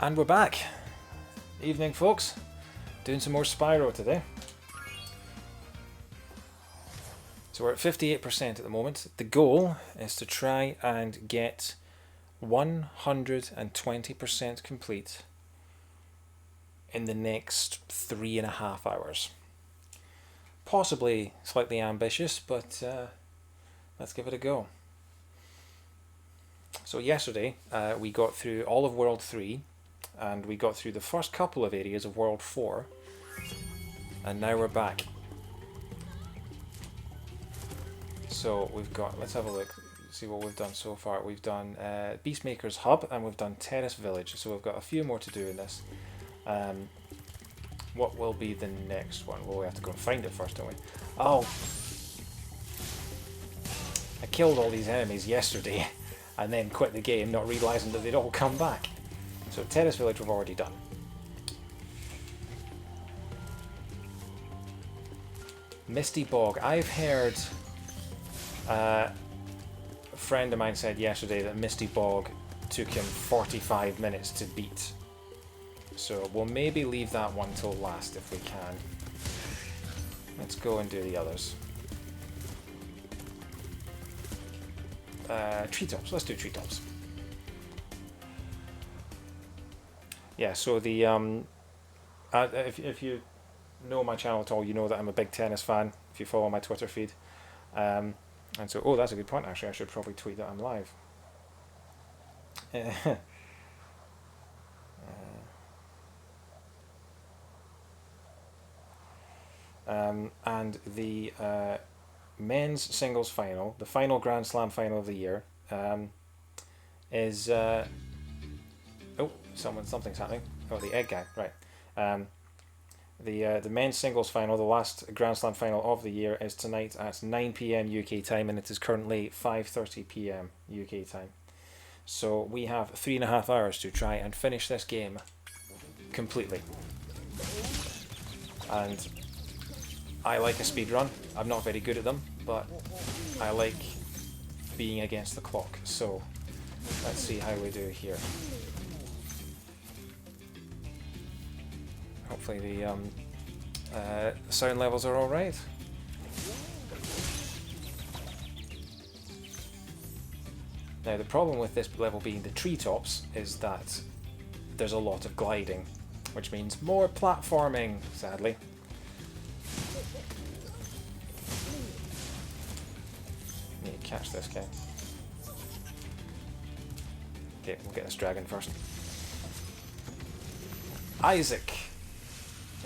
And we're back. Evening, folks. Doing some more Spyro today. So we're at 58% at the moment. The goal is to try and get 120% complete in the next 3.5 hours. Possibly slightly ambitious, but let's give it a go. So yesterday we got through all of World 3 and we got through the first couple of areas of World 4 and now we're back. So we've got, let's have a look, see what we've done so far. We've done Beastmaker's Hub and we've done Terrace Village, so we've got a few more to do in this. What will be the next one? Well, we have to go and find it first, don't we? Oh! I killed all these enemies yesterday and then quit the game, not realising that they'd all come back. So Terrace Village we've already done. Misty Bog. I've heard... a friend of mine said yesterday that Misty Bog took him 45 minutes to beat. So we'll maybe leave that one till last if we can. Let's go and do the others. Treetops. Let's do treetops. Yeah, so the if you know my channel at all, you know that I'm a big tennis fan. If you follow my Twitter feed, and so oh, that's a good point. Actually, I should probably tweet that I'm live. And the men's singles final, the final Grand Slam final of the year, is oh, something's happening. Oh, the egg guy, right? The men's singles final, the last Grand Slam final of the year, is tonight at 9 PM UK time, and it is currently 5:30 PM UK time. So we have 3.5 hours to try and finish this game completely. And I like a speed run. I'm not very good at them, but I like being against the clock. So let's see how we do here. Hopefully the sound levels are all right. Now the problem with this level being the treetops is that there's a lot of gliding, which means more platforming, sadly. Need to catch this guy. Okay, we'll get this dragon first. Isaac.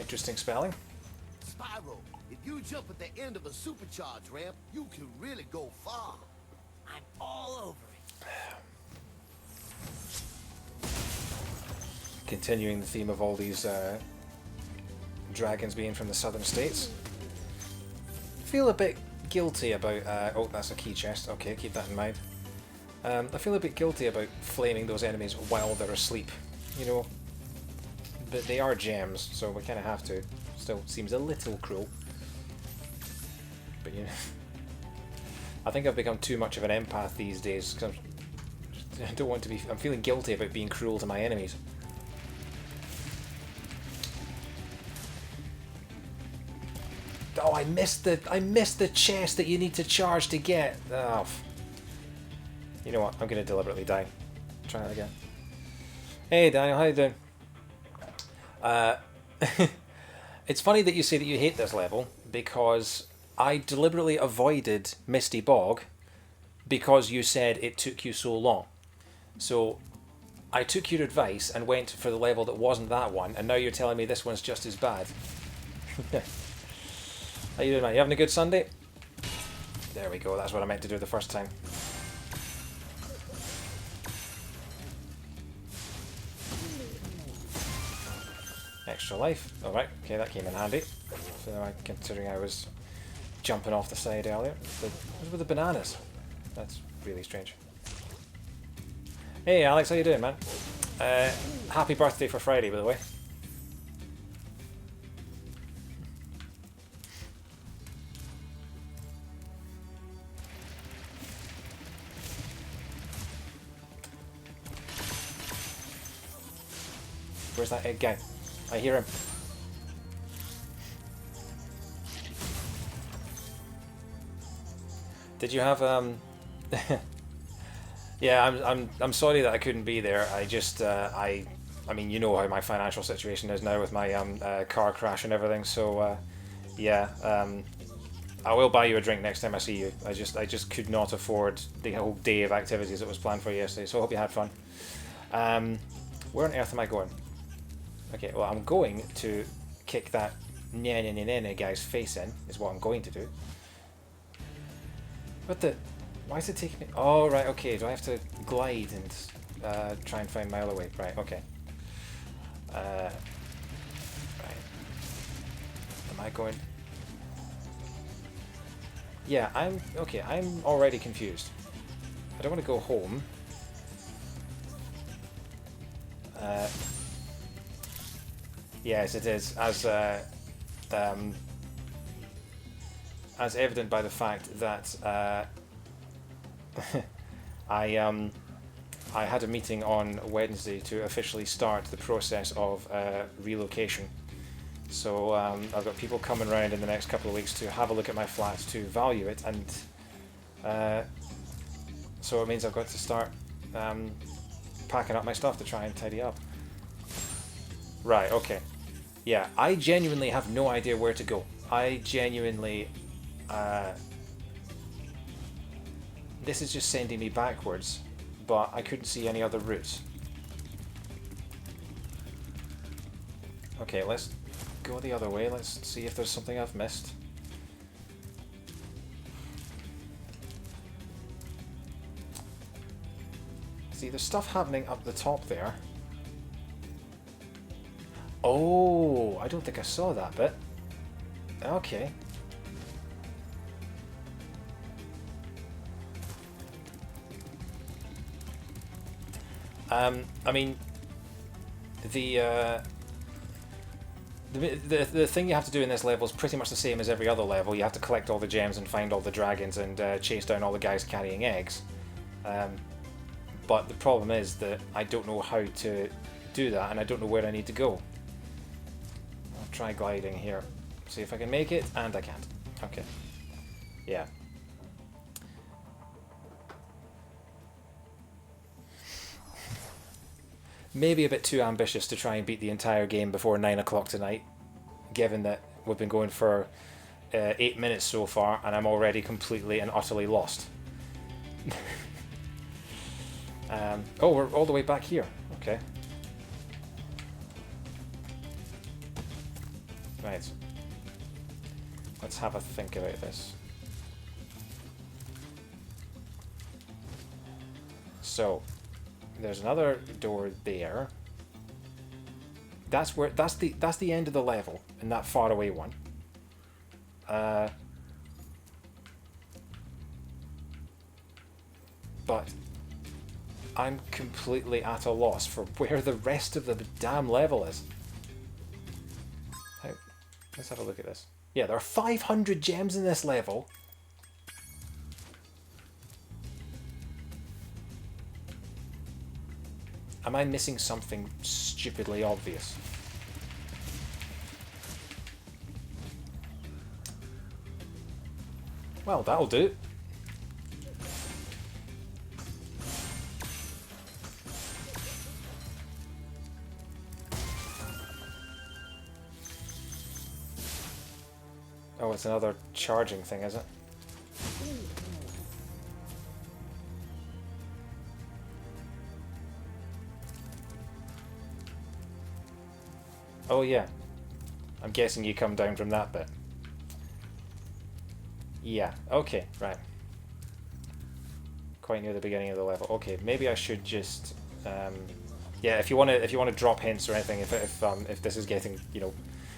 Interesting spelling. Spyro, if you jump at the end of a supercharge ramp, you can really go far. I'm all over it. Continuing the theme of all these dragons being from the southern states. Feel a bit guilty about... oh, that's a key chest. Okay, keep that in mind. I feel a bit guilty about flaming those enemies while they're asleep, you know. But they are gems, so we kind of have to. Still seems a little cruel. But you know, I think I've become too much of an empath these days, because I don't want to be... I'm feeling guilty about being cruel to my enemies. Oh, I missed the chest that you need to charge to get. Oh. You know what? I'm going to deliberately die. Try that again. Hey Daniel, how you doing? It's funny that you say that you hate this level, because I deliberately avoided Misty Bog because you said it took you so long. So I took your advice and went for the level that wasn't that one, and now you're telling me this one's just as bad. How you doing, man? You having a good Sunday? There we go, that's what I meant to do the first time. Extra life. Alright, okay, that came in handy. So, considering I was jumping off the side earlier. What's with the bananas? That's really strange. Hey Alex, how you doing, man? Happy birthday for Friday, by the way. Where's that egg guy? I hear him. Did you have Yeah, I'm sorry that I couldn't be there. I just I mean, you know how my financial situation is now with my car crash and everything. So yeah, I will buy you a drink next time I see you. I just could not afford the whole day of activities that was planned for yesterday. So I hope you had fun. Where on earth am I going? Okay, well, I'm going to kick that nene guy's face in, is what I'm going to do. What the... Why is it taking me... Oh, right, okay. Do I have to glide and try and find my other way? Right, okay. Right. Am I going... Yeah, Okay, I'm already confused. I don't want to go home. Yes, it is. As evident by the fact that I had a meeting on Wednesday to officially start the process of relocation. So I've got people coming around in the next couple of weeks to have a look at my flat, to value it, and so it means I've got to start packing up my stuff to try and tidy up. Right, okay. Yeah, I genuinely have no idea where to go. I genuinely... this is just sending me backwards, but I couldn't see any other routes. Okay, let's go the other way. Let's see if there's something I've missed. See, there's stuff happening up the top there. Oh, I don't think I saw that bit. Okay. I mean, the thing you have to do in this level is pretty much the same as every other level. You have to collect all the gems and find all the dragons and chase down all the guys carrying eggs. But the problem is that I don't know how to do that, and I don't know where I need to go. I'll try gliding here. See if I can make it, and I can't. Okay. Yeah. Maybe a bit too ambitious to try and beat the entire game before 9 o'clock tonight, given that we've been going for 8 minutes so far, and I'm already completely and utterly lost. Oh, we're all the way back here. Okay. Right. Let's have a think about this. So, there's another door there. That's the end of the level, in that far away one. But I'm completely at a loss for where the rest of the damn level is. Let's have a look at this. Yeah, there are 500 gems in this level. Am I missing something stupidly obvious? Well, that'll do. Oh, it's another charging thing, is it? Oh yeah. I'm guessing you come down from that bit. Yeah, okay, right. Quite near the beginning of the level. Okay, maybe I should just yeah, if you wanna drop hints or anything, if this is getting, you know,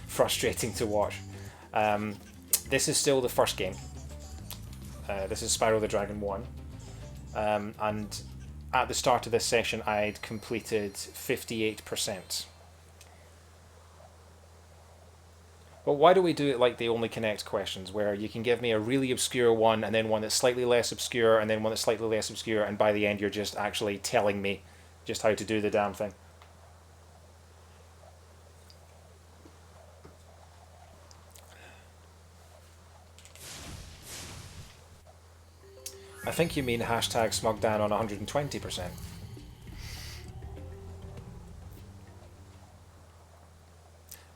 frustrating to watch. This is still the first game. This is Spyro the Dragon 1. And at the start of this session I'd completed 58%. But why do we do it like the only connect questions, where you can give me a really obscure one, and then one that's slightly less obscure, and then one that's slightly less obscure, and by the end you're just actually telling me just how to do the damn thing? I think you mean hashtag SmugDan on 120%.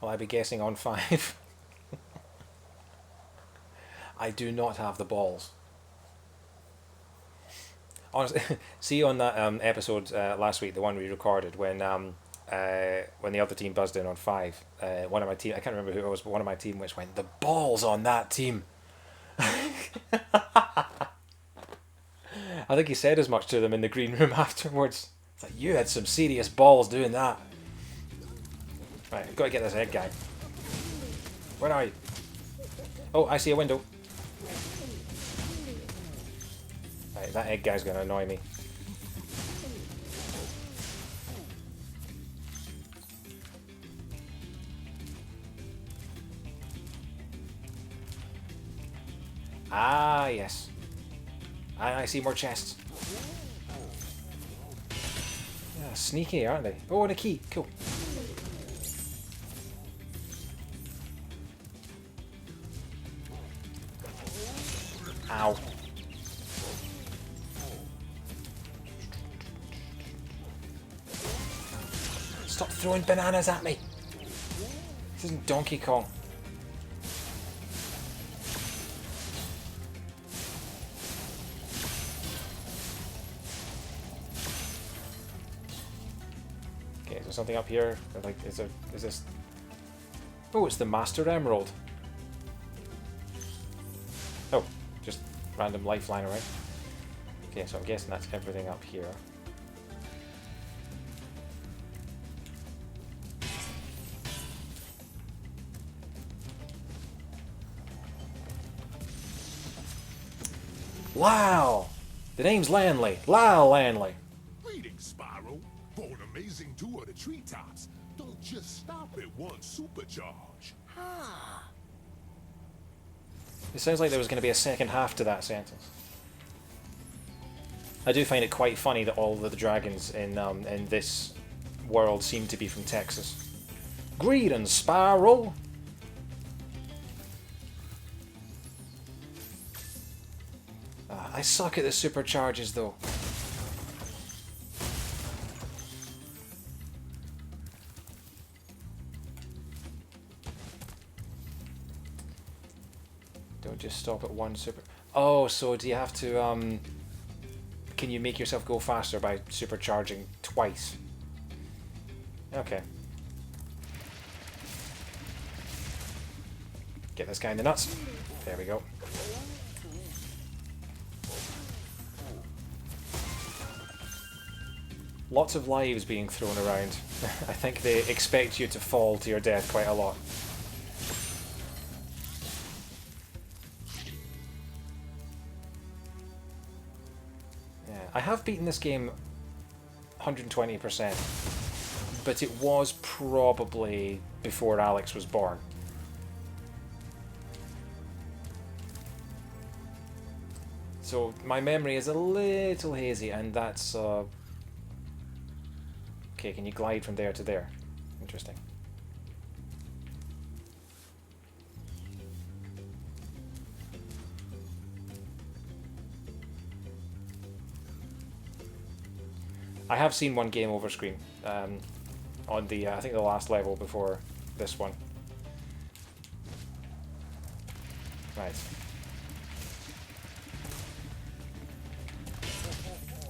Will I be guessing on 5? I do not have the balls. Honestly, see on that episode last week, the one we recorded, when the other team buzzed in on 5, one of my team, I can't remember who it was, but one of my team which went, the balls on that team. I think he said as much to them in the green room afterwards. It's like, you had some serious balls doing that. Right, I've got to get this egg guy. Where are you? Oh, I see a window. Right, that egg guy's going to annoy me. Ah, yes. I see more chests. Yeah, sneaky, aren't they? Oh, and a key. Cool. Ow. Stop throwing bananas at me. This isn't Donkey Kong. Okay, is there something up here? Like, is this? Oh, it's the Master Emerald. Oh, just random life lying around. Okay, so I'm guessing that's everything up here. Wow! The name's Lanley. Lyle Lanley. Greetings, Spyro. For an amazing tour of the treetops, don't just stop at one supercharge. It sounds like there was going to be a second half to that sentence. I do find it quite funny that all of the dragons in this world seem to be from Texas. Greetings, Spyro! I suck at the supercharges though. Don't just stop at one super... Oh, so do you have to, can you make yourself go faster by supercharging twice? Okay. Get this guy in the nuts. There we go. Lots of lives being thrown around. I think they expect you to fall to your death quite a lot. Yeah, I have beaten this game 120%, but it was probably before Alex was born. So my memory is a little hazy, and that's... Okay, can you glide from there to there? Interesting. I have seen one game over screen on the, I think the last level before this one. Right.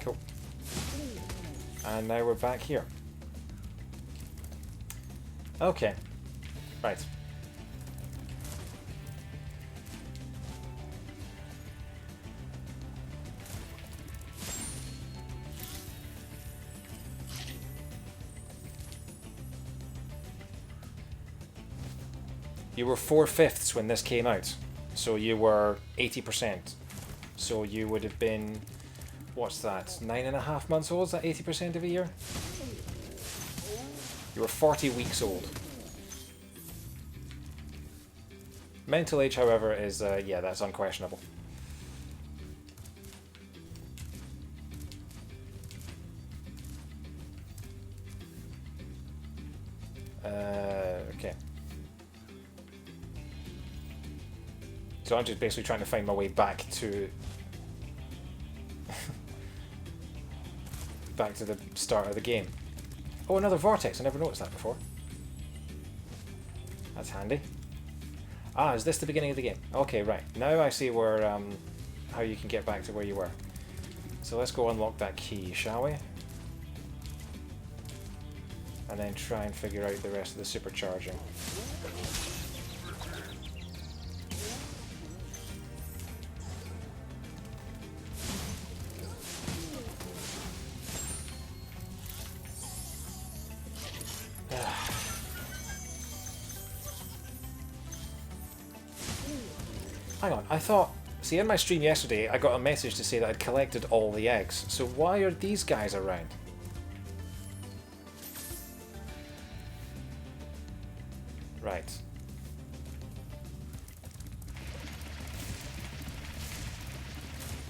Cool. And now we're back here. Okay. Right. You were 4/5 when this came out, so you were 80%. So you would have been, what's that, 9.5 months old? Is that 80% of a year? You were 40 weeks old. Mental age, however, is, yeah, that's unquestionable. Okay. So I'm just basically trying to find my way back to back to the start of the game. Oh, another vortex. I never noticed that before. That's handy. Ah, is this the beginning of the game? Okay, right. Now I see where how you can get back to where you were. So let's go unlock that key, shall we? And then try and figure out the rest of the supercharging. Hang on, I thought... See, in my stream yesterday, I got a message to say that I'd collected all the eggs. So why are these guys around? Right.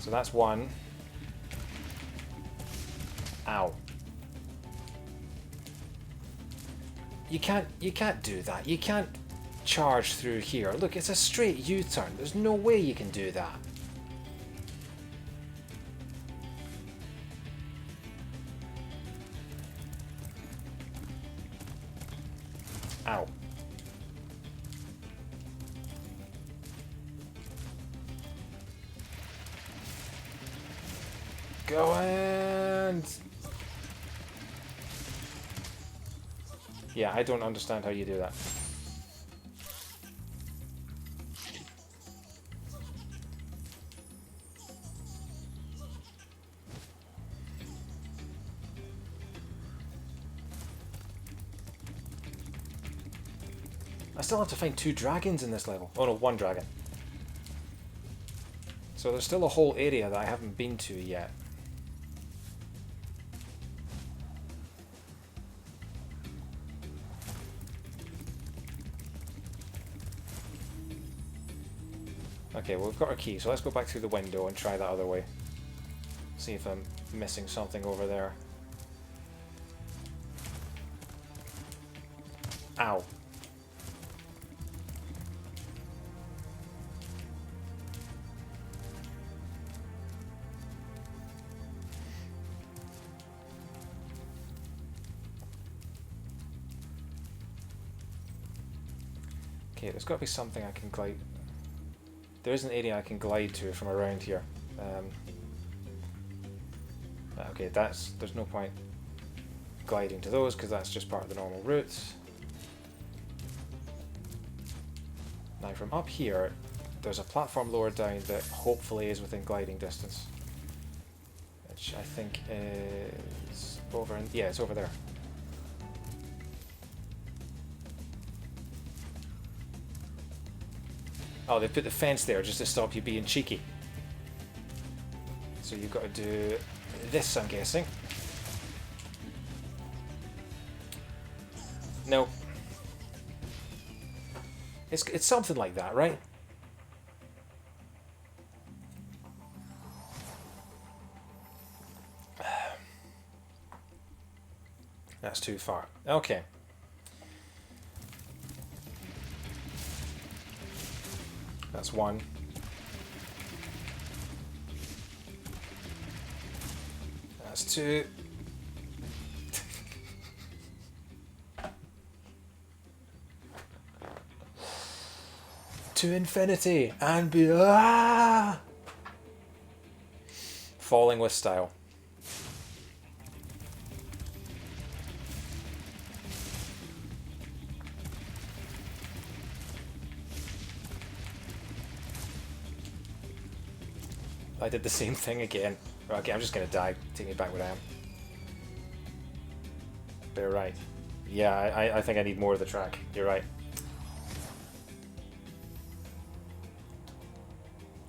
So that's one. Ow. You can't do that. You can't charge through here. Look, it's a straight U-turn. There's no way you can do that. Ow. Go and... Yeah, I don't understand how you do that. I still have to find 2 dragons in this level. Oh no, 1 dragon. So there's still a whole area that I haven't been to yet. Okay, well we've got our key, so let's go back through the window and try that other way. See if I'm missing something over there. Ow. Okay, there's got to be something I can glide... There is an area I can glide to from around here. Okay, there's no point gliding to those because that's just part of the normal routes. Now from up here, there's a platform lower down that hopefully is within gliding distance. Which I think is over in... Yeah, it's over there. Oh, they put the fence there just to stop you being cheeky. So you've got to do this, I'm guessing. No. It's something like that, right? That's too far. Okay. That's 1. That's 2. To infinity and beyond. Falling with style. I did the same thing again. Okay, I'm just gonna die. Take me back where I am. You're right. Yeah, I think I need more of the track. You're right.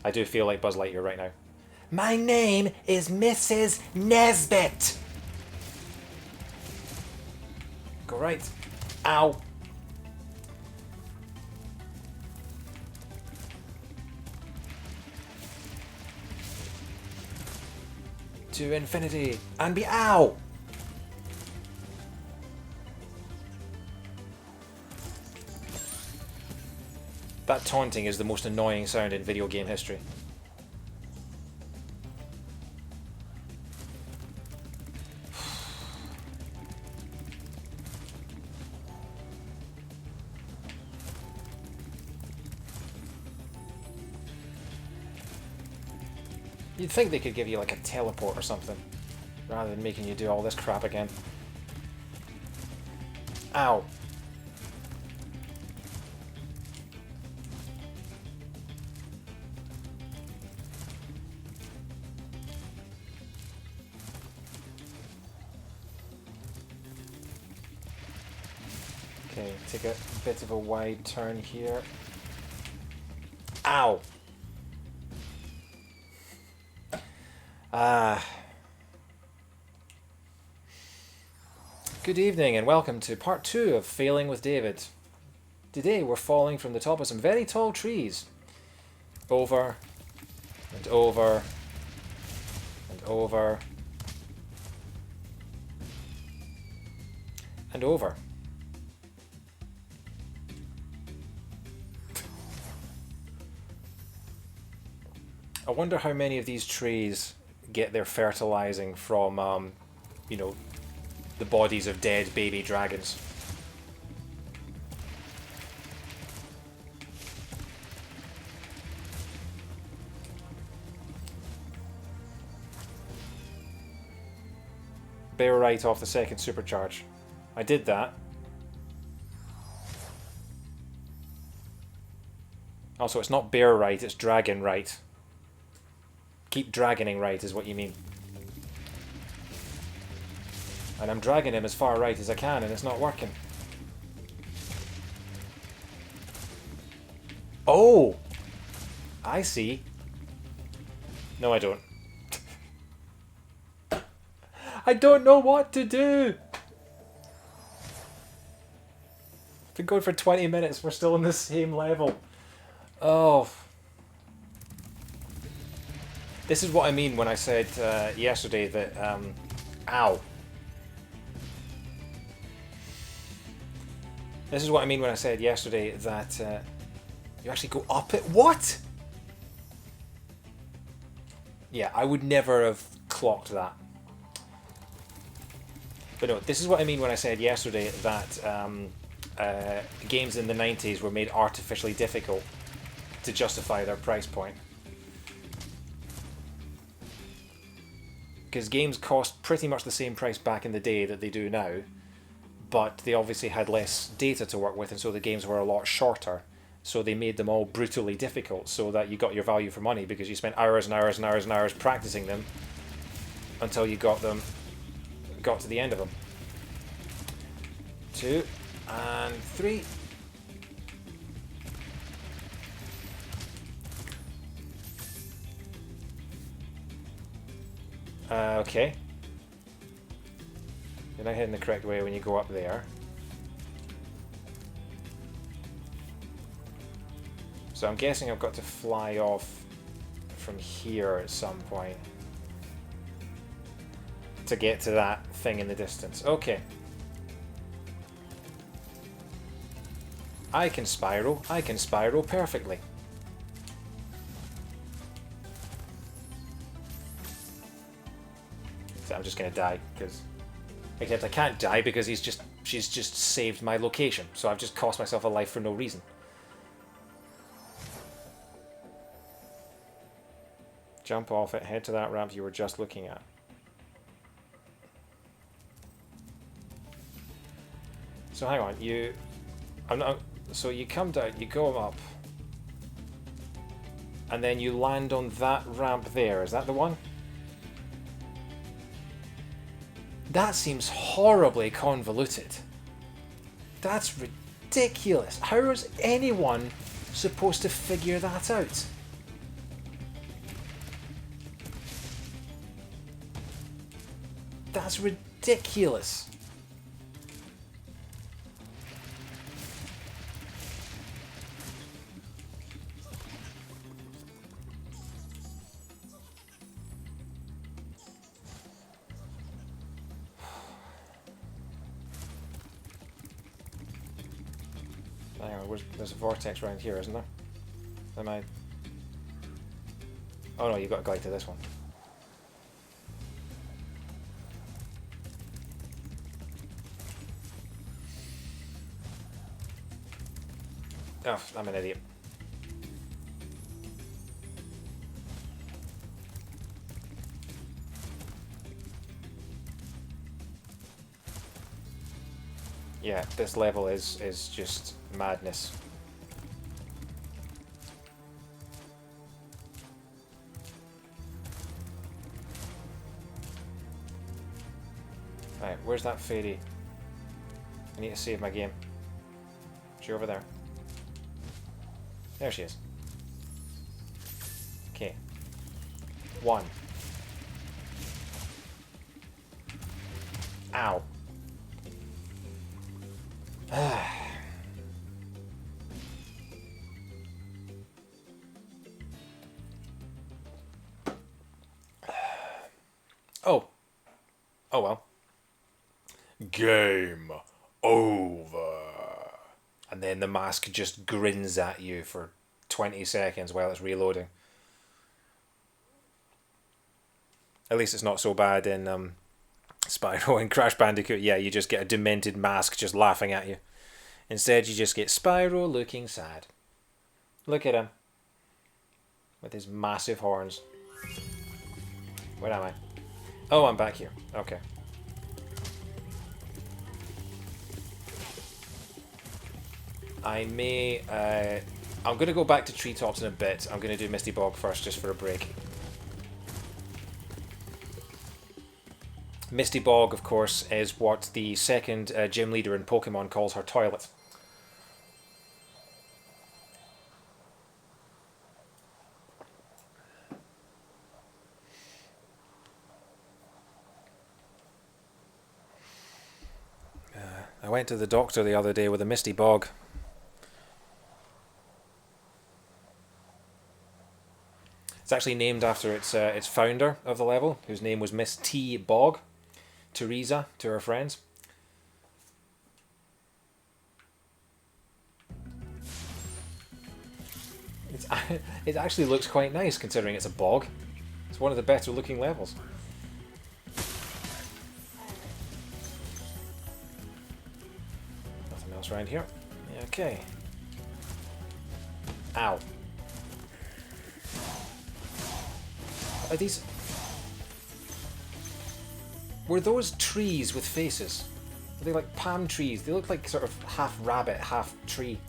I do feel like Buzz Lightyear right now. My name is Mrs. Nesbit! Go right. Ow. To infinity and be ow! That taunting is the most annoying sound in video game history. You'd think they could give you like a teleport or something, rather than making you do all this crap again. Ow. Okay, take a bit of a wide turn here. Ow! Good evening and welcome to part 2 of Failing with David. Today we're falling from the top of some very tall trees. Over, and over, and over, and over. I wonder how many of these trees get their fertilizing from, you know, the bodies of dead baby dragons. Bear right off the second supercharge. I did that. Also, it's not bear right, it's dragon right. Keep dragoning right is what you mean. And I'm dragging him as far right as I can and it's not working. Oh! I see. No, I don't. I don't know what to do! Been going for 20 minutes, we're still on the same level. Oh. This is what I mean when I said yesterday that, ow. This is what I mean when I said yesterday that you actually go up it. What? Yeah, I would never have clocked that. But no, this is what I mean when I said yesterday that games in the 90s were made artificially difficult to justify their price point. Because games cost pretty much the same price back in the day that they do now, but they obviously had less data to work with, and so the games were a lot shorter. So they made them all brutally difficult so that you got your value for money because you spent hours and hours and hours and hours practicing them until you got to the end of them. 2 and 3. Okay. You're not heading the correct way when you go up there. So I'm guessing I've got to fly off from here at some point to get to that thing in the distance. Okay. I can Spyro perfectly. So I'm just gonna die because, except I can't die because she's just saved my location. So I've just cost myself a life for no reason. Jump off it, head to that ramp you were just looking at. So hang on, so you come down, you go up, and then you land on that ramp there. Is that the one? That seems horribly convoluted. That's ridiculous. How is anyone supposed to figure that out? That's ridiculous. Hang on, there's a vortex around here, isn't there? Am I... Oh no, you've got to go to this one. Oh, I'm an idiot. Yeah, this level is just madness. Right, where's that fairy? I need to save my game. Is she over there? There she is. Okay. 1. Ow. Oh. Oh well. Game over. And then the mask just grins at you for 20 seconds while it's reloading. At least it's not so bad in Spyro and Crash Bandicoot. Yeah, you just get a demented mask just laughing at you. Instead, you just get Spyro looking sad. Look at him. With his massive horns. Where am I? Oh, I'm back here. Okay. I may... I'm going to go back to Treetops in a bit. I'm going to do Misty Bog first, just for a break. Misty Bog, of course, is what the second gym leader in Pokemon calls her toilet. I went to the doctor the other day with a Misty Bog. It's actually named after its founder of the level, whose name was Miss T. Bog. Teresa, to her friends. It actually looks quite nice considering it's a bog. It's one of the better looking levels. Nothing else around here. Okay. Ow. Are these... Were those trees with faces? Are they like palm trees? They look like sort of half rabbit, half tree.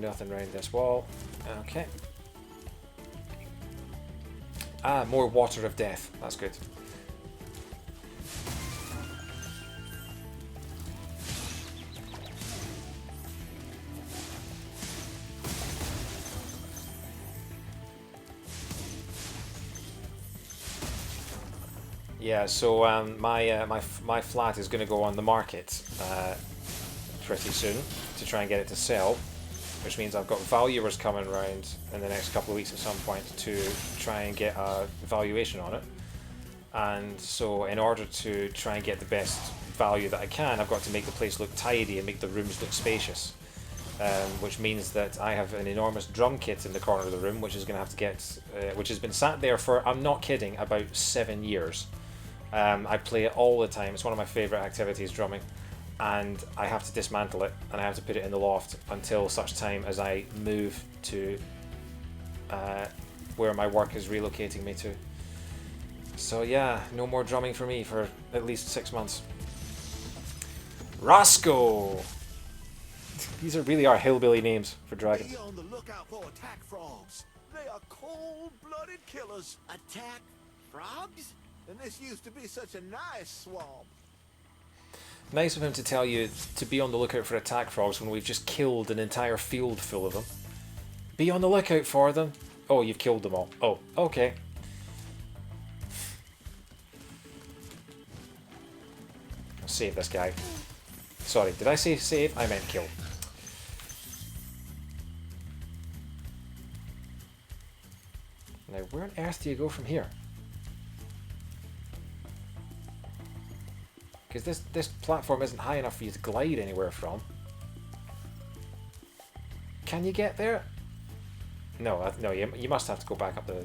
Nothing around this wall. Okay. Ah, more water of death. That's good. Yeah, so my flat is going to go on the market pretty soon to try and get it to sell, which means I've got valuers coming around in the next couple of weeks at some point to try and get a valuation on it. And so in order to try and get the best value that I can, I've got to make the place look tidy and make the rooms look spacious. Which means that I have an enormous drum kit in the corner of the room, which is going to have to get, which has been sat there for, I'm not kidding, about 7 years. I play it all the time. It's one of my favourite activities, drumming, and I have to dismantle it and I have to put it in the loft until such time as I move to where my work is relocating me to. So yeah, no more drumming for me for at least 6 months. Roscoe! These really are hillbilly names for dragons. Be on the lookout for attack frogs. They are cold-blooded killers. Attack frogs? And this used to be such a nice swamp. Nice of him to tell you to be on the lookout for attack frogs when we've just killed an entire field full of them. Be on the lookout for them. Oh, you've killed them all. Oh, okay. I'll save this guy. Sorry, did I say save? I meant kill. Now, where on earth do you go from here? Because this platform isn't high enough for you to glide anywhere from. Can you get there? No, no, you must have to go back up the...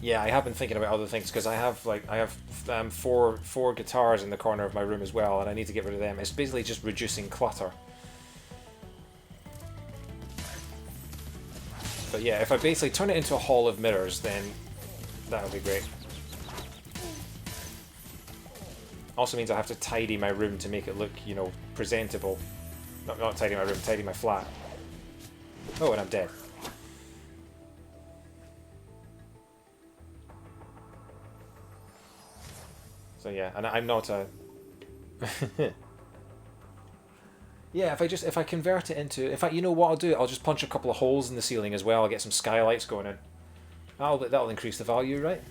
Yeah, I have been thinking about other things because I have four guitars in the corner of my room as well, and I need to get rid of them. It's basically just reducing clutter. But yeah, if I basically turn it into a hall of mirrors, then That would be great. Also means I have to tidy my room to make it look, you know, presentable. Not tidy my room, tidy my flat. Oh, and I'm dead. So yeah, and I'm not a... Yeah, if I convert it into... In fact, you know what I'll do? I'll just punch a couple of holes in the ceiling as well. I'll get some skylights going in. That'll increase the value, right?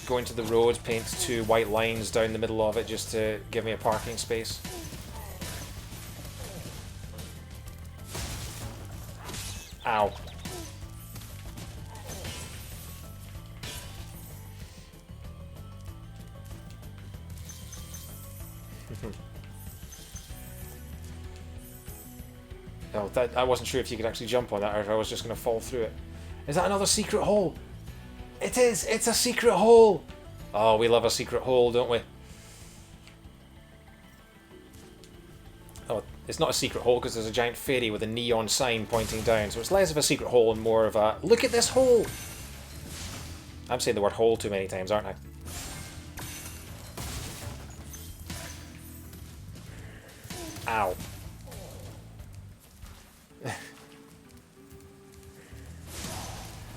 Go into the road, paint 2 white lines down the middle of it just to give me a parking space. Ow. No, I wasn't sure if you could actually jump on that or if I was just going to fall through it. Is that another secret hole? It is! It's a secret hole! Oh, we love a secret hole, don't we? Oh, it's not a secret hole because there's a giant fairy with a neon sign pointing down, so it's less of a secret hole and more of a, look at this hole! I'm saying the word hole too many times, aren't I? Ow.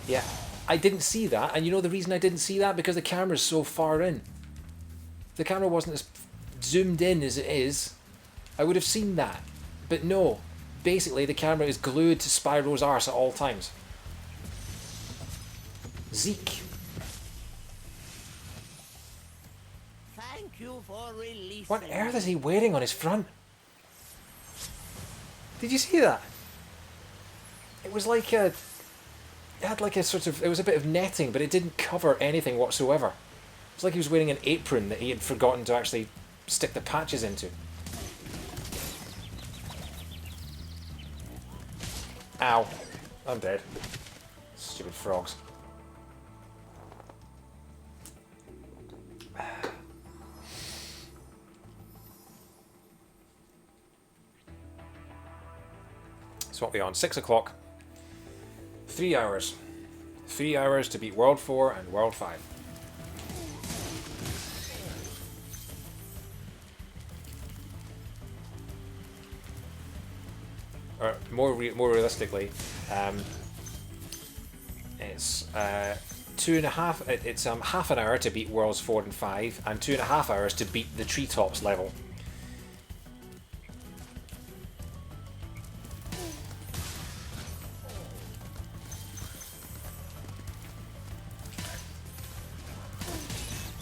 Yeah, I didn't see that, and you know the reason I didn't see that? Because the camera's so far in. If the camera wasn't as zoomed in as it is, I would have seen that. But no, basically the camera is glued to Spyro's arse at all times. Zeke. Thank you for releasing. What on earth is he wearing on his front? Did you see that? It was like a... It had like a sort of... It was a bit of netting, but it didn't cover anything whatsoever. It was like he was wearing an apron that he had forgotten to actually stick the patches into. Ow. I'm dead. Stupid frogs. So what are we on? 6 o'clock. 3 hours. 3 hours to beat World 4 and World 5. Or more realistically, it's 2.5. It's half an hour to beat Worlds 4 and 5, and 2.5 hours to beat the treetops level.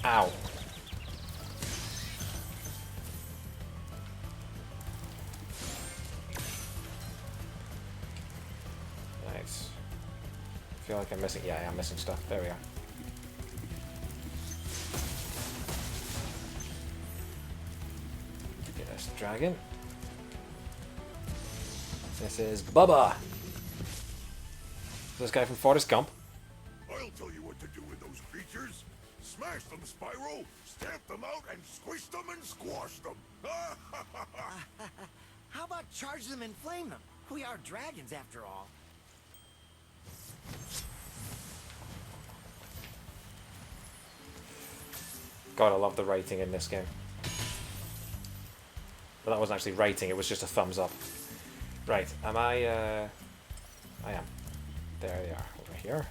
Ow. Nice. I feel like I'm missing... Yeah, I am missing stuff. There we are. Get this dragon. This is Bubba. This guy from Forrest Gump. I'll tell you what to do with those creatures. Smash them, Spyro. Stamp them out and squish them and squash them. How about charge them and flame them? We are dragons after all. God, I love the writing in this game. Well, that wasn't actually writing, it was just a thumbs up. Right, am I am. There they are, over here.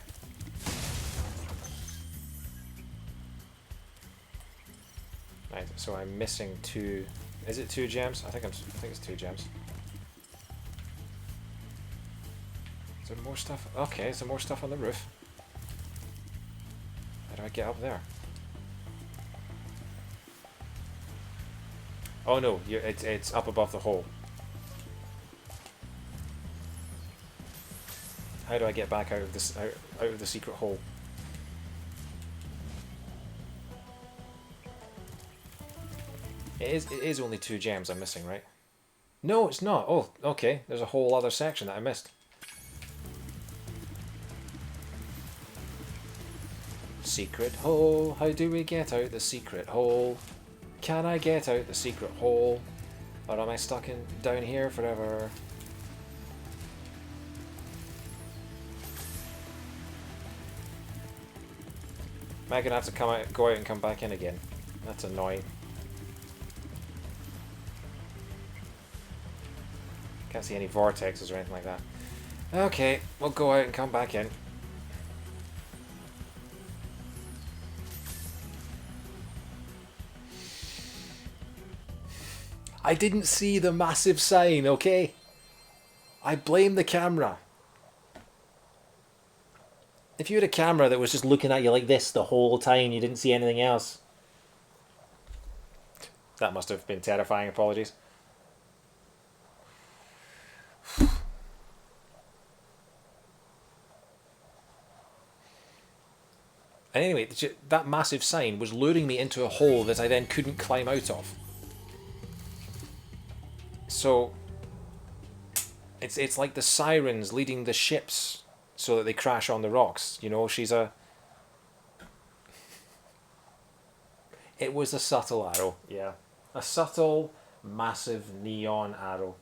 Right, so I'm missing 2... Is it 2 gems? I think it's 2 gems. Is there more stuff? Okay, is there more stuff on the roof? How do I get up there? Oh no, it's up above the hole. How do I get back out of this out of the secret hole? It is only 2 gems I'm missing, right? No, it's not. Oh, okay. There's a whole other section that I missed. Secret hole. How do we get out the secret hole? Can I get out the secret hole? Or am I stuck in down here forever? Am I gonna have to go out and come back in again? That's annoying. Can't see any vortexes or anything like that. Okay, we'll go out and come back in. I didn't see the massive sign, okay? I blame the camera. If you had a camera that was just looking at you like this the whole time, you didn't see anything else. That must have been terrifying, apologies. And anyway, that massive sign was luring me into a hole that I then couldn't climb out of. So, it's like the sirens leading the ships so that they crash on the rocks. You know, she's a... It was a subtle arrow, yeah. A subtle, massive neon arrow.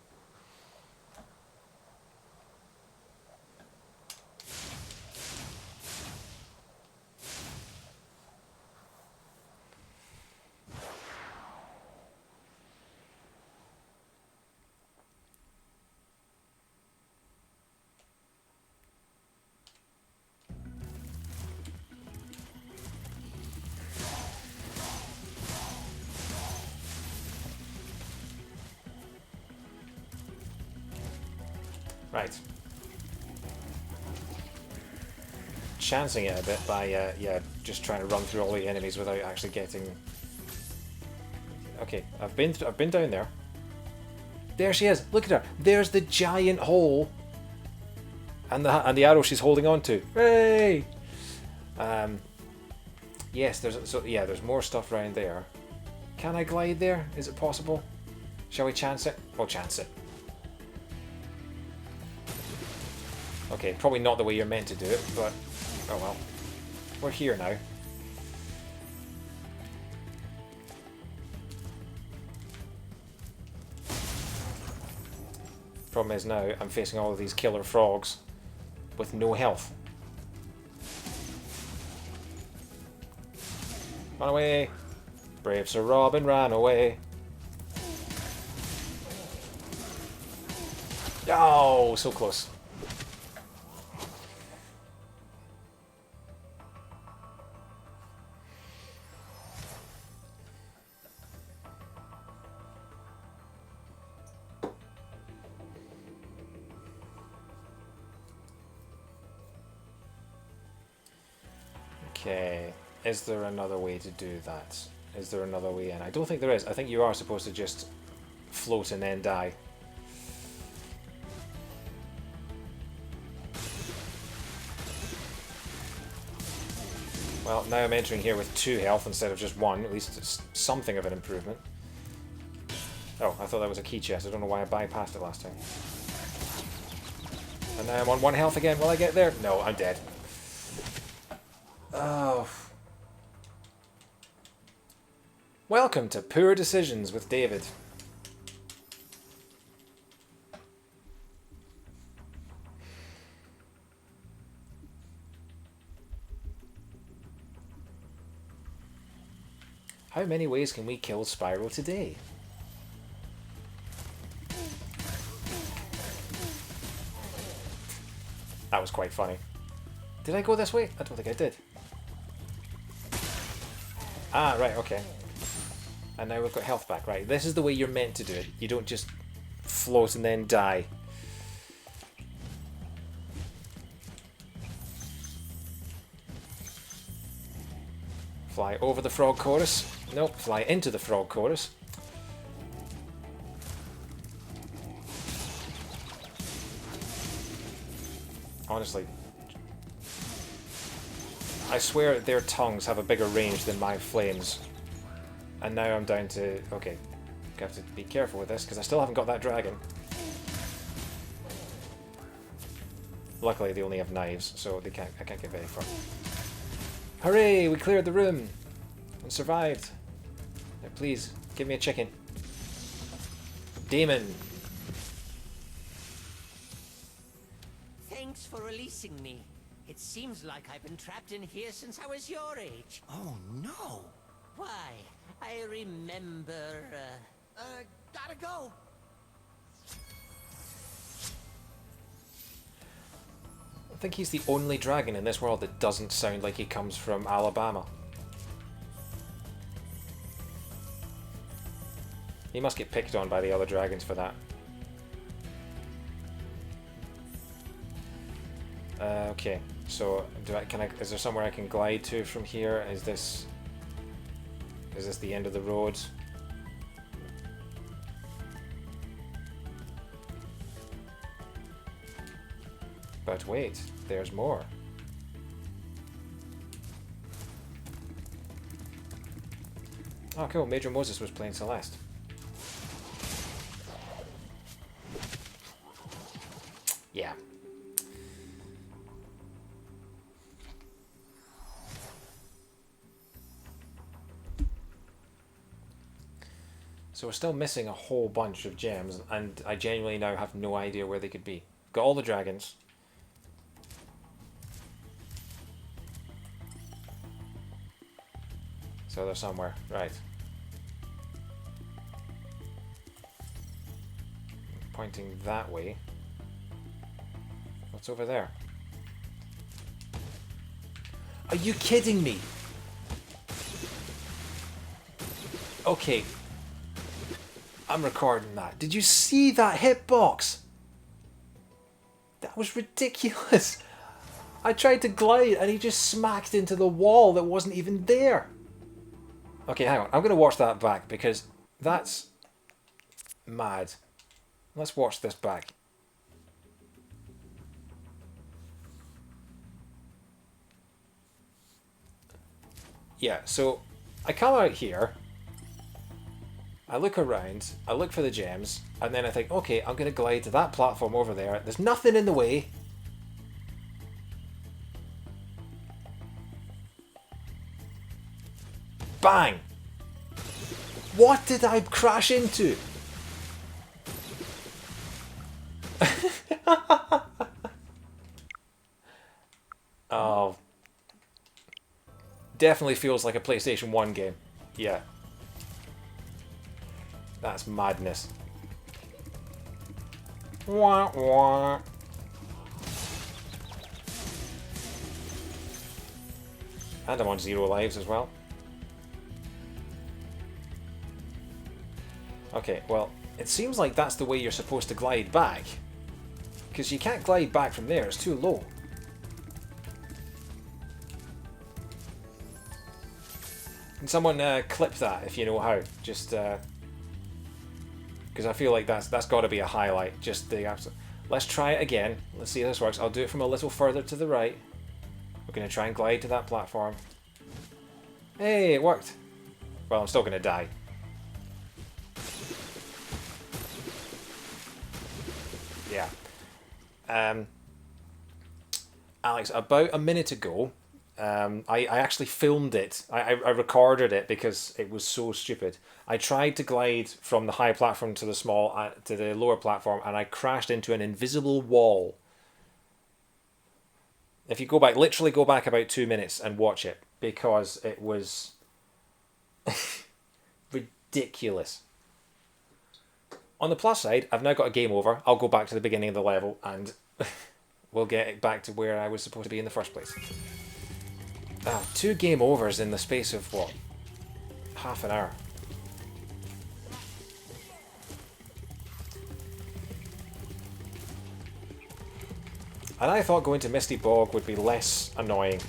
Right. Chancing it a bit by, yeah, just trying to run through all the enemies without actually getting... Okay, I've been down there. There she is. Look at her. There's the giant hole, and the arrow she's holding on to. Hooray! Yes, there's more stuff around there. Can I glide there? Is it possible? Shall we chance it? We'll chance it. Okay, probably not the way you're meant to do it, but oh well. We're here now. Problem is now I'm facing all of these killer frogs with no health. Run away! Brave Sir Robin ran away. Oh, so close. Okay, is there another way to do that? Is there another way in? I don't think there is. I think you are supposed to just float and then die. Well, now I'm entering here with 2 health instead of just 1. At least it's something of an improvement. Oh, I thought that was a key chest. I don't know why I bypassed it last time. And now I'm on 1 health again. Will I get there? No, I'm dead. Oh. Welcome to Poor Decisions with David. How many ways can we kill Spyro today? That was quite funny. Did I go this way? I don't think I did. Ah, right, okay. And now we've got health back. Right, this is the way you're meant to do it. You don't just float and then die. Fly over the frog chorus. Nope, fly into the frog chorus. Honestly, I swear their tongues have a bigger range than my flames. And now I'm down to... Okay, I have to be careful with this, because I still haven't got that dragon. Luckily they only have knives, so I can't get very far. Hooray! We cleared the room! And survived. Now please, give me a chicken. Demon! Thanks for releasing me. It seems like I've been trapped in here since I was your age. Oh no! Why, I remember, Gotta go! I think he's the only dragon in this world that doesn't sound like he comes from Alabama. He must get picked on by the other dragons for that. Okay, so is there somewhere I can glide to from here? Is this the end of the road? But wait, there's more. Oh cool, Major Moses was playing Celeste. Yeah. So we're still missing a whole bunch of gems, and I genuinely now have no idea where they could be. Got all the dragons. So they're somewhere, right. Pointing that way. What's over there? Are you kidding me? Okay. I'm recording that. Did you see that hitbox? That was ridiculous. I tried to glide and he just smacked into the wall that wasn't even there. Okay, hang on. I'm going to watch that back because that's mad. Let's watch this back. Yeah, so I come out here, I look around, I look for the gems, and then I think, okay, I'm going to glide to that platform over there. There's nothing in the way. Bang! What did I crash into? Oh. Definitely feels like a PlayStation 1 game. Yeah. That's madness. Wah, wah. And I'm on 0 lives as well. Okay, well, it seems like that's the way you're supposed to glide back. Because you can't glide back from there, it's too low. Can someone clip that if you know how? Just because I feel like that's got to be a highlight. Just the absolute. Let's try it again. Let's see if this works. I'll do it from a little further to the right. We're going to try and glide to that platform. Hey, it worked. Well, I'm still going to die. Yeah. Alex, about a minute ago, I actually filmed it. I recorded it because it was so stupid. I tried to glide from the high platform to the lower platform, and I crashed into an invisible wall. If you go back, literally go back about 2 minutes and watch it, because it was ridiculous. On the plus side, I've now got a game over. I'll go back to the beginning of the level and we'll get it back to where I was supposed to be in the first place. 2 game overs in the space of, what, half an hour. And I thought going to Misty Bog would be less annoying.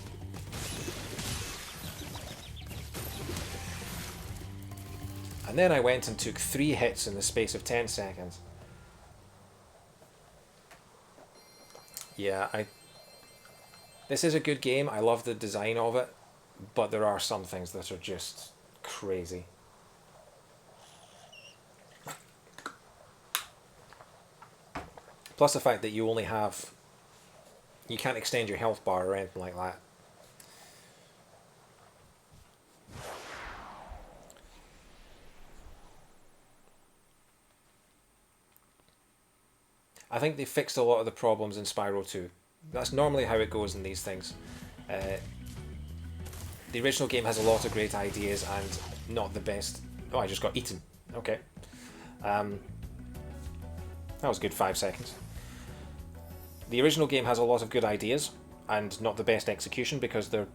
And then I went and took 3 hits in the space of 10 seconds. Yeah, this is a good game. I love the design of it, but there are some things that are just crazy. Plus the fact that you can't extend your health bar or anything like that. I think they fixed a lot of the problems in Spyro 2. That's normally how it goes in these things. The original game has a lot of great ideas and not the best... Oh, I just got eaten. Okay. That was a good 5 seconds. The original game has a lot of good ideas and not the best execution because they're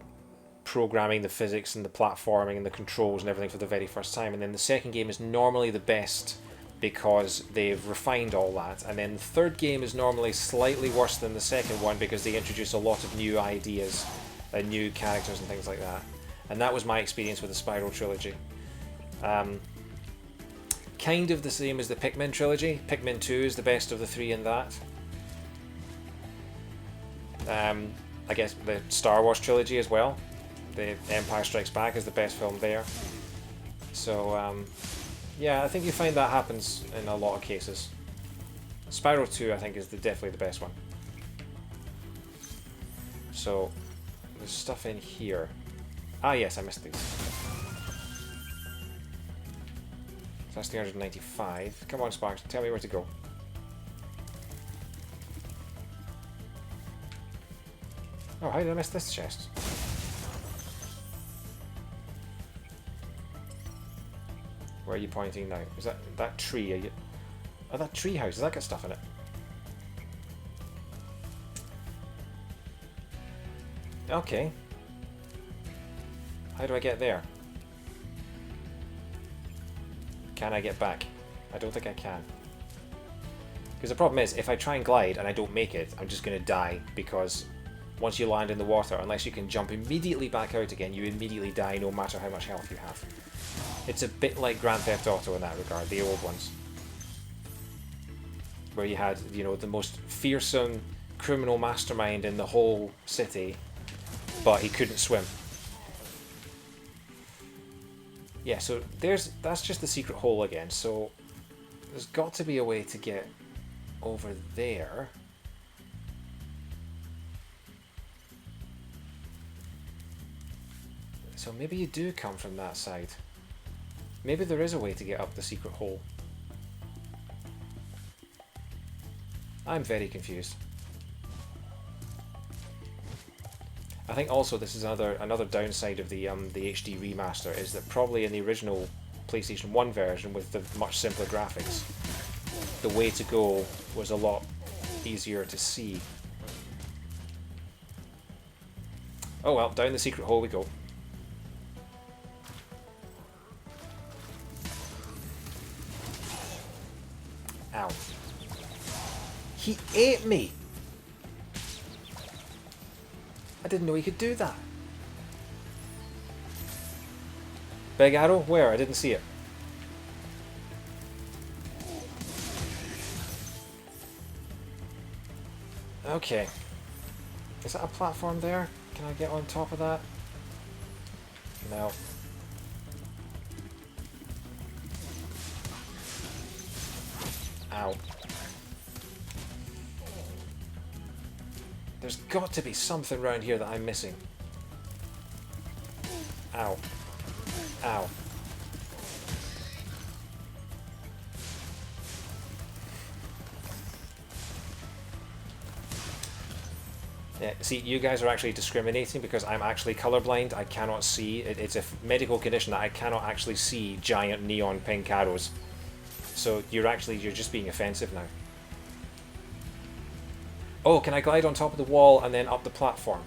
programming the physics and the platforming and the controls and everything for the very first time. And then the second game is normally the best because they've refined all that. And then the third game is normally slightly worse than the second one because they introduce a lot of new ideas and new characters and things like that. And that was my experience with the Spyro trilogy. Kind of the same as the Pikmin trilogy. Pikmin 2 is the best of the 3 in that. I guess the Star Wars trilogy as well. The Empire Strikes Back is the best film there. So, yeah, I think you find that happens in a lot of cases. Spyro 2, I think, is definitely the best one. So, there's stuff in here. Ah, yes, I missed these. So that's 395. Come on, Sparks, tell me where to go. Oh, how did I miss this chest? Where are you pointing now? Is that tree? Are you... Oh, that tree house. Does that got stuff in it? Okay. How do I get there? Can I get back? I don't think I can. Because the problem is, if I try and glide and I don't make it, I'm just going to die because once you land in the water, unless you can jump immediately back out again, you immediately die no matter how much health you have. It's a bit like Grand Theft Auto in that regard, the old ones. Where you had, you know, the most fearsome criminal mastermind in the whole city, but he couldn't swim. Yeah, so that's just the secret hole again, so there's got to be a way to get over there. So maybe you do come from that side. Maybe there is a way to get up the secret hole. I'm very confused. I think also this is another downside of the HD remaster is that probably in the original PlayStation 1 version with the much simpler graphics, the way to go was a lot easier to see. Oh well, down the secret hole we go. Ow. He ate me! I didn't know he could do that. Big arrow? Where? I didn't see it. Okay. Is that a platform there? Can I get on top of that? No. Ow. There's got to be something around here that I'm missing. Ow. Ow. Yeah, see, you guys are actually discriminating because I'm actually colorblind. I cannot see. It's a medical condition that I cannot actually see giant neon pink arrows. So you're just being offensive now. Oh, can I glide on top of the wall and then up the platform?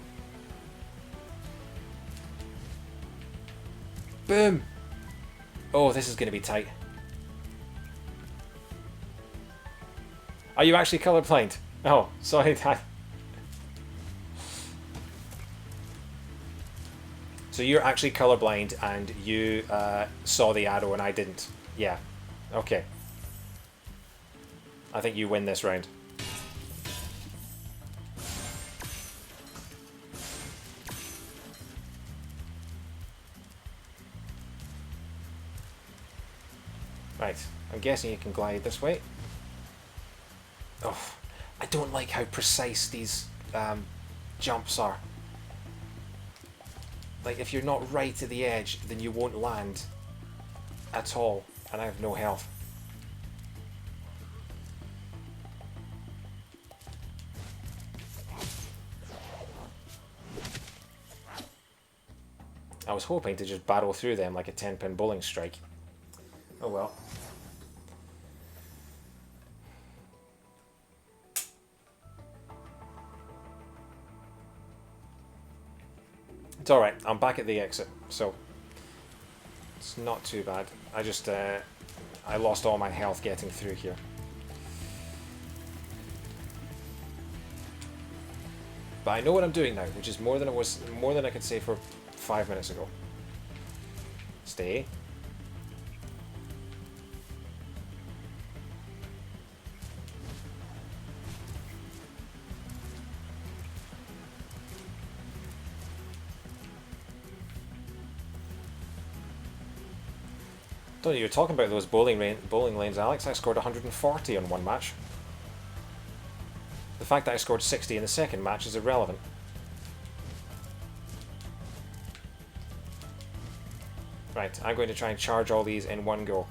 Boom! Oh, this is going to be tight. Are you actually colorblind? Oh, sorry. So you're actually colorblind and you saw the arrow and I didn't. Yeah. Okay. I think you win this round. Right, I'm guessing you can glide this way. Oh, I don't like how precise these jumps are. Like, if you're not right at the edge, then you won't land at all, and I have no health. I was hoping to just barrel through them like a 10-pin bowling strike. Oh well. It's alright, I'm back at the exit, so it's not too bad. I just, I lost all my health getting through here. But I know what I'm doing now, which is more than I could say for 5 minutes ago. Stay. Don't know, you were talking about those bowling lanes, Alex. I scored 140 on one match. The fact that I scored 60 in the second match is irrelevant. Right, I'm going to try and charge all these in one go.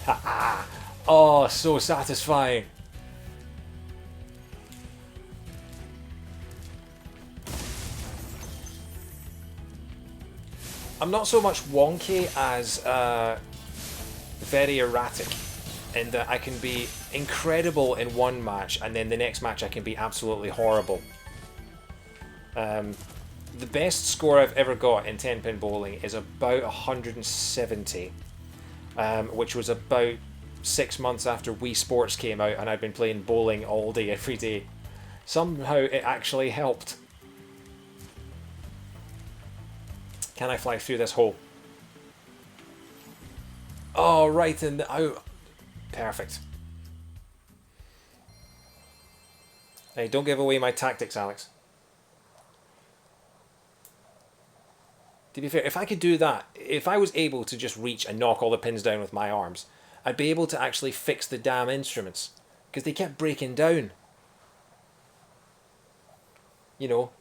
Ha ha! Oh, so satisfying! I'm not so much wonky as very erratic, in that I can be incredible in one match and then the next match I can be absolutely horrible. The best score I've ever got in 10-pin bowling is about 170, which was about 6 months after Wii Sports came out and I'd been playing bowling all day every day. Somehow it actually helped. Can I fly through this hole? Oh, right, and out. Perfect. Hey, don't give away my tactics, Alex. To be fair, if I could do that, if I was able to just reach and knock all the pins down with my arms, I'd be able to actually fix the damn instruments, because they kept breaking down. You know,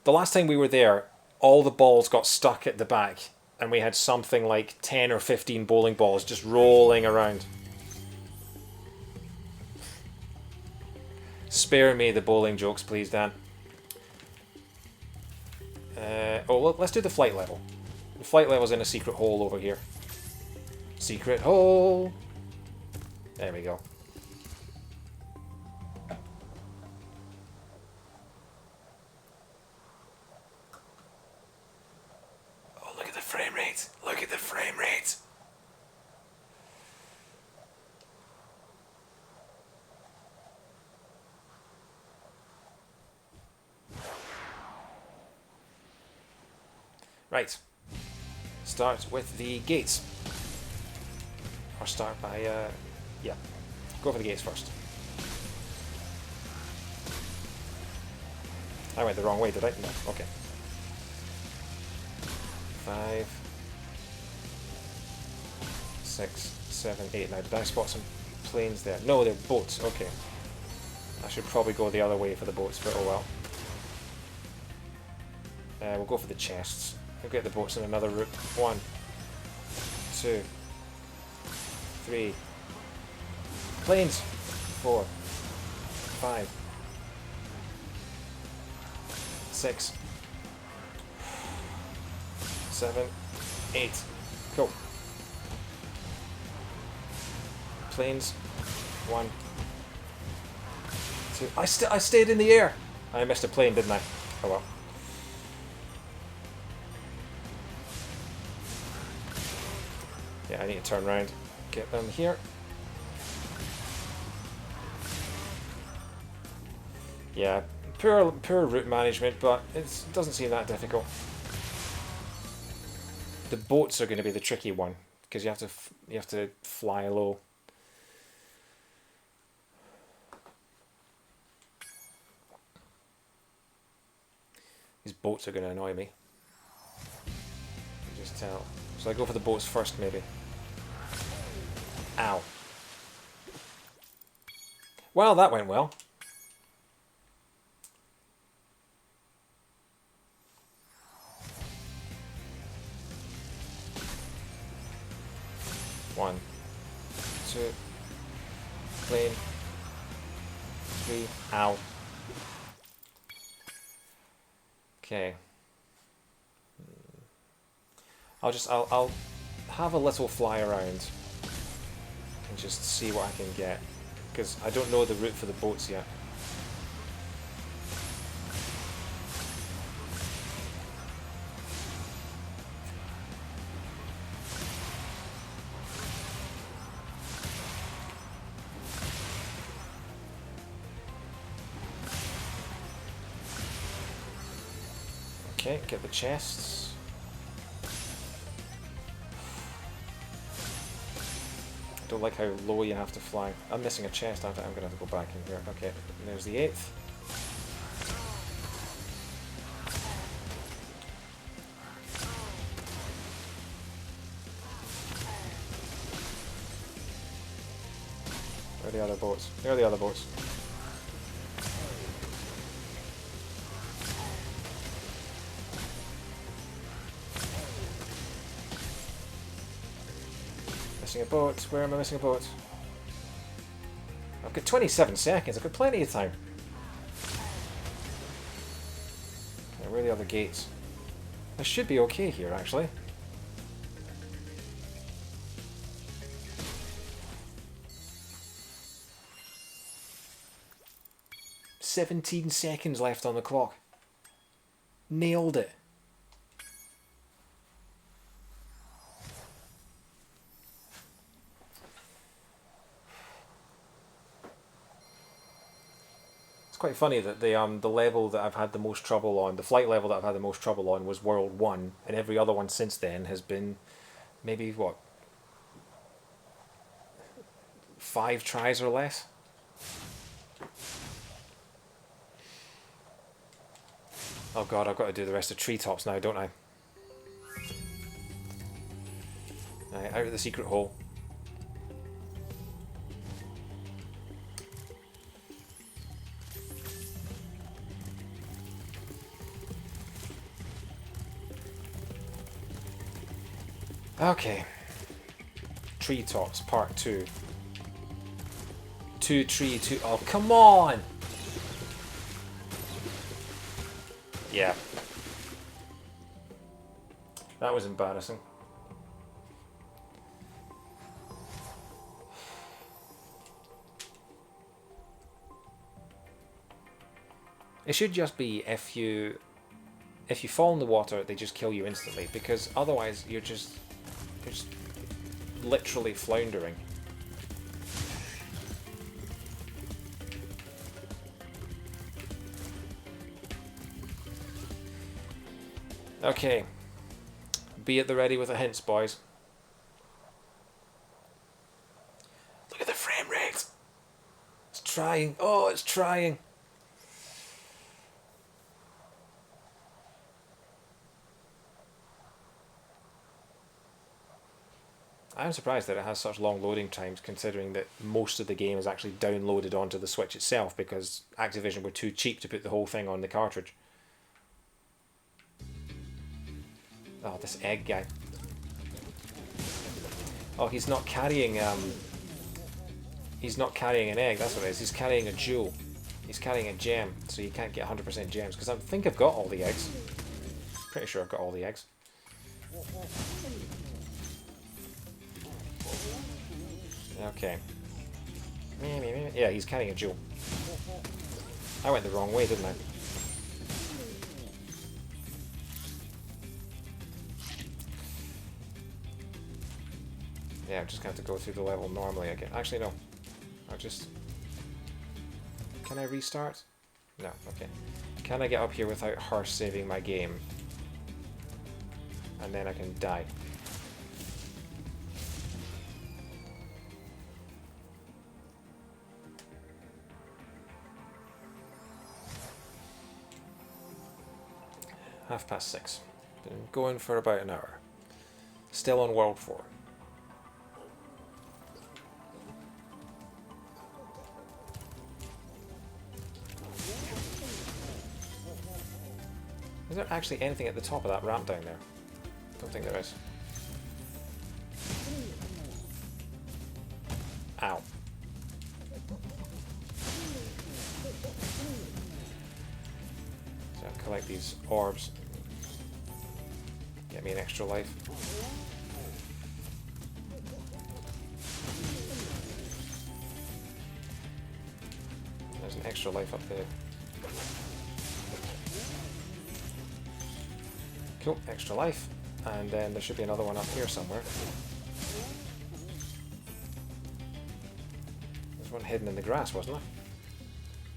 the last time we were there, all the balls got stuck at the back, and we had something like 10 or 15 bowling balls just rolling around. Spare me the bowling jokes, please, Dan. Let's do the flight level. The flight level's in a secret hole over here. Secret hole! There we go. Oh, look at the frame rate! Look at the frame rate! Right. Start with the gates. Or start by, yeah. Go for the gates first. I went the wrong way, did I? No. Okay. 5, 6, 7, 8. Now, did I spot some planes there? No, they're boats. Okay. I should probably go the other way for the boats, but oh well. We'll go for the chests. We'll get the boats in another route. 1, 2, 3. Planes. 4, 5, 6, 7, 8. Cool. Planes. 1, 2. I stayed in the air. I missed a plane, didn't I? Oh well. Yeah, I need to turn around. Get them here. Yeah, poor route management, but it doesn't seem that difficult. The boats are going to be the tricky one because you have to fly low. These boats are going to annoy me. You just tell. So I go for the boats first, maybe. Ow. Well, that went well. One, 2, plane, 3, ow. Okay. I'll have a little fly around and just see what I can get, because I don't know the route for the boats yet. Okay, get the chests. I don't like how low you have to fly. I'm missing a chest, aren't I? I'm going to have to go back in here. Okay, there's the 8th. Where are the other boats? There are the other boats. Missing a boat. Where am I missing a boat? I've got 27 seconds. I've got plenty of time. Okay, where are the other gates? I should be okay here, actually. "17 seconds left on the clock. Nailed it. It's quite funny that the level that I've had the most trouble on, the flight level that I've had the most trouble on, was World 1, and every other one since then has been maybe, what, 5 tries or less? Oh god, I've got to do the rest of Treetops now, don't I? Right, out of the secret hole. Okay. Treetops, part 2. 2 tree, 2... Oh, come on! Yeah. That was embarrassing. It should just be if you fall in the water, they just kill you instantly, because otherwise you're just literally floundering. Okay. Be at the ready with the hints, boys. Look at the frame rate. It's trying. Oh, it's trying. I'm surprised that it has such long loading times, considering that most of the game is actually downloaded onto the Switch itself, because Activision were too cheap to put the whole thing on the cartridge. Oh, this egg guy. Oh, he's not carrying he's not carrying an egg, that's what it is. He's carrying a jewel. He's carrying a gem, so you can't get 100% gems, because I think I've got all the eggs. Pretty sure I've got all the eggs. Okay. Yeah, he's carrying a jewel. I went the wrong way, didn't I? Yeah, I'm just going to have to go through the level normally again. Actually, no. I'll just... Can I restart? No, okay. Can I get up here without her saving my game? And then I can die. Half past 6. Been going for about an hour. Still on World 4. Is there actually anything at the top of that ramp down there? Don't think there is. Ow. So collect these orbs. Get me an extra life. There's an extra life up there. Cool, extra life. And then there should be another one up here somewhere. There's one hidden in the grass, wasn't there?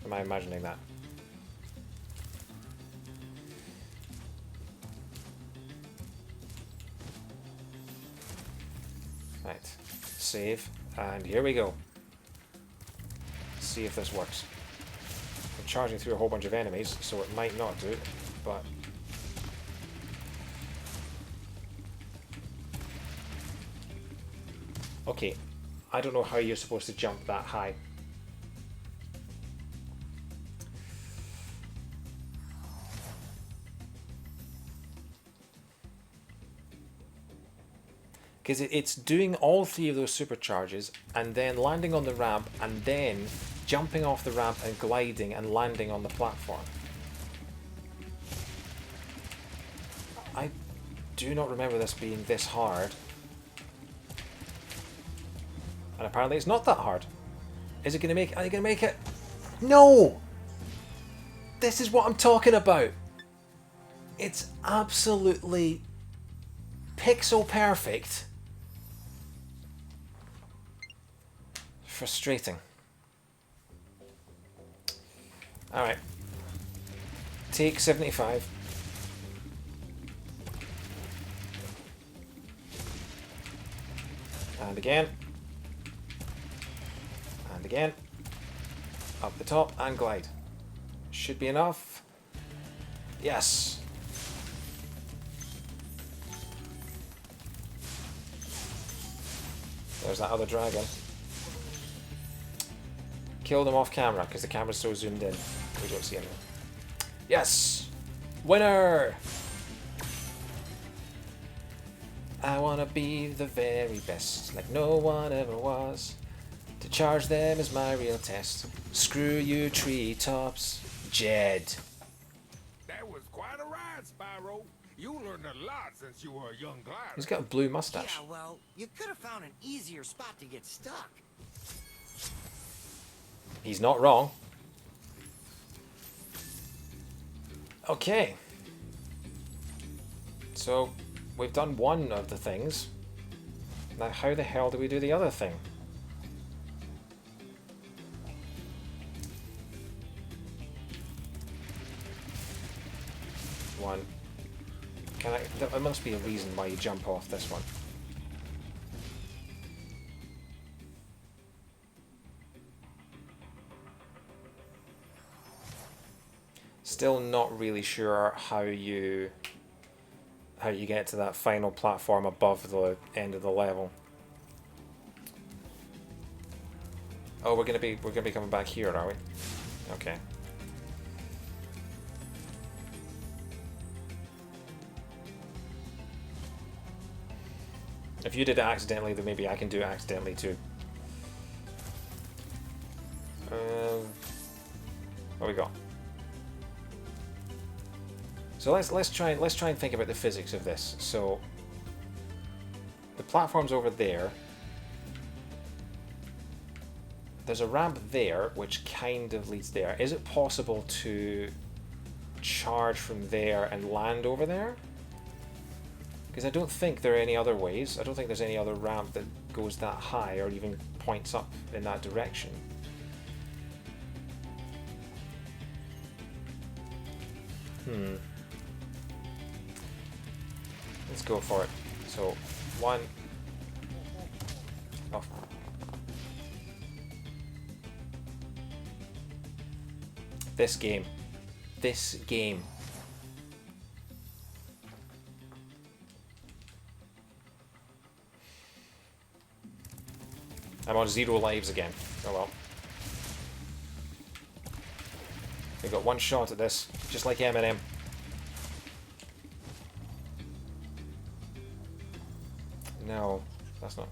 Am I imagining that? Right, save, and here we go. See if this works. I'm charging through a whole bunch of enemies, so it might not do, but... Okay, I don't know how you're supposed to jump that high. Because it's doing all three of those supercharges and then landing on the ramp and then jumping off the ramp and gliding and landing on the platform. I do not remember this being this hard. And apparently it's not that hard. Is it going to make... Are you going to make it? No! This is what I'm talking about. It's absolutely pixel perfect. Frustrating. Alright. Take 75. And again. And again. Up the top and glide. Should be enough. Yes. There's that other dragon. Kill them off camera because the camera's so zoomed in. We don't see anything. Yes! Winner! I wanna be the very best, like no one ever was. To charge them is my real test. Screw you, treetops. Jed. That was quite a ride, Spyro. You learned a lot since you were a young glider. He's got a blue mustache. Yeah, well, you could have found an easier spot to get stuck. He's not wrong. Okay. So, we've done one of the things. Now, how the hell do we do the other thing? One. Can I... There must be a reason why you jump off this one. Still not really sure how you get to that final platform above the end of the level. Oh, we're gonna be coming back here, are we? Okay. If you did it accidentally, then maybe I can do it accidentally too. What we got? So let's try and think about the physics of this. So the platform's over there. There's a ramp there which kind of leads there. Is it possible to charge from there and land over there? Because I don't think there are any other ways. I don't think there's any other ramp that goes that high or even points up in that direction. Let's go for it. So, one. Oh. This game. This game. I'm on 0 lives again. Oh well. We got one shot at this, just like Eminem. No, that's not.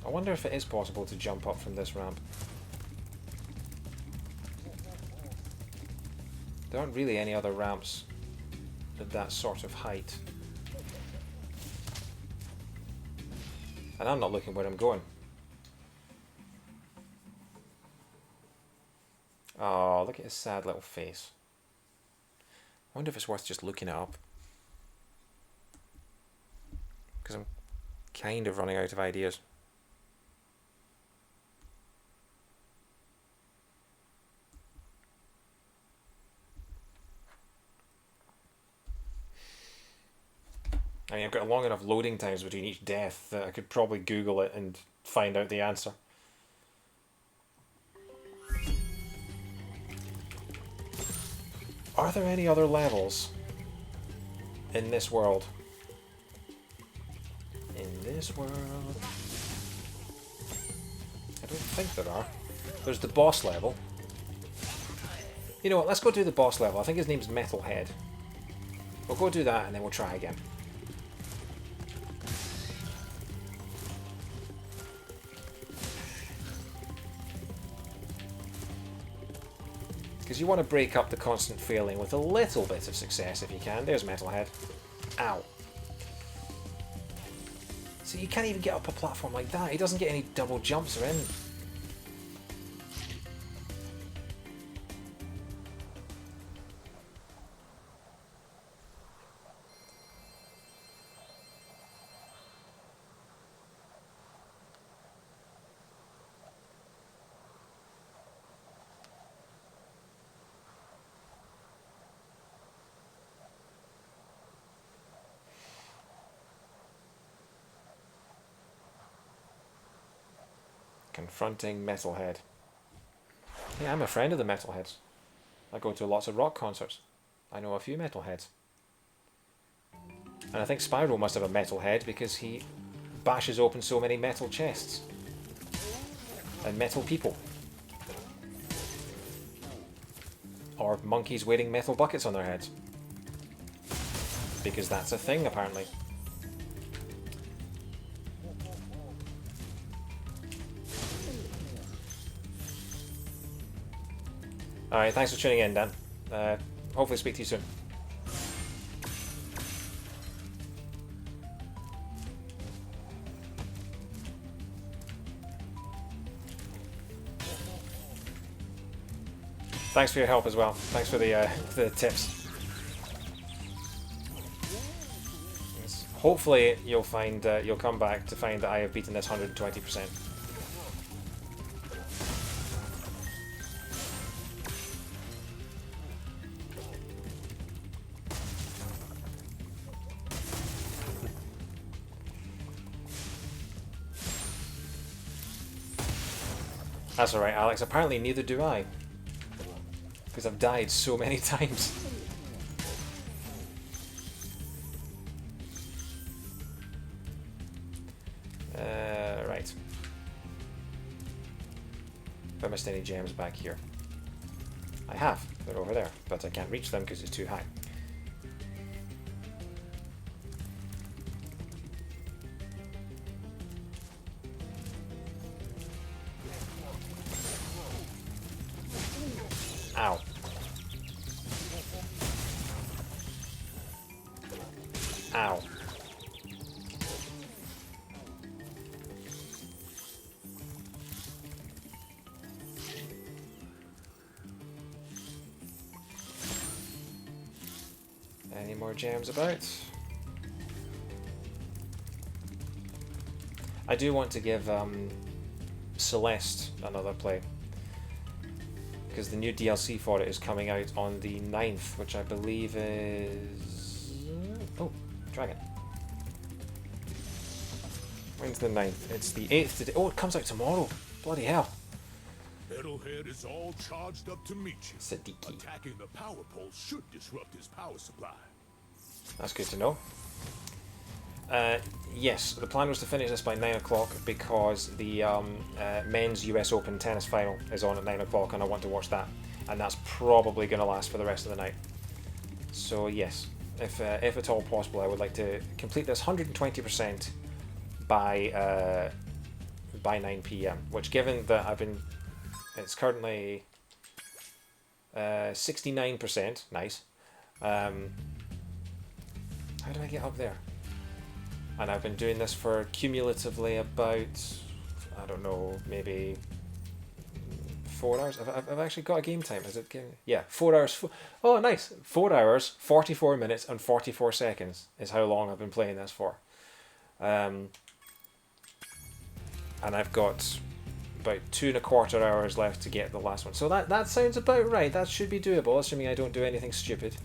I wonder if it is possible to jump up from this ramp. There aren't really any other ramps at that sort of height. And I'm not looking where I'm going. Oh, look at his sad little face. I wonder if it's worth just looking it up. Because I'm kind of running out of ideas. I mean, I've got long enough loading times between each death that I could probably Google it and find out the answer. Are there any other levels in this world? In this world... I don't think there are. There's the boss level. You know what, let's go do the boss level. I think his name's Metalhead. We'll go do that and then we'll try again. Because you want to break up the constant failing with a little bit of success if you can. There's Metalhead. Ow. So you can't even get up a platform like that. He doesn't get any double jumps or anything. Confronting Metalhead. Yeah, I'm a friend of the Metalheads. I go to lots of rock concerts. I know a few Metalheads. And I think Spyro must have a Metalhead because he bashes open so many metal chests. And metal people. Or monkeys wearing metal buckets on their heads. Because that's a thing, apparently. Alright, thanks for tuning in, Dan. Hopefully speak to you soon. Thanks for your help as well. Thanks for the tips. Hopefully you'll find you'll come back to find that I have beaten this 120%. That's alright, Alex. Apparently neither do I. Because I've died so many times. Right. Have I missed any gems back here? I have. They're over there. But I can't reach them because it's too high. Ow. Ow. Any more gems about? I do want to give Celeste another play. Because the new DLC for it is coming out on the 9th, which I believe is... Oh, Dragon. When's the 9th? It's the 8th today. Oh, it comes out tomorrow. Bloody hell. Metalhead is all charged up to meet you. Siddiqui. Attacking the power pole should disrupt his power supply. That's good to know. Yes, the plan was to finish this by 9 o'clock because the men's US Open tennis final is on at 9 o'clock and I want to watch that. And that's probably going to last for the rest of the night. So yes, if at all possible, I would like to complete this 120% by 9 PM. Which, given that it's currently 69%. Nice. How do I get up there? And I've been doing this for cumulatively about, I don't know, maybe 4 hours. I've actually got a game time. Is it game? Yeah, 4 hours. Oh, nice. 4 hours, 44 minutes, and 44 seconds is how long I've been playing this for. And I've got about 2¼ hours left to get the last one. So that sounds about right. That should be doable, assuming I don't do anything stupid.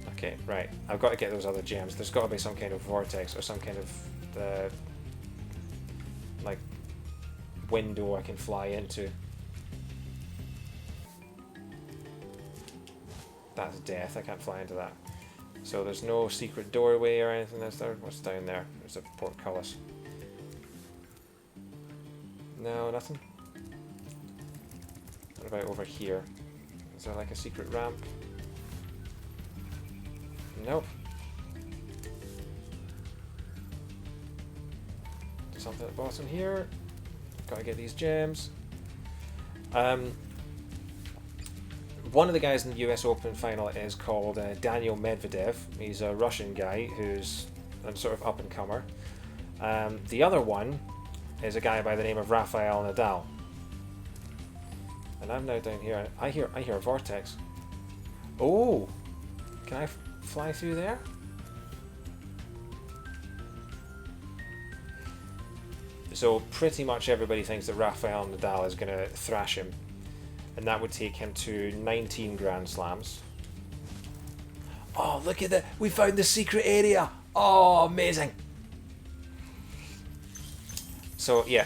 Okay, right. I've got to get those other gems. There's got to be some kind of vortex or some kind of like window I can fly into. That's death. I can't fly into that. So there's no secret doorway or anything. Is there? What's down there? There's a portcullis. No, nothing. What about over here? Is there like a secret ramp? Nope. Something at the bottom here. Gotta get these gems. One of the guys in the US Open final is called Daniel Medvedev. He's a Russian guy who's a sort of up-and-comer. The other one is a guy by the name of Rafael Nadal. And I'm now down here. I hear a vortex. Oh! Can I fly through there? So pretty much everybody thinks that Rafael Nadal is going to thrash him, and that would take him to 19 Grand Slams. Oh, look at that! We found the secret area! Oh, amazing! So yeah,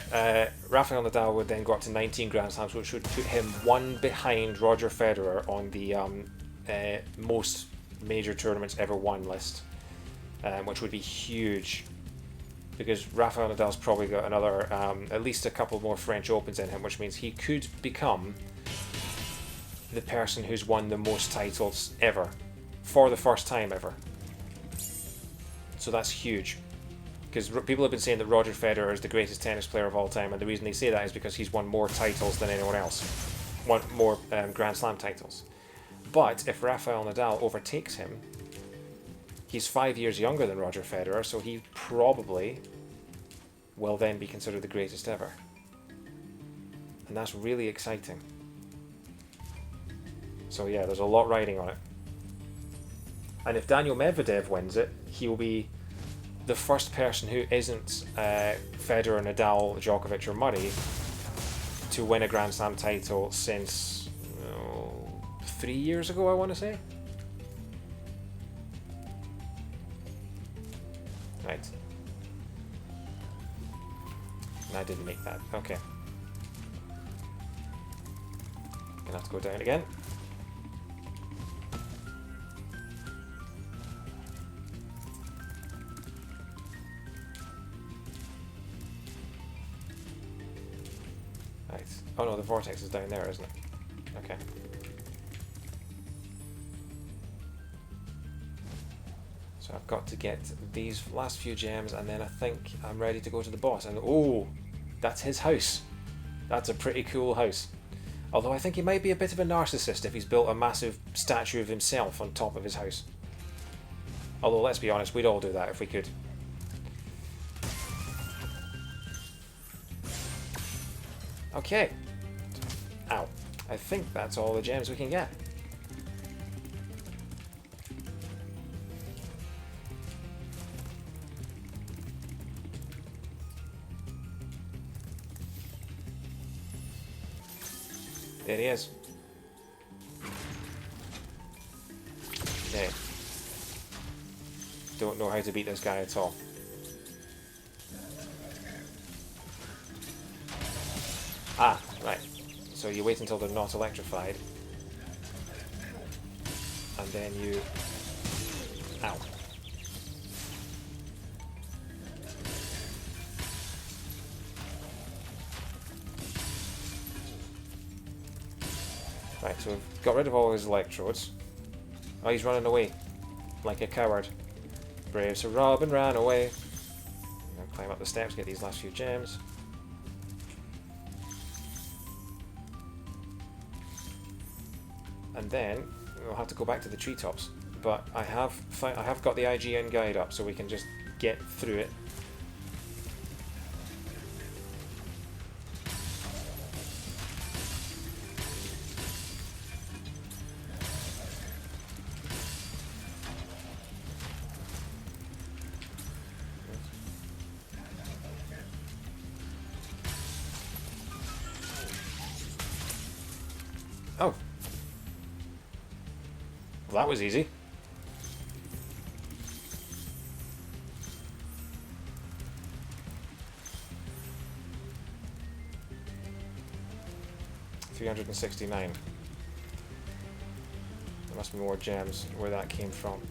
Rafael Nadal would then go up to 19 Grand Slams, which would put him one behind Roger Federer on the most major tournaments ever won list, which would be huge, because Rafael Nadal's probably got another, at least a couple more French Opens in him, which means he could become the person who's won the most titles ever, for the first time ever. So that's huge, because people have been saying that Roger Federer is the greatest tennis player of all time, and the reason they say that is because he's won more titles than anyone else, won more Grand Slam titles. But if Rafael Nadal overtakes him, he's 5 years younger than Roger Federer, so he probably will then be considered the greatest ever. And that's really exciting. So yeah, there's a lot riding on it. And if Daniel Medvedev wins it, he will be the first person who isn't Federer, Nadal, Djokovic or Murray to win a Grand Slam title since 3 years ago, I want to say. Right. And I didn't make that. Okay. Gonna have to go down again. Right. Oh no, the vortex is down there, isn't it? Okay. So I've got to get these last few gems, and then I think I'm ready to go to the boss. And oh, that's his house. That's a pretty cool house. Although I think he might be a bit of a narcissist if he's built a massive statue of himself on top of his house. Although let's be honest, we'd all do that if we could. Okay. Ow. I think that's all the gems we can get. There he is. Okay. Don't know how to beat this guy at all. Ah, right. So you wait until they're not electrified. And then you... Ow. Right, so we've got rid of all his electrodes. Oh, he's running away. Like a coward. Brave Sir Robin ran away. I'm gonna climb up the steps, get these last few gems. and then we'll have to go back to the treetops. But I have got the IGN guide up, so we can just get through it. Oh. Well, that was easy. $369. There must be more gems where that came from.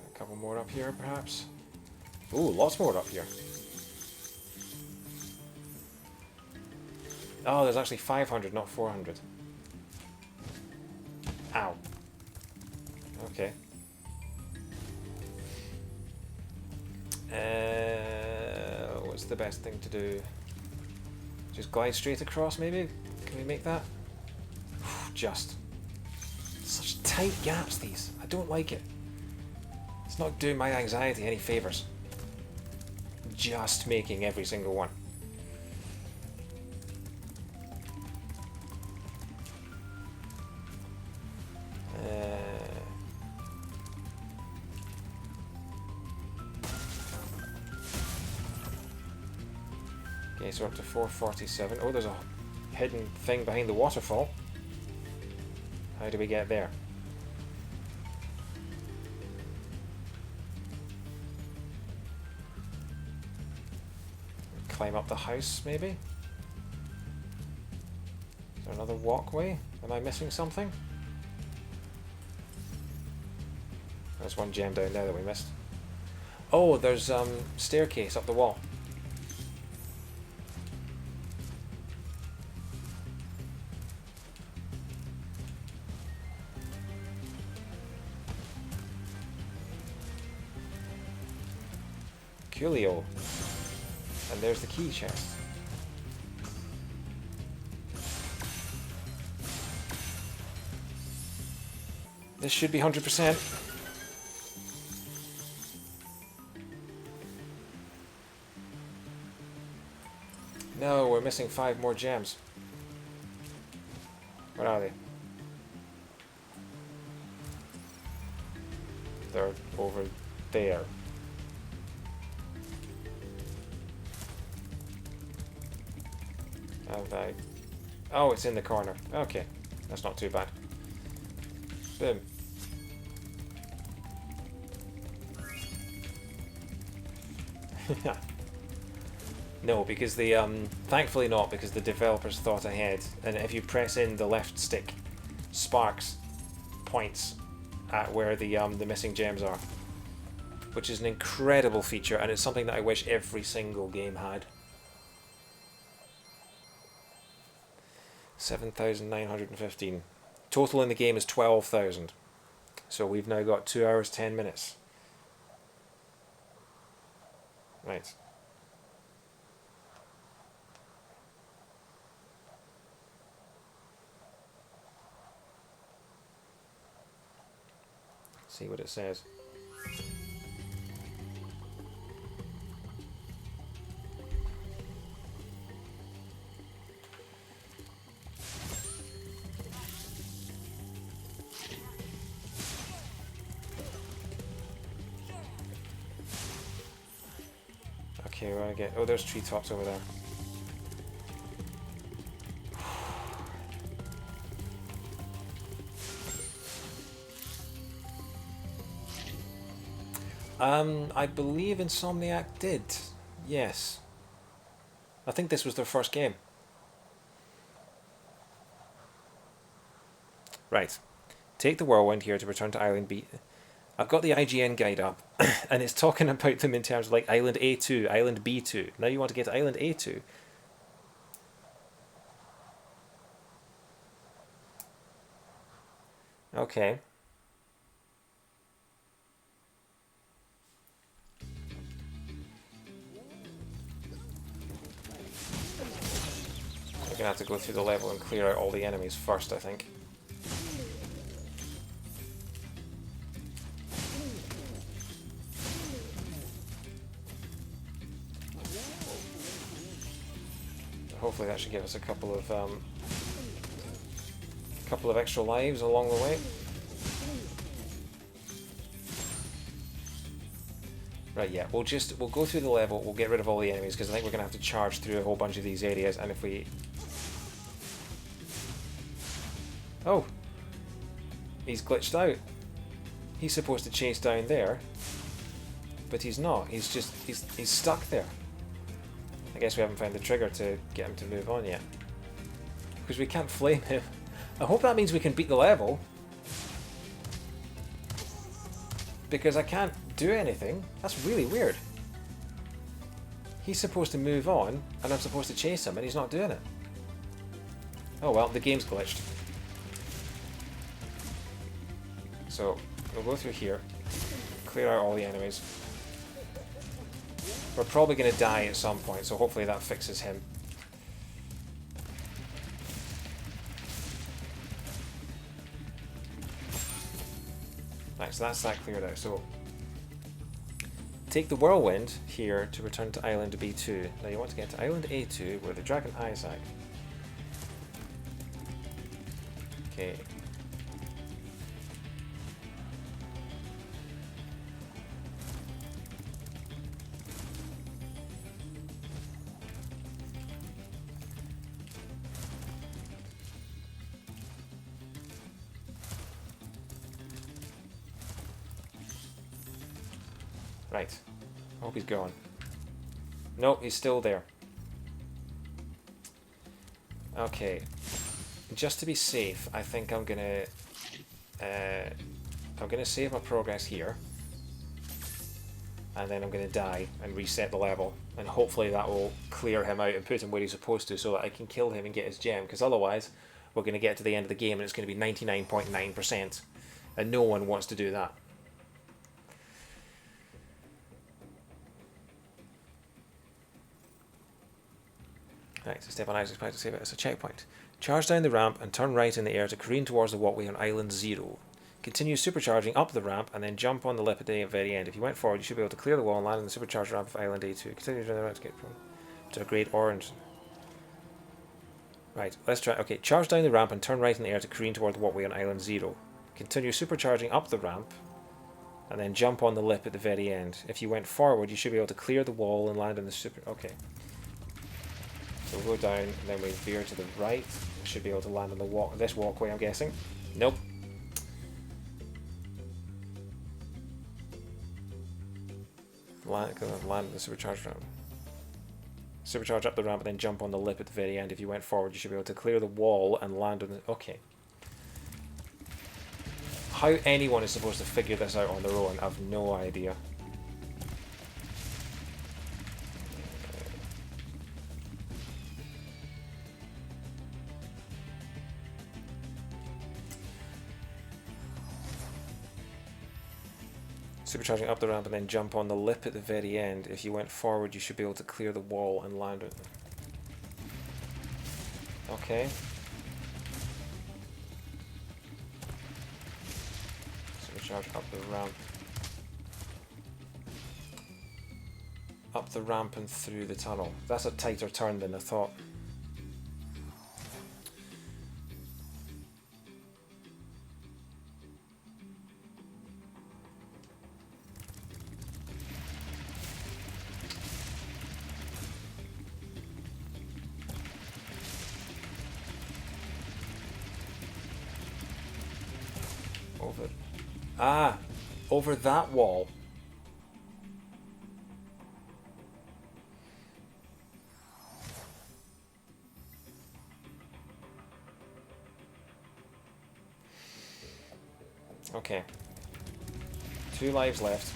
A couple more up here, perhaps. Ooh, lots more up here. Oh, there's actually 500, not 400. Ow. Okay. What's the best thing to do? Just glide straight across, maybe? Can we make that? Just. Such tight gaps, these. I don't like it. It's not doing my anxiety any favours. Just making every single one. Okay, so up to 447. Oh, there's a hidden thing behind the waterfall. How do we get there? Climb up the house, maybe? Is there another walkway? Am I missing something? There's one gem down there that we missed. Oh, there's staircase up the wall. Coolio. And there's the key chest. This should be 100%. No, we're missing 5 more gems. Where are they? They're over there. Have I... Oh, it's in the corner. Okay, that's not too bad. Boom. No, because the thankfully not, because the developers thought ahead, and if you press in the left stick, sparks points at where the missing gems are, which is an incredible feature, and it's something that I wish every single game had. 7,915. Total in the game is 12,000. So we've now got 2 hours 10 minutes. Right. See what it says. Okay, where do I get... Oh, there's treetops over there. I believe Insomniac did. Yes. I think this was their first game. Right. Take the whirlwind here to return to Island B. I've got the IGN guide up, and it's talking about them in terms of like Island A2, Island B2. Now you want to get to Island A2. Okay. We're gonna have to go through the level and clear out all the enemies first, I think. Hopefully that should give us a couple of extra lives along the way. Right, yeah, we'll go through the level, we'll get rid of all the enemies, because I think we're going to have to charge through a whole bunch of these areas, and if we... Oh! He's glitched out. He's supposed to chase down there, but he's not. He's stuck there. I guess we haven't found the trigger to get him to move on yet. Because we can't flame him. I hope that means we can beat the level. Because I can't do anything. That's really weird. He's supposed to move on, and I'm supposed to chase him, and he's not doing it. Oh well, the game's glitched. So, we'll go through here, clear out all the enemies. We're probably going to die at some point, so hopefully that fixes him. Right, so that's that cleared out. So, take the whirlwind here to return to Island B2. Now you want to get to Island A2 where the dragon eyes are. Okay. Right. I hope he's gone. Nope, he's still there. Okay. Just to be safe, I think I'm gonna save my progress here. And then I'm gonna die and reset the level. And hopefully that will clear him out and put him where he's supposed to so that I can kill him and get his gem. Because otherwise, we're gonna get to the end of the game and it's gonna be 99.9%. And no one wants to do that. Right, so step on Isaac's point to save it as a checkpoint. Charge down the ramp and turn right in the air to careen towards the walkway on Island 0. Continue supercharging up the ramp and then jump on the lip at the very end. If you went forward, you should be able to clear the wall and land on the supercharged ramp of Island A2. Continue down the ramp to get to a great orange. Right, let's try. Okay, charge down the ramp and turn right in the air to careen toward the walkway on Island 0. Continue supercharging up the ramp and then jump on the lip at the very end. If you went forward, you should be able to clear the wall and land on the super... Okay. So we'll go down, and then we veer to the right. We should be able to land on the this walkway, I'm guessing. Nope. Land on the supercharged ramp. Supercharge up the ramp and then jump on the lip at the very end. If you went forward, you should be able to clear the wall and land on the... Okay. How anyone is supposed to figure this out on their own, I've no idea. Supercharging up the ramp and then jump on the lip at the very end. If you went forward, you should be able to clear the wall and land it. Okay. Supercharge up the ramp. Up the ramp and through the tunnel. That's a tighter turn than I thought. Over that wall. Okay. 2 lives left.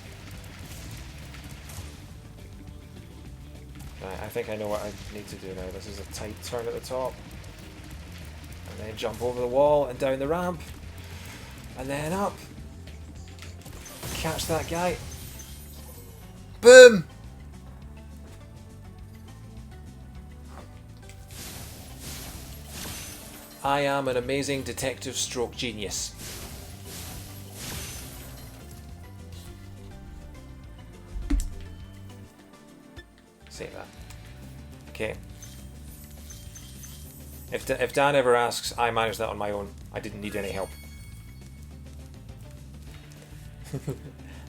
Right, I think I know what I need to do now. This is a tight turn at the top. And then jump over the wall and down the ramp. And then up. Catch that guy. Boom! I am an amazing detective stroke genius. Save that. Okay. If Dan ever asks, I managed that on my own. I didn't need any help.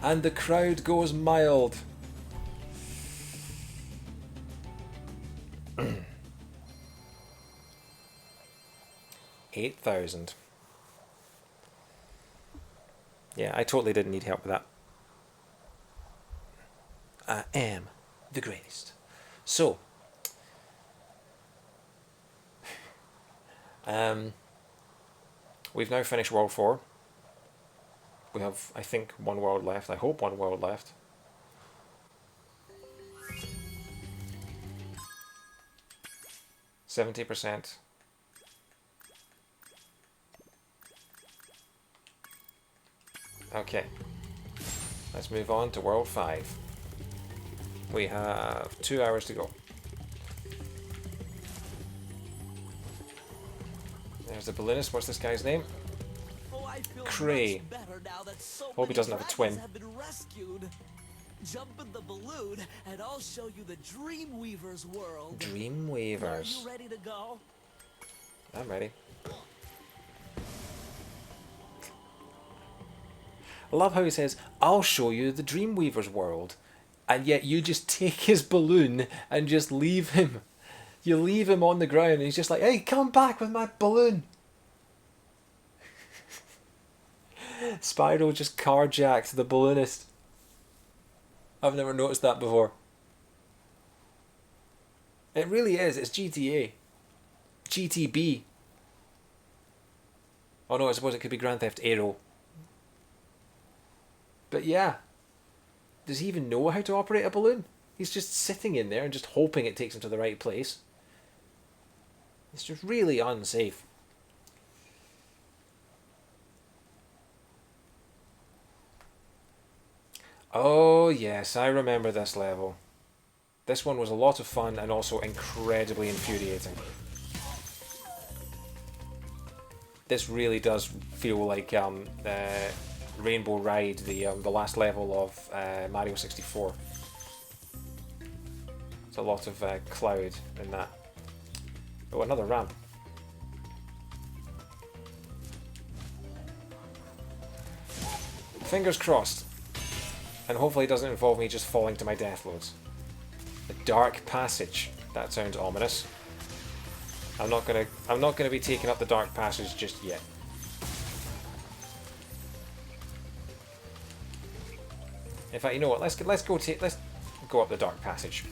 And the crowd goes mild. $8,000. Yeah, I totally didn't need help with that. I am the greatest. So, we've now finished World 4. We have, I think, one world left. I hope one world left. %. Okay. Let's move on to World 5. We have 2 hours to go. There's the balloonist. What's this guy's name? Cray. Hope he doesn't have a twin. Jump in the balloon and I'll show you the Dreamweaver's world. Dreamweavers. Are you ready to go? I'm ready. I love how he says, I'll show you the Dreamweaver's world. And yet you just take his balloon and just leave him. You leave him on the ground and he's just like, hey, come back with my balloon. Spyro just carjacked the balloonist. I've never noticed that before. It really is. It's GTA. GTB. Oh no, I suppose it could be Grand Theft Aero. But yeah. Does he even know how to operate a balloon? He's just sitting in there and just hoping it takes him to the right place. It's just really unsafe. Oh yes, I remember this level. This one was a lot of fun and also incredibly infuriating. This really does feel like Rainbow Ride, the last level of Mario 64. It's a lot of cloud in that. Oh, another ramp. Fingers crossed. And hopefully it doesn't involve me just falling to my death loads. A dark passage. That sounds ominous. I'm not gonna be taking up the dark passage just yet. In fact, you know what? Let's go up the dark passage.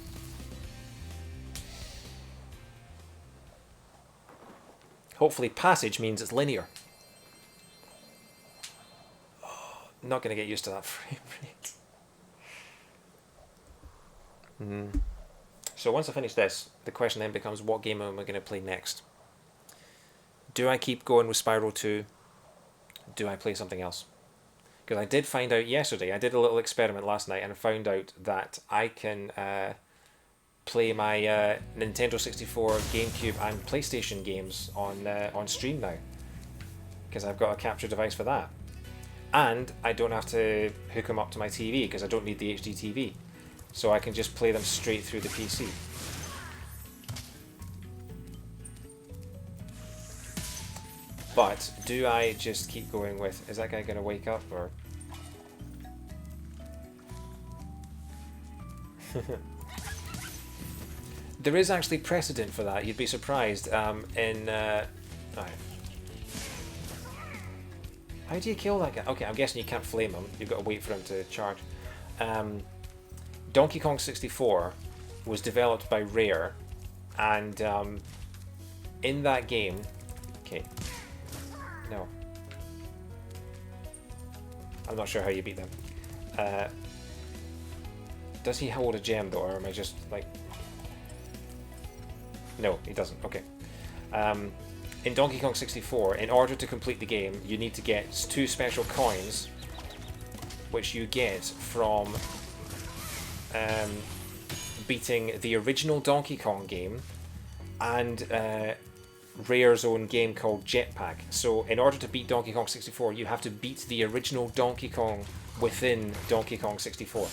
Hopefully, passage means it's linear. Oh, not gonna get used to that frame rate. So once I finish this, the question then becomes, what game am I going to play next? Do I keep going with Spyro 2? Do I play something else? Because I did find out yesterday, I did a little experiment last night and I found out that I can play my Nintendo 64, GameCube and PlayStation games on stream now. Because I've got a capture device for that. And I don't have to hook them up to my TV because I don't need the HD TV. So I can just play them straight through the PC. But do I just keep going with, is that guy going to wake up or? There is actually precedent for that. You'd be surprised. Right. How do you kill that guy? Okay, I'm guessing you can't flame him. You've got to wait for him to charge. Donkey Kong 64 was developed by Rare, and in that game, okay, no, I'm not sure how you beat them. Does he hold a gem though, or am I just like, no, he doesn't, okay. In Donkey Kong 64, in order to complete the game, you need to get 2 special coins, which you get from beating the original Donkey Kong game and Rare's own game called Jetpack. So in order to beat Donkey Kong 64, you have to beat the original Donkey Kong within Donkey Kong 64.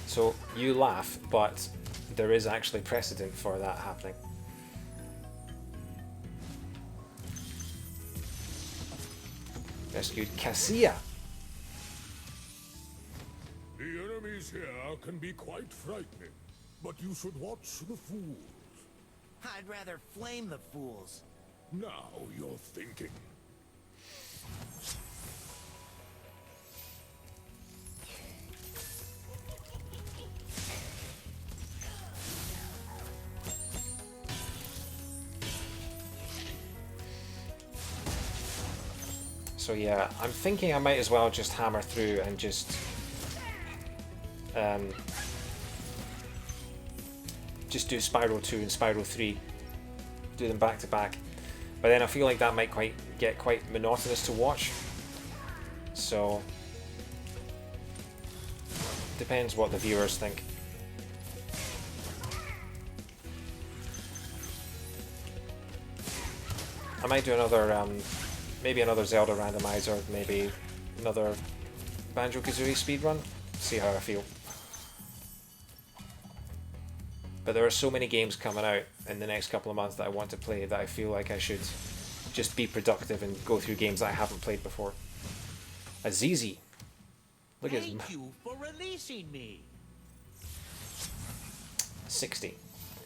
So you laugh, but there is actually precedent for that happening. Rescued Cassia. The enemies here can be quite frightening, but you should watch the fools. I'd rather flame the fools. Now you're thinking. So yeah, I'm thinking I might as well just hammer through and just do Spyro 2 and Spyro 3, do them back to back. But then I feel like that might get quite monotonous to watch. So depends what the viewers think. I might do another maybe another Zelda randomizer, maybe another Banjo-Kazooie speedrun, see how I feel. But there are so many games coming out in the next couple of months that I want to play that I feel like I should just be productive and go through games that I haven't played before. Azizi. Look at his... Thank you for releasing me. 60.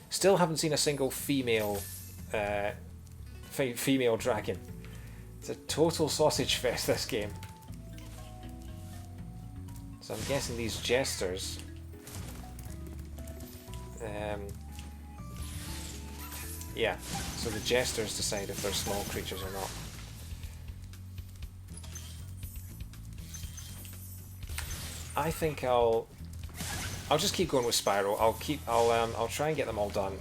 Still haven't seen a single female female dragon. It's a total sausage fest, this game. So I'm guessing these jesters yeah, so the jesters decide if they're small creatures or not. I think I'll just keep going with Spyro. I'll try and get them all done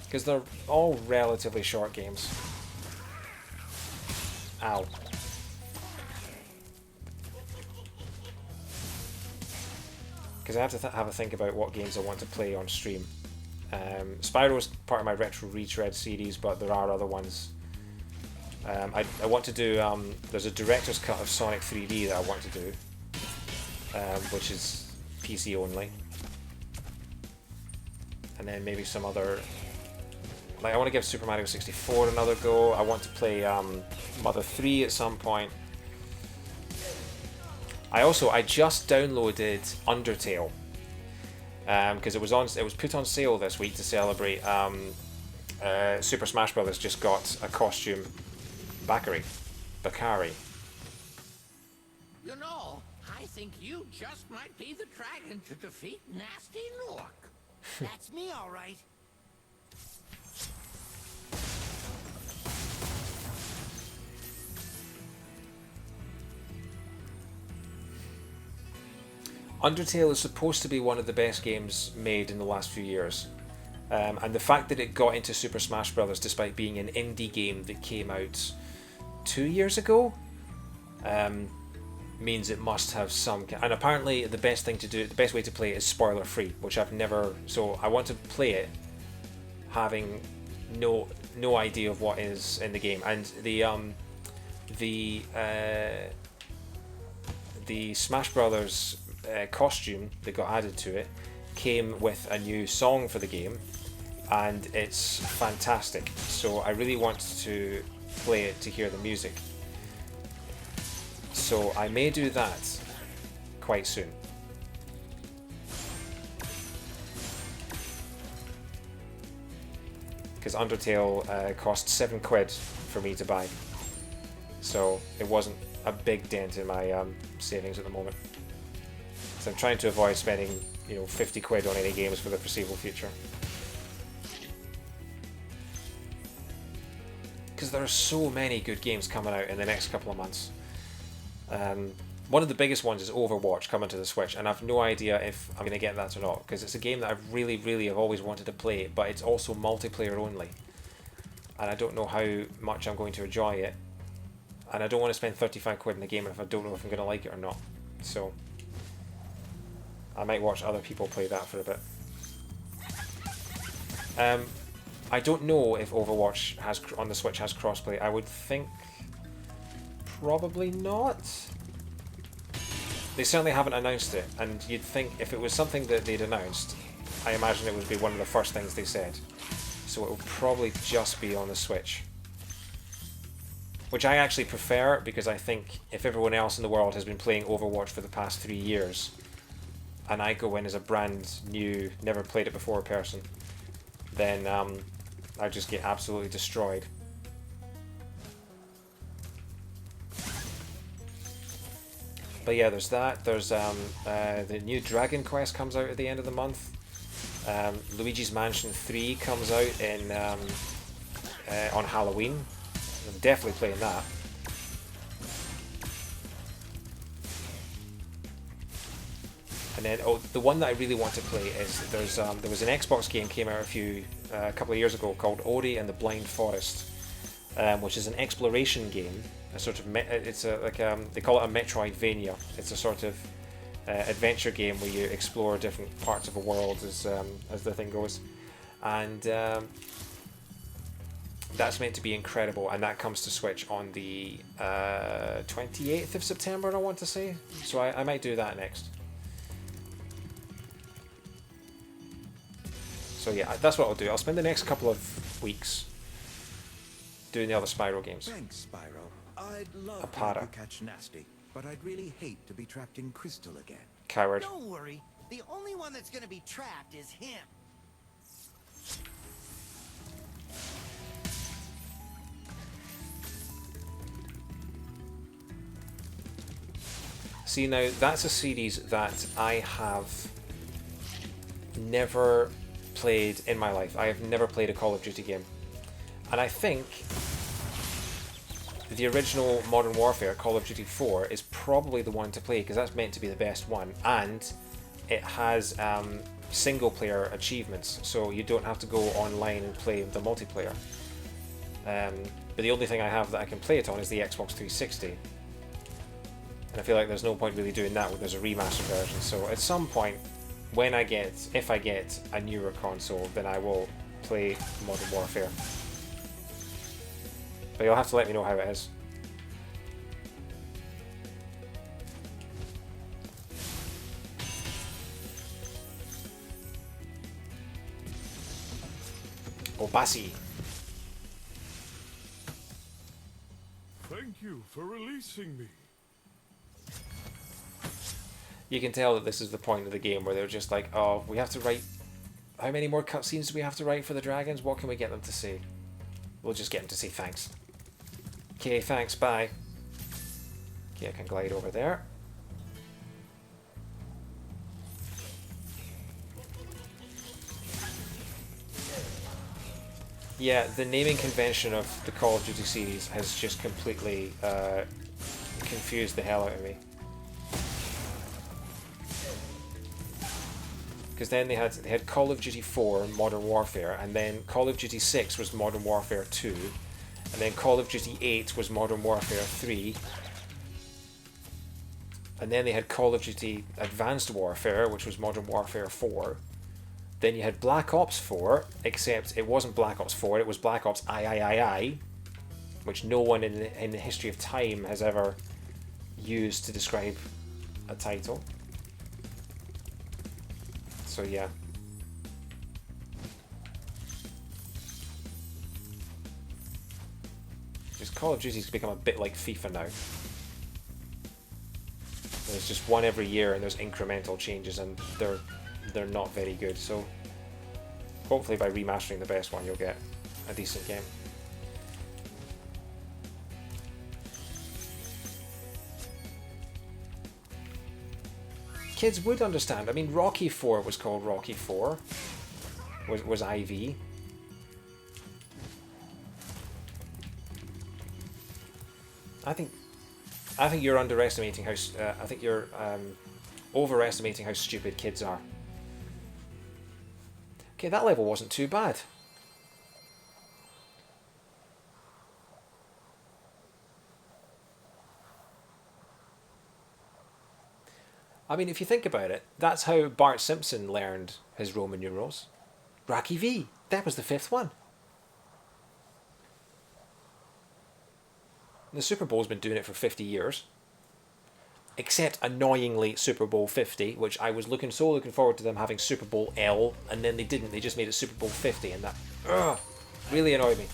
because they're all relatively short games. Ow. Because I have to have a think about what games I want to play on stream. Spyro is part of my Retread series, but there are other ones. I want to do, there's a director's cut of Sonic 3D that I want to do, which is PC only. And then maybe some other, like I want to give Super Mario 64 another go. I want to play Mother 3 at some point. I just downloaded Undertale because it was put on sale this week to celebrate Super Smash Bros. Just got a costume Bakari. You know, I think you just might be the dragon to defeat Nasty Nook. That's me, all right. Undertale is supposed to be one of the best games made in the last few years. And the fact that it got into Super Smash Bros. Despite being an indie game that came out 2 years ago means it must have some... And apparently the best way to play it is spoiler free, which I've never... So I want to play it having no idea of what is in the game. And the Smash Brothers costume that got added to it came with a new song for the game, and it's fantastic. So I really want to play it to hear the music. So I may do that quite soon. Because Undertale cost £7 for me to buy. So it wasn't a big dent in my savings at the moment. So I'm trying to avoid spending, £50 on any games for the foreseeable future. Because there are so many good games coming out in the next couple of months. One of the biggest ones is Overwatch coming to the Switch, and I've no idea if I'm going to get that or not, because it's a game that I really, really have always wanted to play, but it's also multiplayer only. And I don't know how much I'm going to enjoy it. And I don't want to spend £35 in a game if I don't know if I'm going to like it or not. So... I might watch other people play that for a bit. I don't know if Overwatch has on the Switch has crossplay. I would think probably not. They certainly haven't announced it, and you'd think if it was something that they'd announced, I imagine it would be one of the first things they said. So it will probably just be on the Switch. Which I actually prefer, because I think if everyone else in the world has been playing Overwatch for the past 3 years, and I go in as a brand new, never played it before person, then I just get absolutely destroyed. But yeah, there's that. There's the new Dragon Quest comes out at the end of the month. Luigi's Mansion 3 comes out in on Halloween. I'm definitely playing that. And then, oh, the one that I really want to play is there was an Xbox game came out a couple of years ago called Ori and the Blind Forest, which is an exploration game. A sort of they call it a Metroidvania. It's a sort of adventure game where you explore different parts of a world as the thing goes, and that's meant to be incredible. And that comes to Switch on the 28th of September, I want to say. So I might do that next. So yeah, that's what I'll do. I'll spend the next couple of weeks doing the other Spyro games. Thanks, Spyro. I'd love Apara. to catch Nasty, but I'd really hate to be trapped in Crystal again. Coward. Don't worry. The only one that's gonna be trapped is him. See, now that's a series that I have never played in my life. I have never played a Call of Duty game. And I think the original Modern Warfare, Call of Duty 4, is probably the one to play, because that's meant to be the best one. And it has single player achievements, so you don't have to go online and play the multiplayer. But the only thing I have that I can play it on is the Xbox 360. And I feel like there's no point really doing that when there's a remastered version. So at some point, if I get a newer console, then I will play Modern Warfare. But you'll have to let me know how it is. Obasi. Thank you for releasing me. You can tell that this is the point of the game where they're just like, oh, we have to write... How many more cutscenes do we have to write for the dragons? What can we get them to say? We'll just get them to say thanks. Okay, thanks, bye. Okay, I can glide over there. Yeah, the naming convention of the Call of Duty series has just completely confused the hell out of me. Because then they had Call of Duty 4, Modern Warfare, and then Call of Duty 6 was Modern Warfare 2, and then Call of Duty 8 was Modern Warfare 3, and then they had Call of Duty Advanced Warfare, which was Modern Warfare 4. Then you had Black Ops 4, except it wasn't Black Ops 4, it was Black Ops III, which no one in the history of time has ever used to describe a title. So yeah. Just Call of Duty's become a bit like FIFA now. There's just one every year and there's incremental changes, and they're not very good, so hopefully by remastering the best one you'll get a decent game. Kids would understand. I mean, Rocky 4 was called Rocky 4. Was IV. I think you're underestimating how. I think you're overestimating how stupid kids are. Okay, that level wasn't too bad. I mean, if you think about it, that's how Bart Simpson learned his Roman numerals. Rocky V. That was the 5th one. The Super Bowl's been doing it for 50 years. Except, annoyingly, Super Bowl 50, which I was looking forward to them having Super Bowl L, and then they didn't. They just made it Super Bowl 50, and that really annoyed me.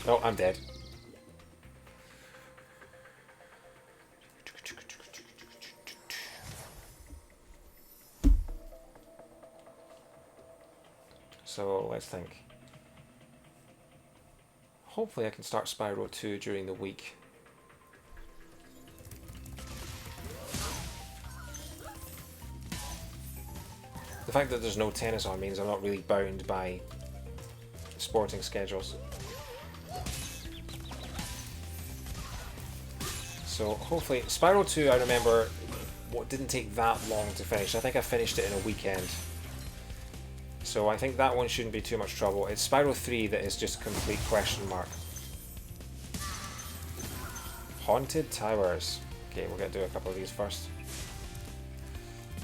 Oh, I'm dead. So, let's think. Hopefully I can start Spyro 2 during the week. The fact that there's no tennis on means I'm not really bound by sporting schedules. So hopefully, Spyro 2 I remember what didn't take that long to finish. I think I finished it in a weekend. So I think that one shouldn't be too much trouble. It's Spyro 3 that is just a complete question mark. Haunted Towers. Okay, we're going to do a couple of these first.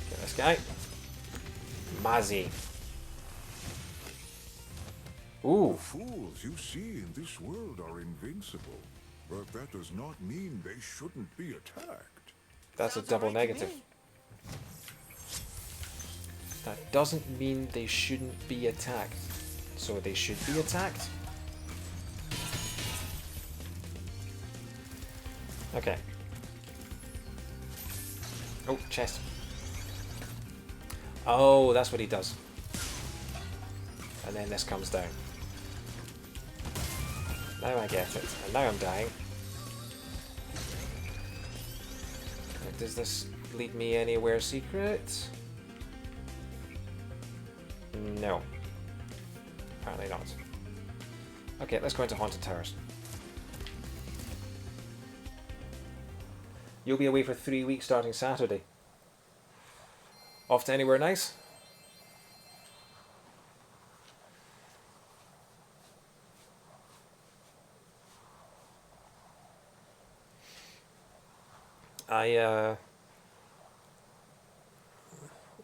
Get this guy. Mazzy. Ooh. Fools you see in this world are invincible, but that does not mean they shouldn't be attacked. That's a double negative. That doesn't mean they shouldn't be attacked. So they should be attacked? Okay. Oh, chest. Oh, that's what he does. And then this comes down. Now I get it. And now I'm dying. Does this lead me anywhere secret? No. Apparently not. Okay, let's go into Haunted Towers. You'll be away for 3 weeks starting Saturday. Off to anywhere nice?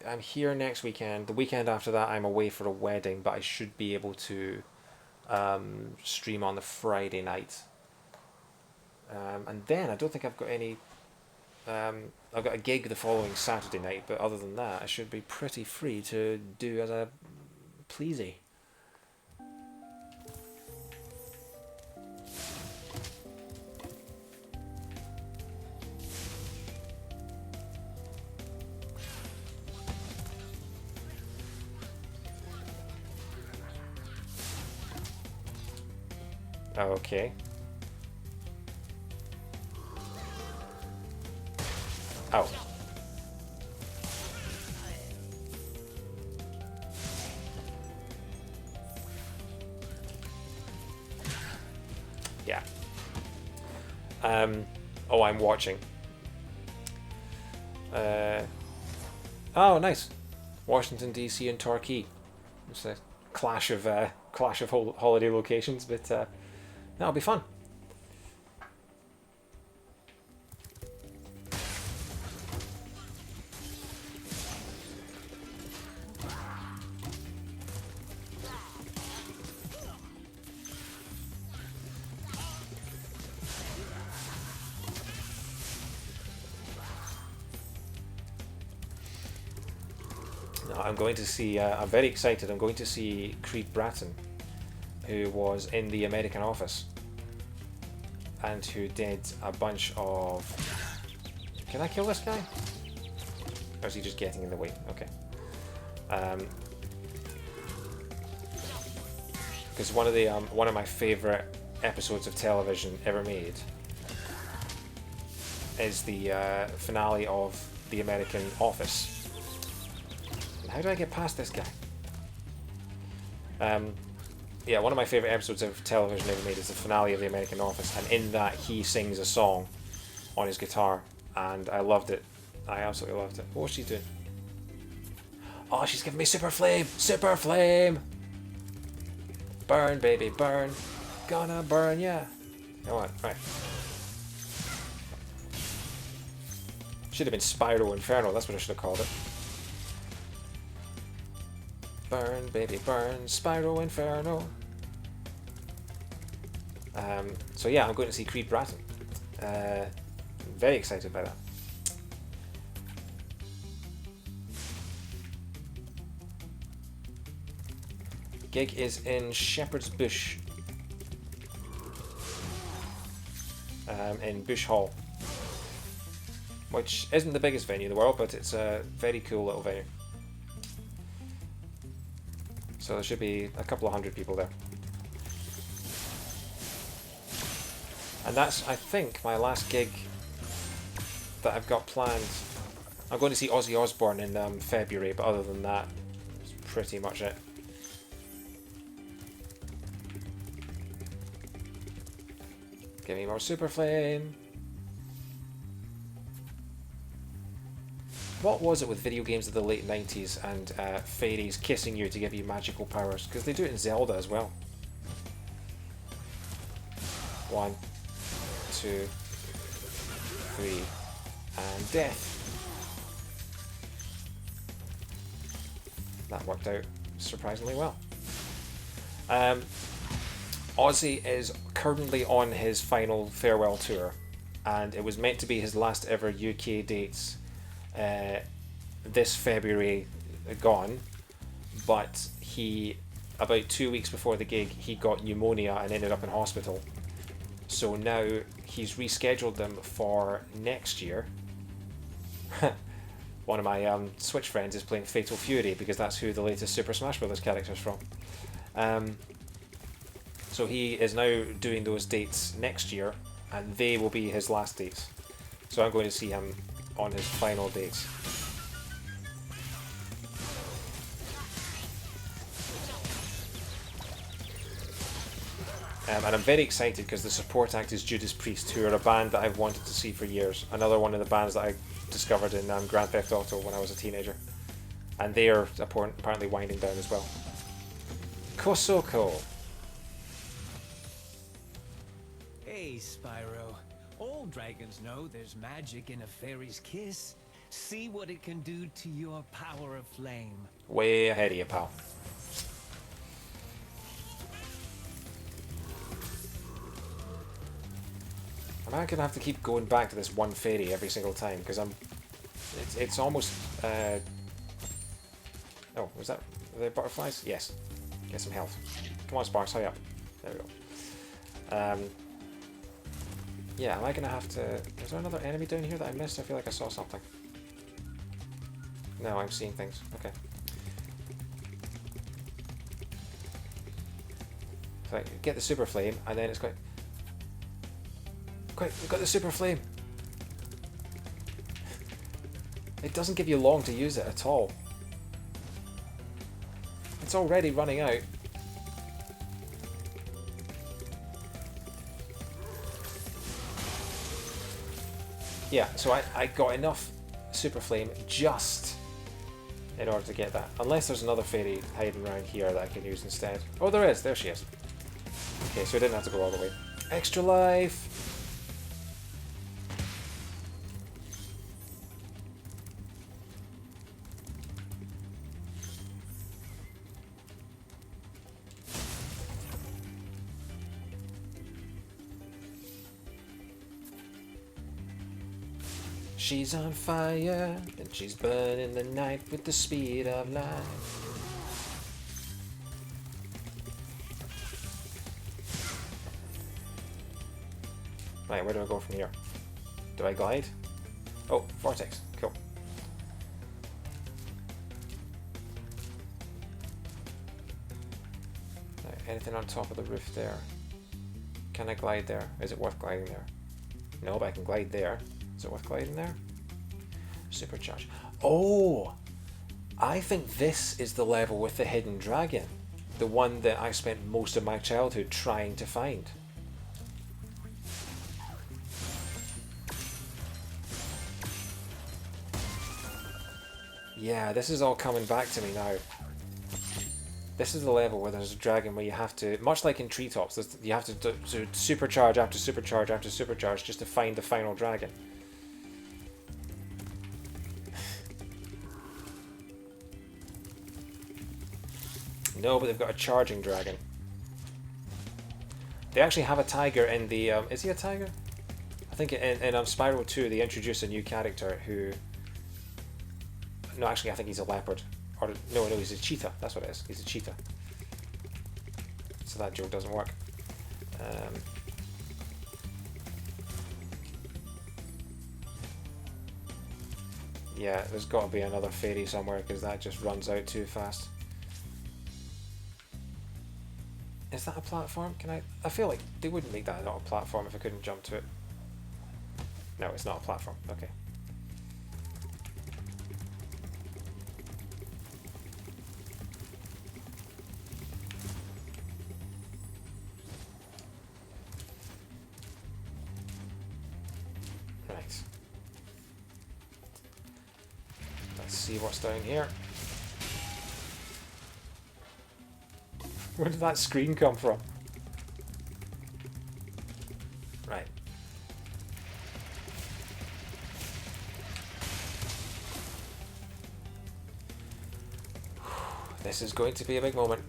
I'm here next weekend. The weekend after that I'm away for a wedding, but I should be able to stream on the Friday night. And then I don't think I've got any... I've got a gig the following Saturday night, but other than that I should be pretty free to do as I pleasey. Okay. Oh. Yeah. Oh, I'm watching. Oh, nice. Washington DC and Torquay. It's a clash of holiday locations, but that'll be fun. I'm going to see, I'm very excited, I'm going to see Creed Bratton, who was in The American Office, and who did a bunch of... Can I kill this guy? Or is he just getting in the way? Okay. Because one of my favourite episodes of television ever made is the finale of The American Office. How do I get past this guy? Yeah, one of my favourite episodes of television ever made is the finale of The American Office, and in that he sings a song on his guitar, and I loved it. I absolutely loved it. What's she doing? Oh, she's giving me super flame! Super flame! Burn, baby, burn. Gonna burn ya. Come on, right. Should have been Spyro Inferno, that's what I should have called it. Burn, baby, burn. Spyro Inferno. So yeah, I'm going to see Creed Bratton. Very excited by that. Gig is in Shepherd's Bush. In Bush Hall. Which isn't the biggest venue in the world, but it's a very cool little venue. So there should be a couple of hundred people there. And that's, I think, my last gig that I've got planned. I'm going to see Ozzy Osbourne in February, but other than that, it's pretty much it. Give me more Super Flame. What was it with video games of the late 90s and fairies kissing you to give you magical powers? Because they do it in Zelda as well. 1, 2, 3, and death. That worked out surprisingly well. Ozzy is currently on his final farewell tour, and it was meant to be his last ever UK dates this February gone, but he, about 2 weeks before the gig, he got pneumonia and ended up in hospital. So now he's rescheduled them for next year. One of my Switch friends is playing Fatal Fury because that's who the latest Super Smash Bros. Character is from. So he is now doing those dates next year, and they will be his last dates. So I'm going to see him on his final dates. And I'm very excited because the support act is Judas Priest, who are a band that I've wanted to see for years. Another one of the bands that I discovered in Grand Theft Auto when I was a teenager. And they are apparently winding down as well. Kosoko. Hey, Spyro. All dragons know there's magic in a fairy's kiss. See what it can do to your power of flame. Way ahead of you, pal. Am I gonna have to keep going back to this one fairy every single time? Because it's almost. Oh, was that the butterflies? Yes. Get some health. Come on, Sparks, hurry up. There we go. Yeah, am I gonna have to? Is there another enemy down here that I missed? I feel like I saw something. No, I'm seeing things. Okay. So I get the super flame, and then it's quite. Quick, we've got the super flame. It doesn't give you long to use it at all. It's already running out. Yeah, so I got enough super flame just in order to get that. Unless there's another fairy hiding around here that I can use instead. Oh, there is. There she is. Okay, so I didn't have to go all the way. Extra life! She's on fire, and she's burning the night with the speed of light. Right, where do I go from here? Do I glide? Oh, vortex. Cool. Right, anything on top of the roof there? Can I glide there? Is it worth gliding there? No, but I can glide there. Is it worth gliding there? Supercharge. Oh! I think this is the level with the hidden dragon. The one that I spent most of my childhood trying to find. Yeah, this is all coming back to me now. This is the level where there's a dragon where you have to, much like in Treetops, you have to do supercharge after supercharge after supercharge just to find the final dragon. No, but they've got a charging dragon. They actually have a tiger in the... is he a tiger? I think in Spyro 2 they introduce a new character who... No, actually I think he's a leopard. Or no, he's a cheetah. That's what it is. He's a cheetah. So that joke doesn't work. Yeah, there's got to be another fairy somewhere because that just runs out too fast. Is that a platform? Can I feel like they wouldn't make that not a platform if I couldn't jump to it. No, it's not a platform. Okay. Right. Let's see what's down here. Where did that screen come from? Right. This is going to be a big moment.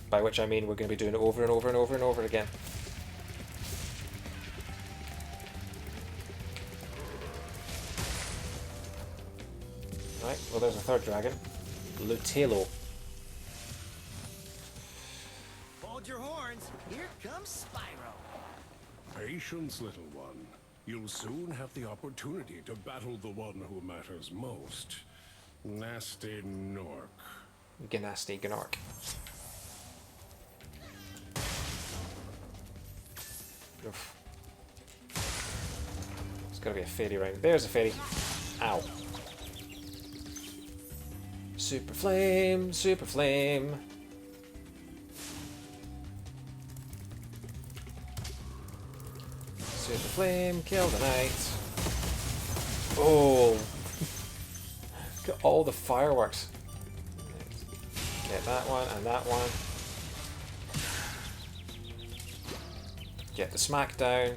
By which I mean we're going to be doing it over and over and over and over again. Right, well there's a third dragon. Lutelo. Hold your horns. Here comes Spyro. Patience, little one. You'll soon have the opportunity to battle the one who matters most. Nasty Gnorc. Gnasty Gnorc. Oof. There's gotta be a fairy around. There's a fairy. Ow. Super flame, super flame. Super flame, kill the knight. Oh. Look at all the fireworks. Get that one and that one. Get the smackdown.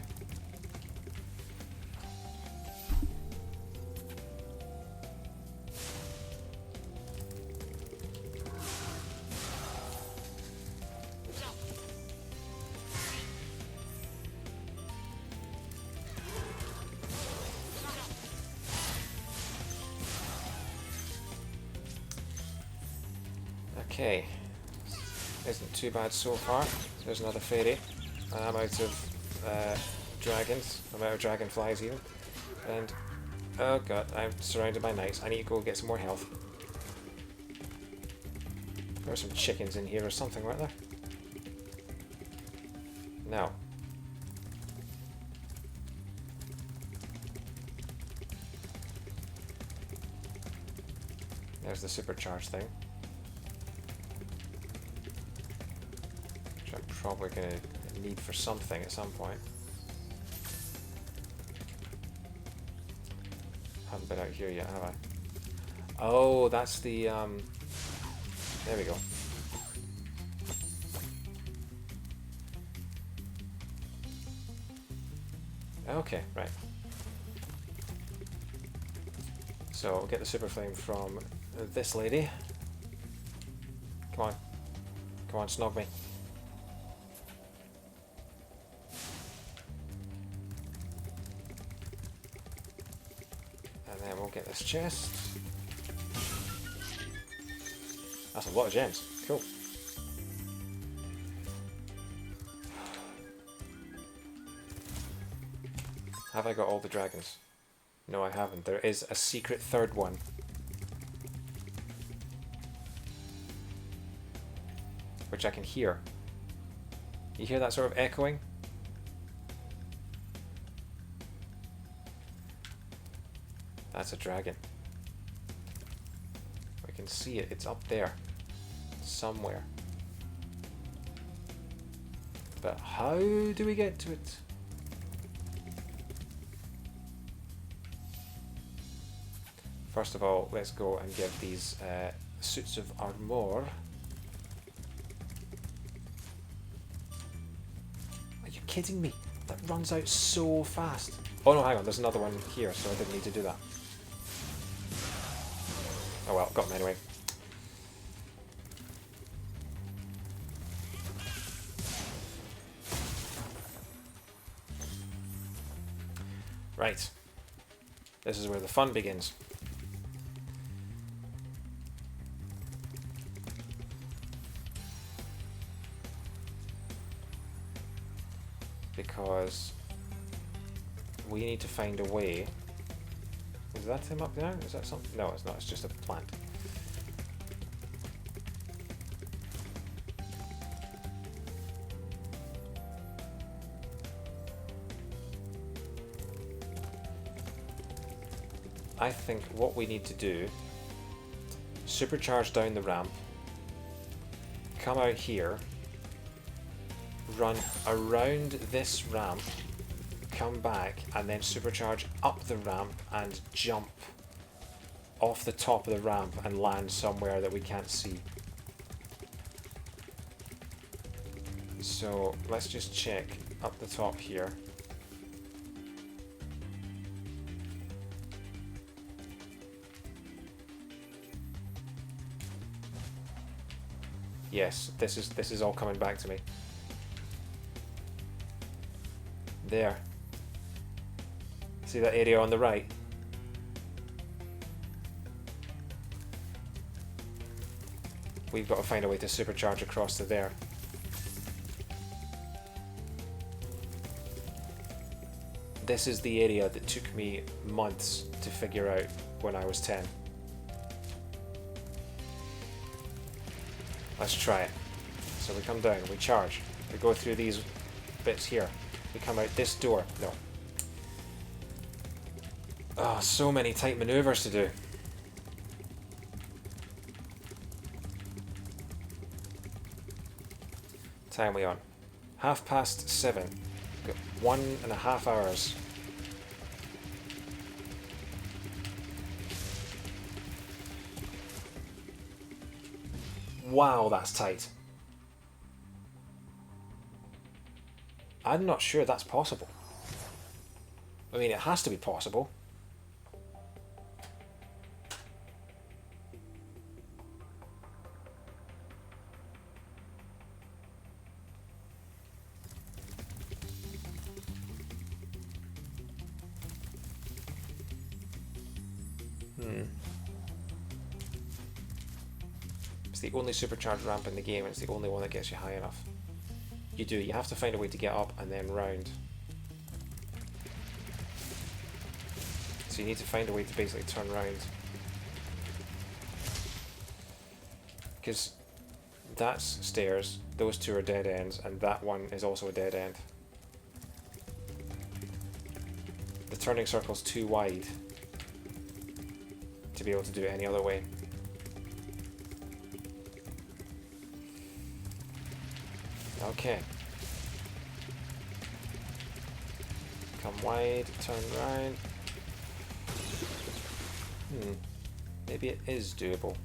Okay, isn't too bad so far. There's another fairy. I'm out of dragons. I'm out of dragonflies even. And oh god, I'm surrounded by knights. I need to go get some more health. There were some chickens in here or something, weren't there? No. There's the supercharged thing. Which I'm probably going to need for something at some point. Haven't been out here yet, have I? Oh, that's the, there we go. Okay, right. So, we'll get the super flame from this lady. Come on. Come on, snog me. And then we'll get this chest. That's a lot of gems. Cool. Have I got all the dragons? No, I haven't. There is a secret third one. Which I can hear. You hear that sort of echoing? That's a dragon. We can see it. It's up there. Somewhere. But how do we get to it? First of all, let's go and give these suits of armor kidding me? That runs out so fast. Oh no, hang on, there's another one here, so I didn't need to do that. Oh well, got him anyway. Right. This is where the fun begins. Because we need to find a way. Is that him up there? Is that something? No, it's not. It's just a plant. I think what we need to do, supercharge down the ramp, come out here, run around this ramp, come back, and then supercharge up the ramp and jump off the top of the ramp and land somewhere that we can't see. So let's just check up the top here. Yes, this is all coming back to me. There. See that area on the right? We've got to find a way to supercharge across to there. This is the area that took me months to figure out when I was 10. Let's try it. So we come down, we charge, we go through these bits here, we come out this door. No. Oh, so many tight maneuvers to do. Time we on? 7:30. Got 1.5 hours. Wow, that's tight. I'm not sure that's possible. I mean, it has to be possible. It's the only supercharged ramp in the game, and it's the only one that gets you high enough. You have to find a way to get up and then round. So you need to find a way to basically turn round. Because that's stairs, those two are dead ends, and that one is also a dead end. The turning circle's too wide to be able to do it any other way. Okay. Come wide, turn round. Maybe it is doable.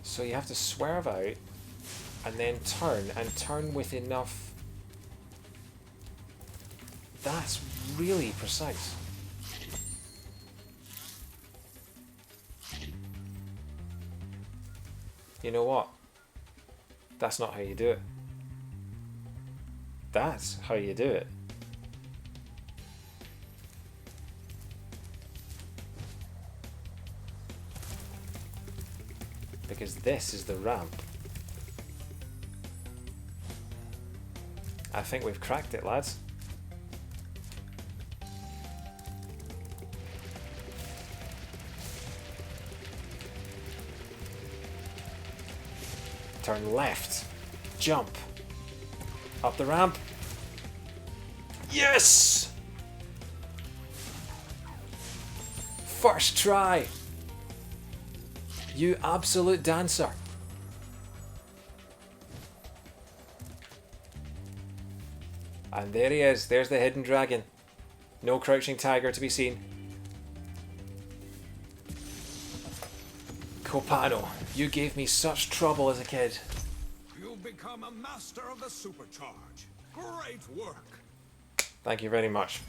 So you have to swerve out and then turn with enough. That's really precise. You know what? That's not how you do it. That's how you do it. Because this is the ramp. I think we've cracked it, lads. Turn left. Jump. Up the ramp. Yes! First try. You absolute dancer. And there he is. There's the hidden dragon. No crouching tiger to be seen. Copano, you gave me such trouble as a kid. You've become a master of the supercharge. Great work. Thank you very much.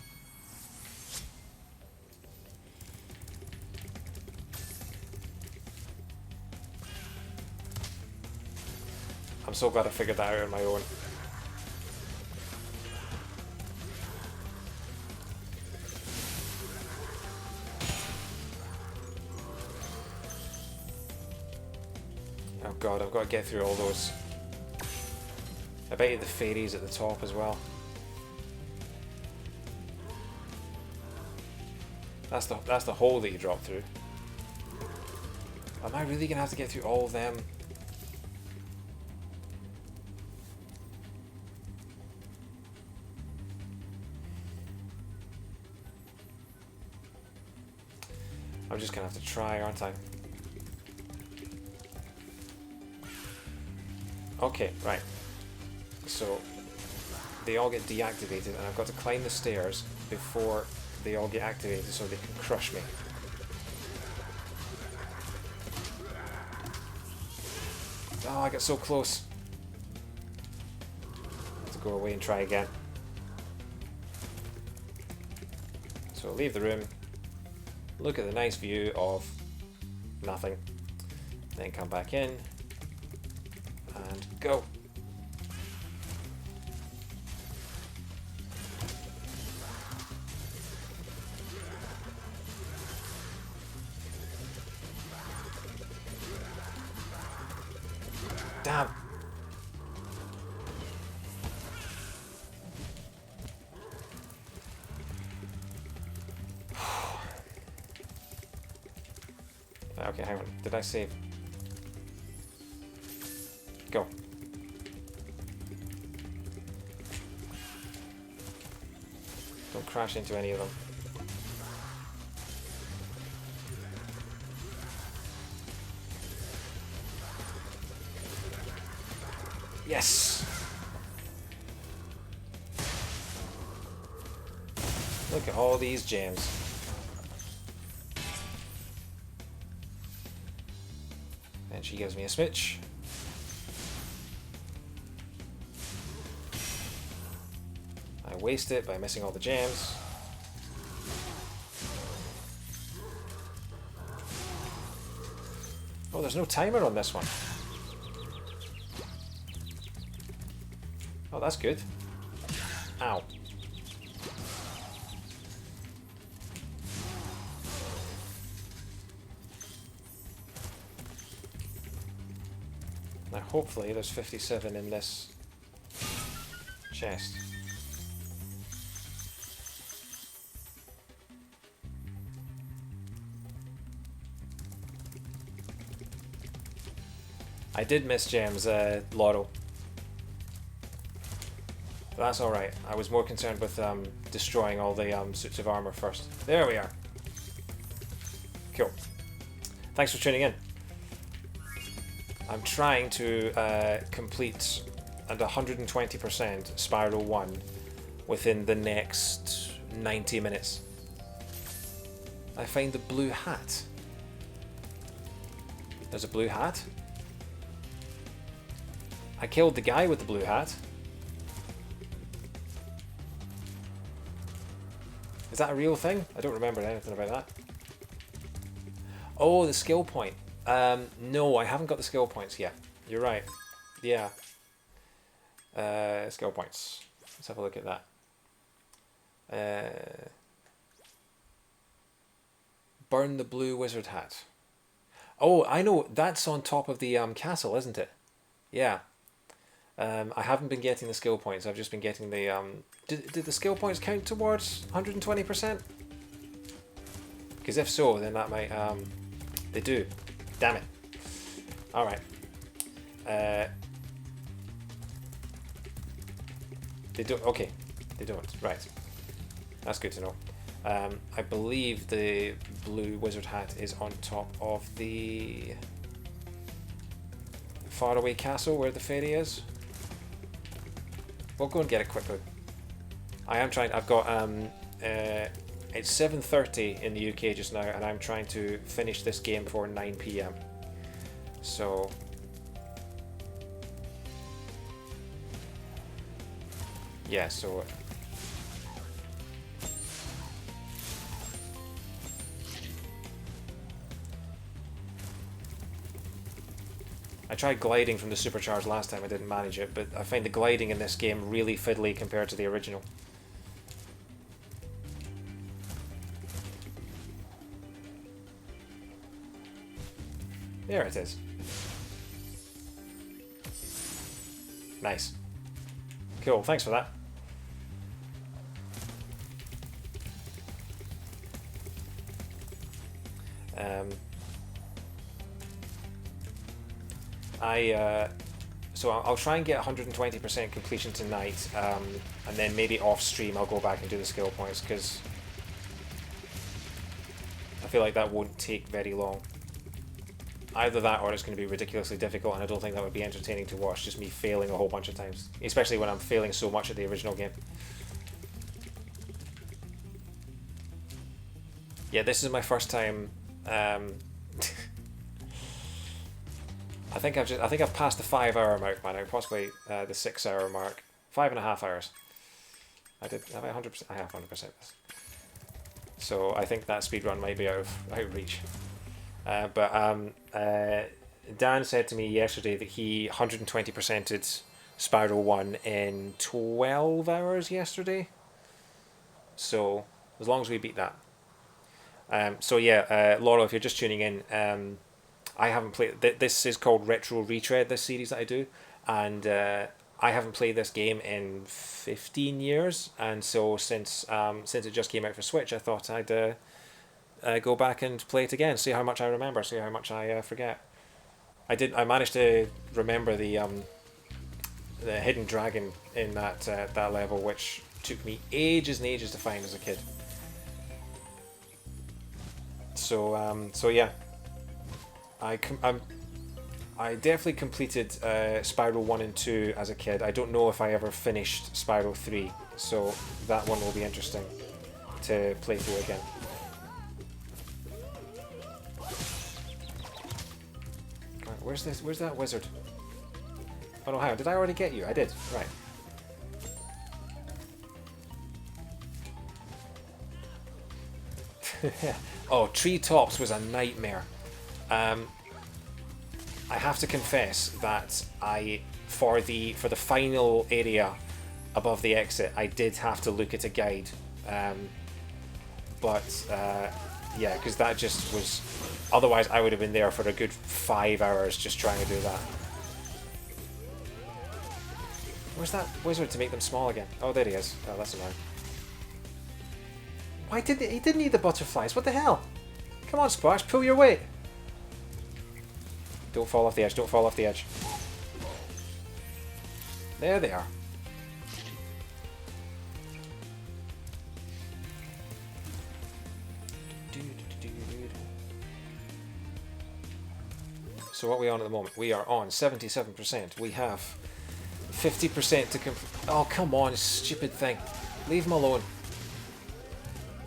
I'm so glad I figured that out on my own. Oh god, I've got to get through all those. I bet you the fairies at the top as well. That's the hole that you drop through. Am I really gonna have to get through all of them? I'm just gonna have to try, aren't I? Okay, right. So they all get deactivated and I've got to climb the stairs before they all get activated so they can crush me. Oh, I got so close. I have to go away and try again. So leave the room, look at the nice view of nothing, then come back in and go. Damn. Okay, hang on. Did I save? Go. Don't crash into any of them. Yes! Look at all these gems. And she gives me a smidge. I waste it by missing all the gems. Oh, there's no timer on this one. Oh, that's good. Ow. Now, hopefully, there's 57 in this chest. I did miss gems, Laurel. But that's alright. I was more concerned with destroying all the suits of armor first. There we are. Cool. Thanks for tuning in. I'm trying to complete at 120% Spyro 1 within the next 90 minutes. I find the blue hat. There's a blue hat. I killed the guy with the blue hat. Is that a real thing? I don't remember anything about that. Oh, the skill point. No, I haven't got the skill points yet. You're right. Yeah. Skill points. Let's have a look at that. Burn the blue wizard hat. Oh, I know. That's on top of the castle, isn't it? Yeah. I haven't been getting the skill points. I've just been getting the... Did the skill points count towards 120%? Because if so, then that might... they do. Damn it. Alright. They don't. Okay, they don't. Right. That's good to know. I believe the blue wizard hat is on top of the faraway castle where the fairy is. We'll go and get it quickly. I am trying. I've got it's 7:30 in the UK just now, and I'm trying to finish this game for 9 PM. So. Yeah, so. I tried gliding from the supercharge last time, I didn't manage it, but I find the gliding in this game really fiddly compared to the original. There it is. Nice. Cool, thanks for that. So I'll try and get 120% completion tonight, and then maybe off stream I'll go back and do the skill points, because I feel like that won't take very long. Either that or it's going to be ridiculously difficult, and I don't think that would be entertaining to watch, just me failing a whole bunch of times, especially when I'm failing so much at the original game. Yeah, this is my first time. I think I've passed the 5-hour mark by now, possibly the 6-hour mark. 5.5 hours. Have I 100%? I have 100% this. So I think that speedrun might be out of reach. But Dan said to me yesterday that he 120%ed Spyro 1 in 12 hours yesterday. So as long as we beat that. So yeah, Laura, if you're just tuning in, I haven't played. This is called Retread, this series that I do, and I haven't played this game in 15 years, and so since it just came out for Switch, I thought I'd go back and play it again, see how much I remember, see how much I forget. I managed to remember the hidden dragon in that level, which took me ages and ages to find as a kid. So yeah. I definitely completed Spyro 1 and 2 as a kid. I don't know if I ever finished Spyro 3, so that one will be interesting to play through again. Right, where's that wizard? Oh no, hang on, did I already get you? I did, right. Oh, Treetops was a nightmare. I have to confess that for the final area above the exit, I did have to look at a guide, but yeah, because that just was. Otherwise, I would have been there for a good 5 hours just trying to do that. Where's that wizard to make them small again? Oh, there he is. Oh, that's annoying. Why didn't he didn't need the butterflies? What the hell? Come on, Splash, pull your weight. Don't fall off the edge, don't fall off the edge. There they are. So what are we on at the moment? We are on 77%. We have 50% to complete. Oh, come on, stupid thing. Leave them alone.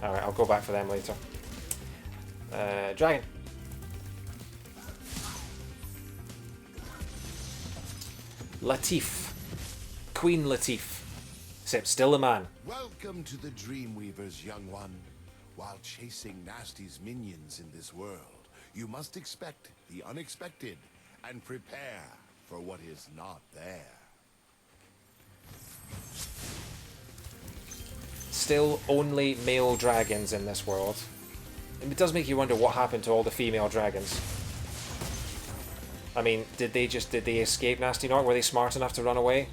Alright, I'll go back for them later. Dragon. Latif. Queen Latif. Except still a man. Welcome to the Dreamweavers, young one. While chasing Nasty's minions in this world, you must expect the unexpected and prepare for what is not there. Still only male dragons in this world. It does make you wonder what happened to all the female dragons. I mean, did they escape Nasty Nork? Were they smart enough to run away?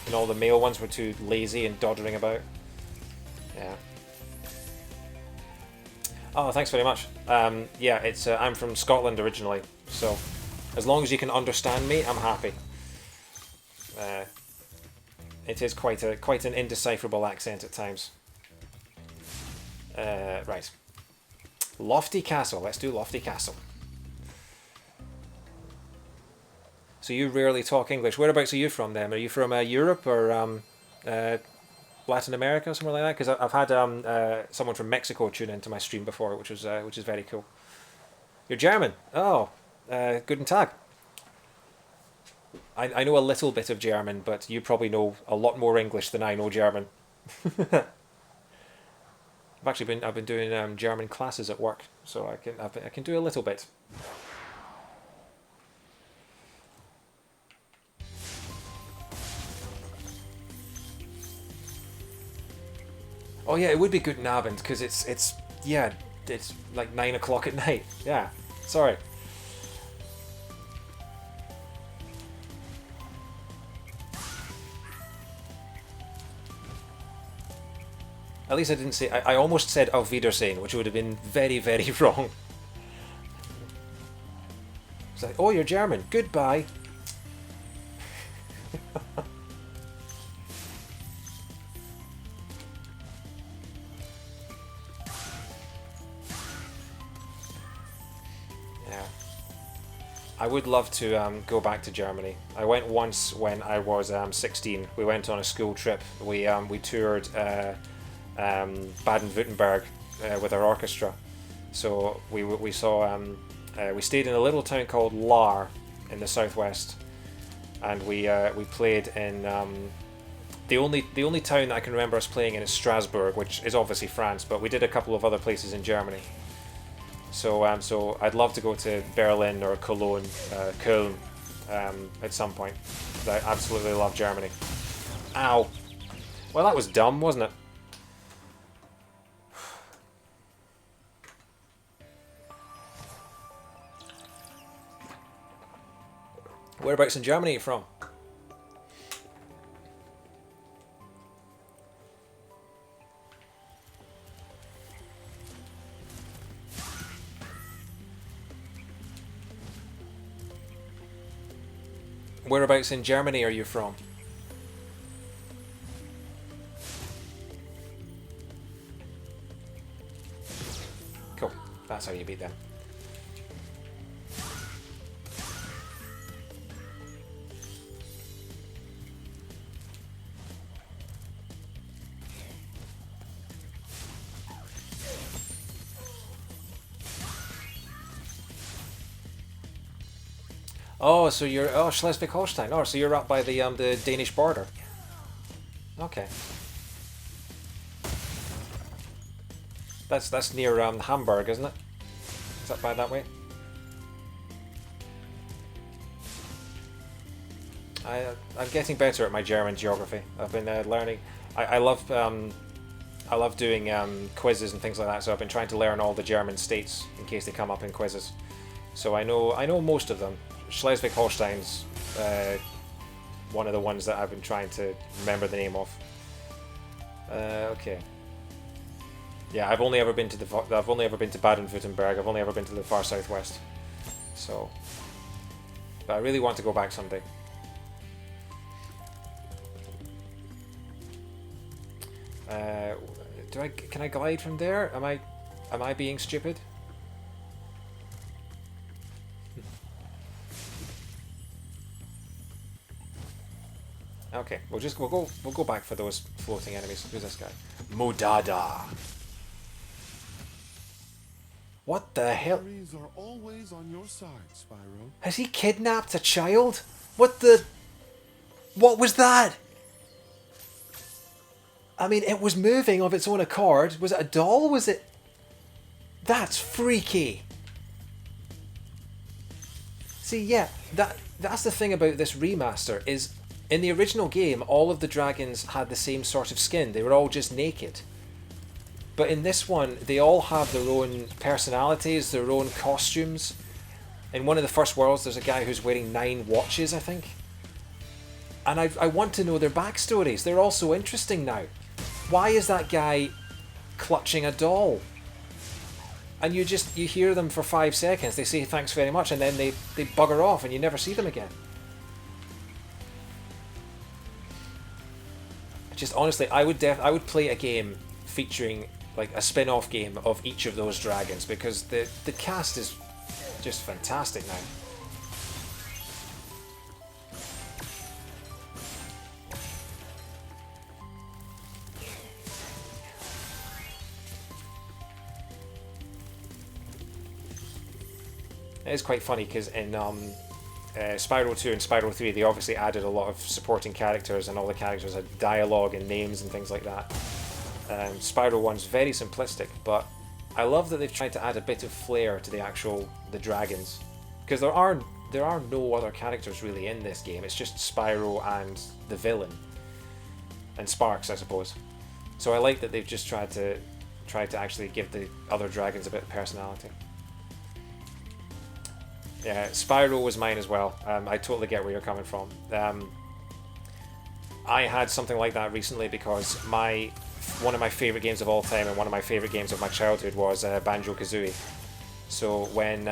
And all the male ones were too lazy and doddering about? Yeah. Oh, thanks very much. Yeah, it's I'm from Scotland originally, so as long as you can understand me, I'm happy. It is quite an indecipherable accent at times. Right. Lofty Castle. Let's do Lofty Castle. So you rarely talk English. Whereabouts are you from then? Are you from Europe or Latin America or somewhere like that? Because I've had someone from Mexico tune into my stream before, which is very cool. You're German. Oh, guten Tag. I know a little bit of German, but you probably know a lot more English than I know German. I've been doing German classes at work, so I can do a little bit. Oh yeah, it would be Guten Abend because it's like 9 o'clock at night. Yeah, sorry. At least I didn't say. I almost said Auf Wiedersehen, which would have been very, very wrong. It's like, oh, you're German. Goodbye. Yeah. I would love to go back to Germany. I went once when I was 16. We went on a school trip. We toured Baden-Württemberg with our orchestra. So we saw we stayed in a little town called Lahr in the southwest, and we played in the only town that I can remember us playing in is Strasbourg, which is obviously France, but we did a couple of other places in Germany. So so I'd love to go to Berlin or Cologne, Köln at some point. I absolutely love Germany. Ow. Well, that was dumb, wasn't it? Whereabouts in Germany are you from? Whereabouts in Germany are you from? Cool. That's how you beat them. Oh, so you're Schleswig-Holstein. Oh, so you're up by the Danish border. Okay. That's near Hamburg, isn't it? Is that by that way? I'm getting better at my German geography. I've been learning. I love doing quizzes and things like that. So I've been trying to learn all the German states in case they come up in quizzes. So I know most of them. Schleswig-Holstein's one of the ones that I've been trying to remember the name of. Okay. Yeah, I've only ever been to Baden-Württemberg. I've only ever been to the far southwest. So, but I really want to go back someday. Can I glide from there? Am I being stupid? Okay, we'll go back for those floating enemies. Who's this guy? Modada. What the hell? Are always on your side, Spyro. Has he kidnapped a child? What was that? I mean, it was moving of its own accord. Was it a doll? Was it? That's freaky. See, yeah, that's the thing about this remaster is, in the original game, all of the dragons had the same sort of skin. They were all just naked. But in this one, they all have their own personalities, their own costumes. In one of the first worlds, there's a guy who's wearing 9 watches, I think. And I want to know their backstories. They're all so interesting now. Why is that guy clutching a doll? And you hear them for 5 seconds. They say thanks very much, and then they bugger off, and you never see them again. Just honestly, I would play a game featuring like a spin-off game of each of those dragons, because the cast is just fantastic now. It is quite funny because in Spyro 2 and Spyro 3 they obviously added a lot of supporting characters, and all the characters had dialogue and names and things like that. Spyro 1's very simplistic, but I love that they've tried to add a bit of flair to the dragons, because there are no other characters really in this game. It's just Spyro and the villain, and Sparks, I suppose. So I like that they've just tried to actually give the other dragons a bit of personality. Yeah, Spyro was mine as well. I totally get where you're coming from. I had something like that recently because one of my favourite games of all time and one of my favourite games of my childhood was Banjo-Kazooie. So when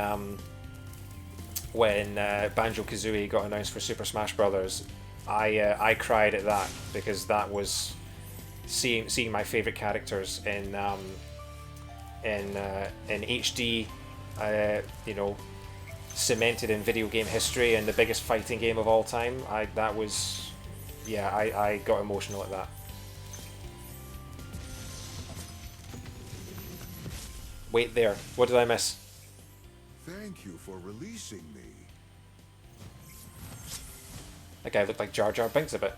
Banjo-Kazooie got announced for Super Smash Brothers, I cried at that, because that was seeing my favourite characters in HD, cemented in video game history and the biggest fighting game of all time. I got emotional at that. Wait there, what did I miss? Thank you for releasing me. That guy looked like Jar Jar Binks a bit.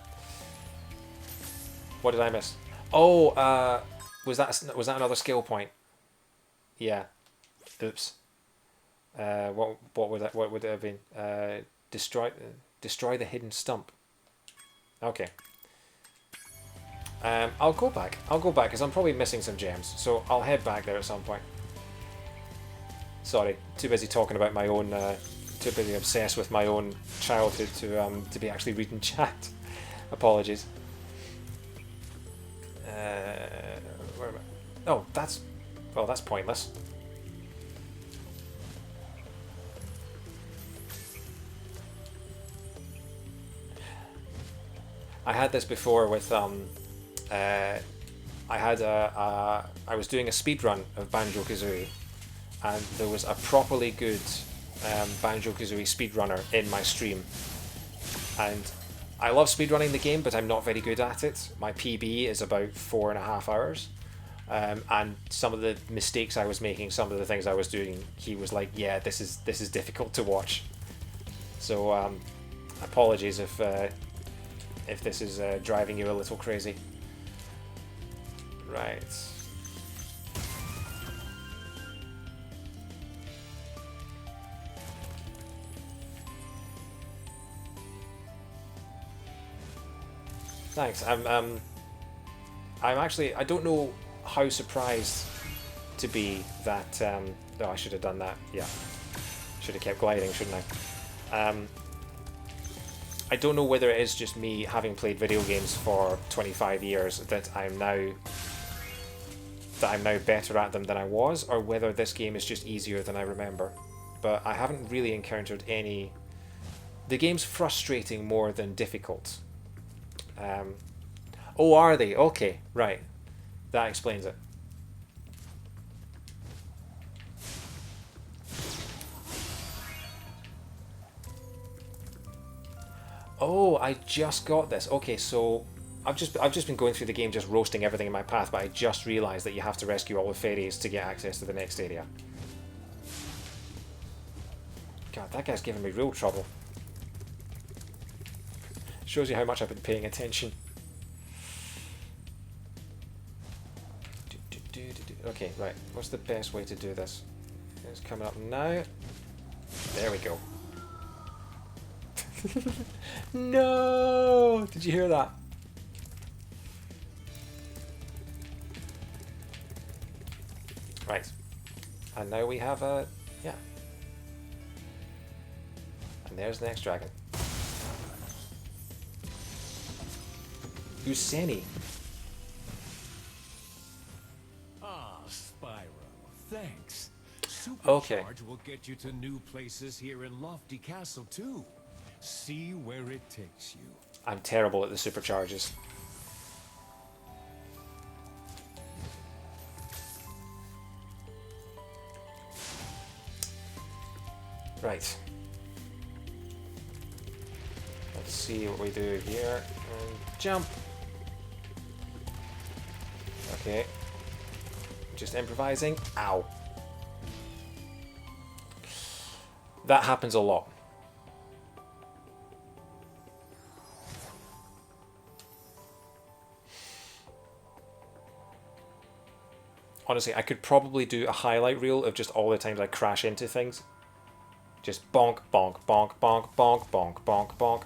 What did I miss? Oh, was that another skill point? Yeah. Oops. What would it have been? Destroy the hidden stump. Okay. I'll go back because I'm probably missing some gems, so I'll head back there at some point. Sorry, too busy talking about my own, too busy obsessed with my own childhood to be actually reading chat. Apologies. Where am I? Oh, that's pointless. I had this before with I was doing a speed run of Banjo-Kazooie, and there was a properly good Banjo-Kazooie speedrunner in my stream, and I love speedrunning the game, but I'm not very good at it. My PB is about 4.5 hours, and some of the mistakes I was making, some of the things I was doing, he was like, yeah, this is difficult to watch. So apologies if this is driving you a little crazy. Right. Thanks. I'm actually, I don't know how surprised to be that oh, I should have done that. Yeah. Should have kept gliding, shouldn't I? I don't know whether it is just me having played video games for 25 years that I'm now better at them than I was, or whether this game is just easier than I remember. But I haven't really encountered any... The game's frustrating more than difficult. Oh, are they? Okay, right. That explains it. Oh, I just got this. Okay, so I've just been going through the game just roasting everything in my path, but I just realised that you have to rescue all the fairies to get access to the next area. God, that guy's giving me real trouble. Shows you how much I've been paying attention. Okay, right. What's the best way to do this? It's coming up now. There we go. No! Did you hear that? Right. And now we have a... yeah. And there's the next dragon. Who's Senny? Ah, Spyro. Thanks. Okay. Supercharge will get you to new places here in Lofty Castle too. See where it takes you. I'm terrible at the supercharges. Right. Let's see what we do here. Jump! Okay. Just improvising. Ow. That happens a lot. Honestly, I could probably do a highlight reel of just all the times I crash into things. Just bonk, bonk, bonk, bonk, bonk, bonk, bonk, bonk.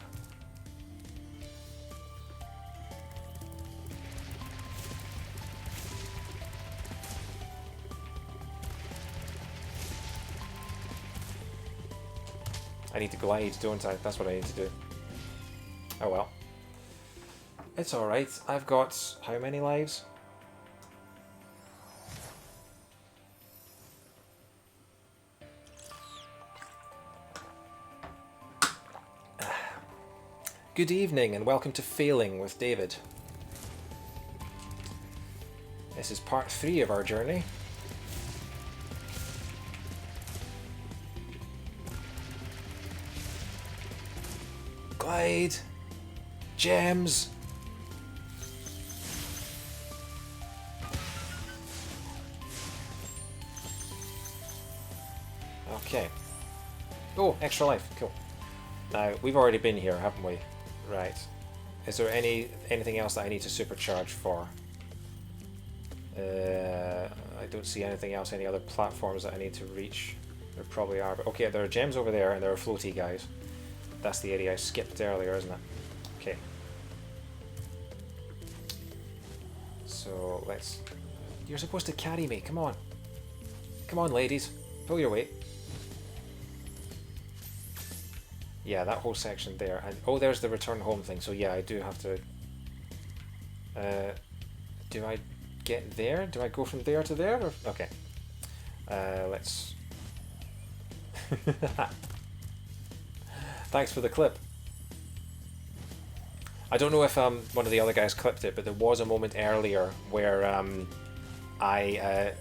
I need to glide, don't I? That's what I need to do. Oh well. It's alright. I've got how many lives? Good evening and welcome to Failing with David. This is part 3 of our journey. Glide. Gems. Okay. Oh, extra life. Cool. Now, we've already been here, haven't we? Right. Is there anything else that I need to supercharge for? I don't see anything else, any other platforms that I need to reach. There probably are, but okay, there are gems over there and there are floaty guys. That's the area I skipped earlier, isn't it? Okay. So, let's... You're supposed to carry me, come on. Come on, ladies. Pull your weight. Yeah, that whole section there. And oh, there's the return home thing. So yeah, I do have to... do I get there? Do I go from there to there? Or... Okay. Let's... Thanks for the clip. I don't know if one of the other guys clipped it, but there was a moment earlier where I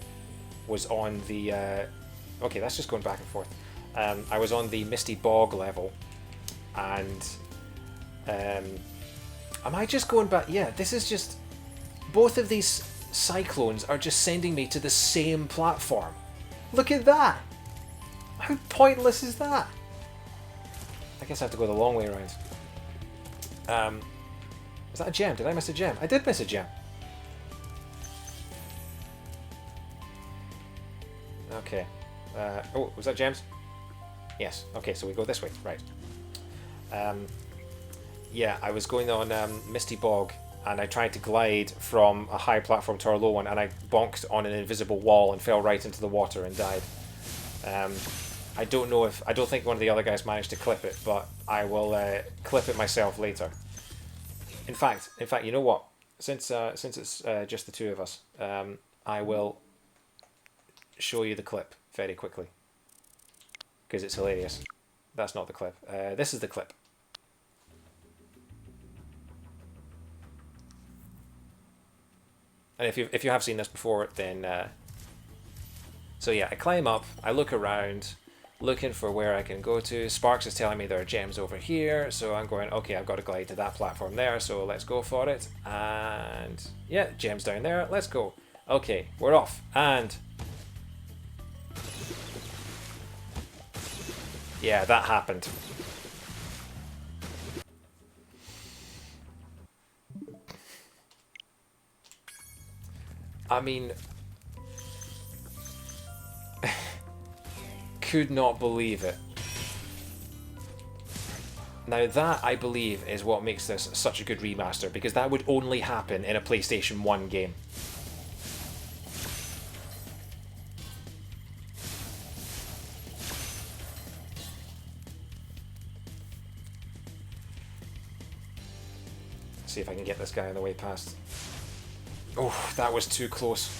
was on the... okay, that's just going back and forth. I was on the Misty Bog level, and am I just going back? Yeah, this is just... Both of these cyclones are just sending me to the same platform. Look at that! How pointless is that? I guess I have to go the long way around. Is that a gem? Did I miss a gem? I did miss a gem. Okay. Oh, was that gems? Yes. Okay, so we go this way. Right. Yeah, I was going on Misty Bog, and I tried to glide from a high platform to a low one, and I bonked on an invisible wall and fell right into the water and died. I don't know if... I don't think one of the other guys managed to clip it, but I will clip it myself later. In fact, you know what? Since it's just the two of us, I will show you the clip very quickly. Because it's hilarious. That's not the clip. This is the clip. And if you have seen this before, then... So yeah, I climb up, I look around, looking for where I can go to. Sparks is telling me there are gems over here, so I'm going, okay, I've got to glide to that platform there, so let's go for it. And yeah, gems down there, let's go. Okay, we're off. And... yeah, that happened. I mean... could not believe it. Now that, I believe, is what makes this such a good remaster, because that would only happen in a PlayStation 1 game. See if I can get this guy on the way past. Oh, that was too close.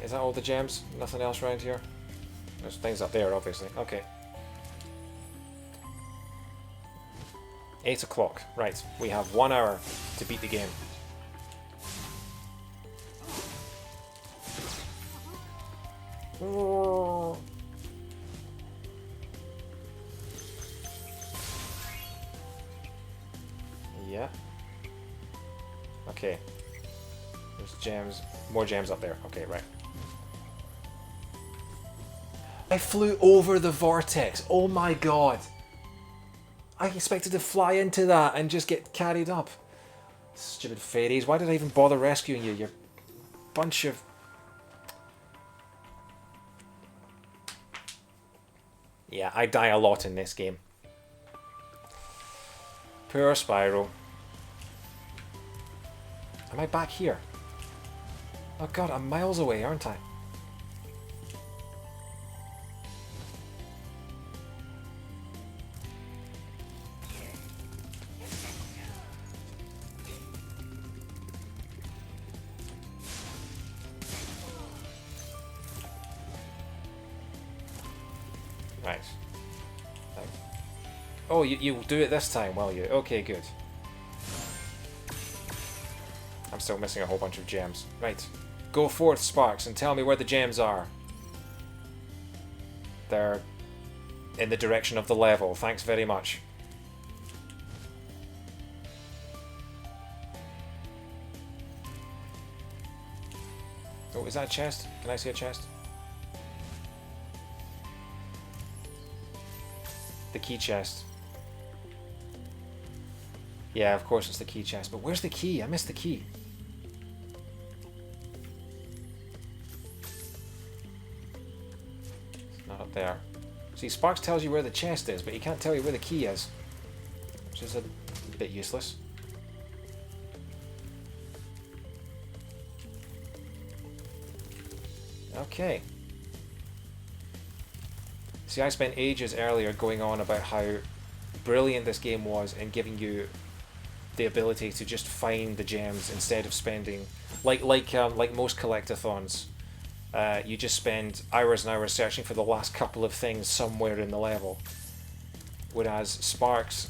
Is that all the gems? Nothing else around here? There's things up there, obviously. Okay. 8 o'clock. Right. We have 1 hour to beat the game. Yeah. Okay. There's gems. More gems up there. Okay, right. I flew over the vortex. Oh my god. I expected to fly into that and just get carried up. Stupid fairies. Why did I even bother rescuing you? You're a bunch of... Yeah, I die a lot in this game. Poor Spyro. Am I back here? Oh god, I'm miles away, aren't I? Right. Oh, you do it this time, will you? Okay, good. I'm still missing a whole bunch of gems. Right. Go forth, Sparks, and tell me where the gems are. They're in the direction of the level. Thanks very much. Oh, is that a chest? Can I see a chest? The key chest. Yeah, of course it's the key chest. But where's the key? I missed the key. It's not up there. See, Sparks tells you where the chest is, but he can't tell you where the key is. Which is a bit useless. Okay. See, I spent ages earlier going on about how brilliant this game was in giving you the ability to just find the gems instead of spending, like most collectathons, you just spend hours and hours searching for the last couple of things somewhere in the level. Whereas Sparks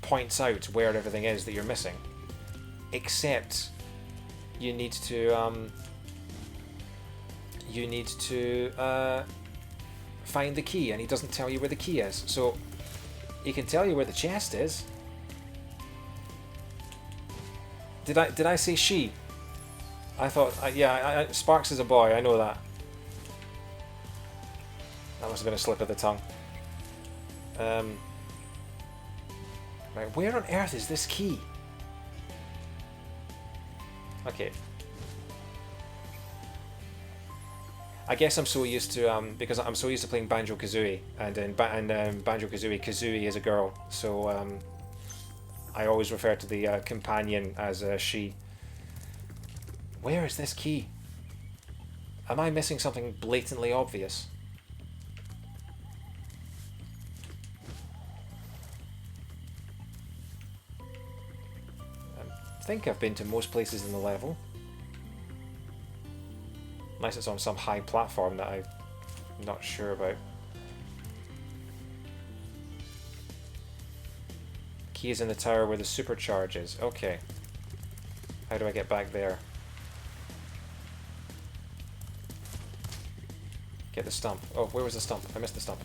points out where everything is that you're missing, except you need to find the key, and he doesn't tell you where the key is. So he can tell you where the chest is. Did I say she? I thought yeah. Sparks is a boy. I know that. That must have been a slip of the tongue. Right, where on earth is this key? Okay. I guess I'm so used to because I'm so used to playing Banjo-Kazooie, and in Banjo-Kazooie, Kazooie is a girl, so I always refer to the companion as she. Where is this key? Am I missing something blatantly obvious? I think I've been to most places in the level. Unless it's on some high platform that I'm not sure about. Key is in the tower where the supercharge is. Okay. How do I get back there? Get the stump. Oh, where was the stump? I missed the stump.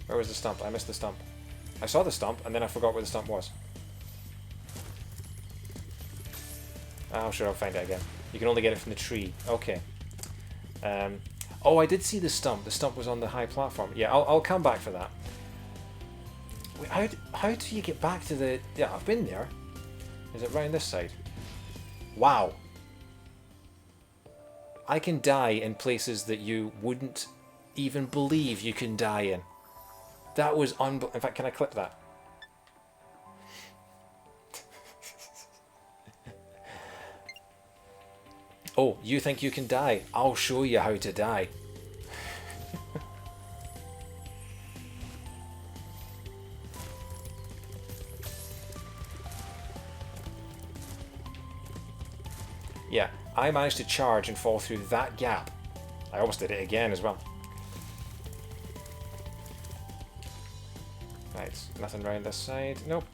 Where was the stump? I missed the stump. I saw the stump, and then I forgot where the stump was. Oh, sure, I'll find it again. You can only get it from the tree. Okay. Oh, I did see the stump. The stump was on the high platform. Yeah, I'll come back for that. Wait, how do you get back to the... Yeah, I've been there. Is it round this side? Wow. I can die in places that you wouldn't even believe you can die in. That was unbelievable. In fact, can I clip that? Oh, you think you can die? I'll show you how to die. I managed to charge and fall through that gap. I almost did it again as well. Right, nothing around this side. Nope.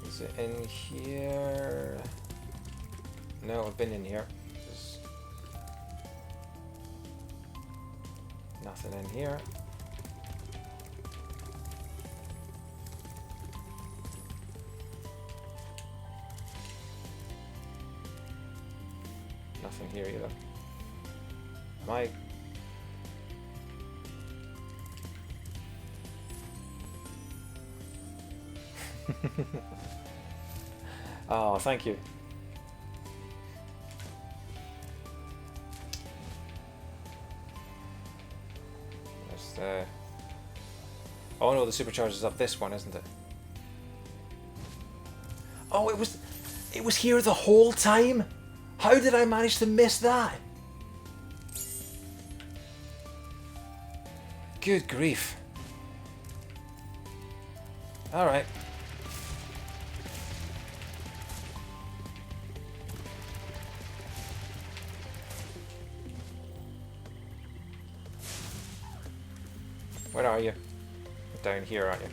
Is it in here? No, I've been in here. There's nothing in here. Nothing here either. Am I... Oh, thank you. There's the... Oh no, the supercharger is up this one, isn't it? Oh, it was here the whole time? How did I manage to miss that? Good grief. Alright. Where are you? Down here, aren't you?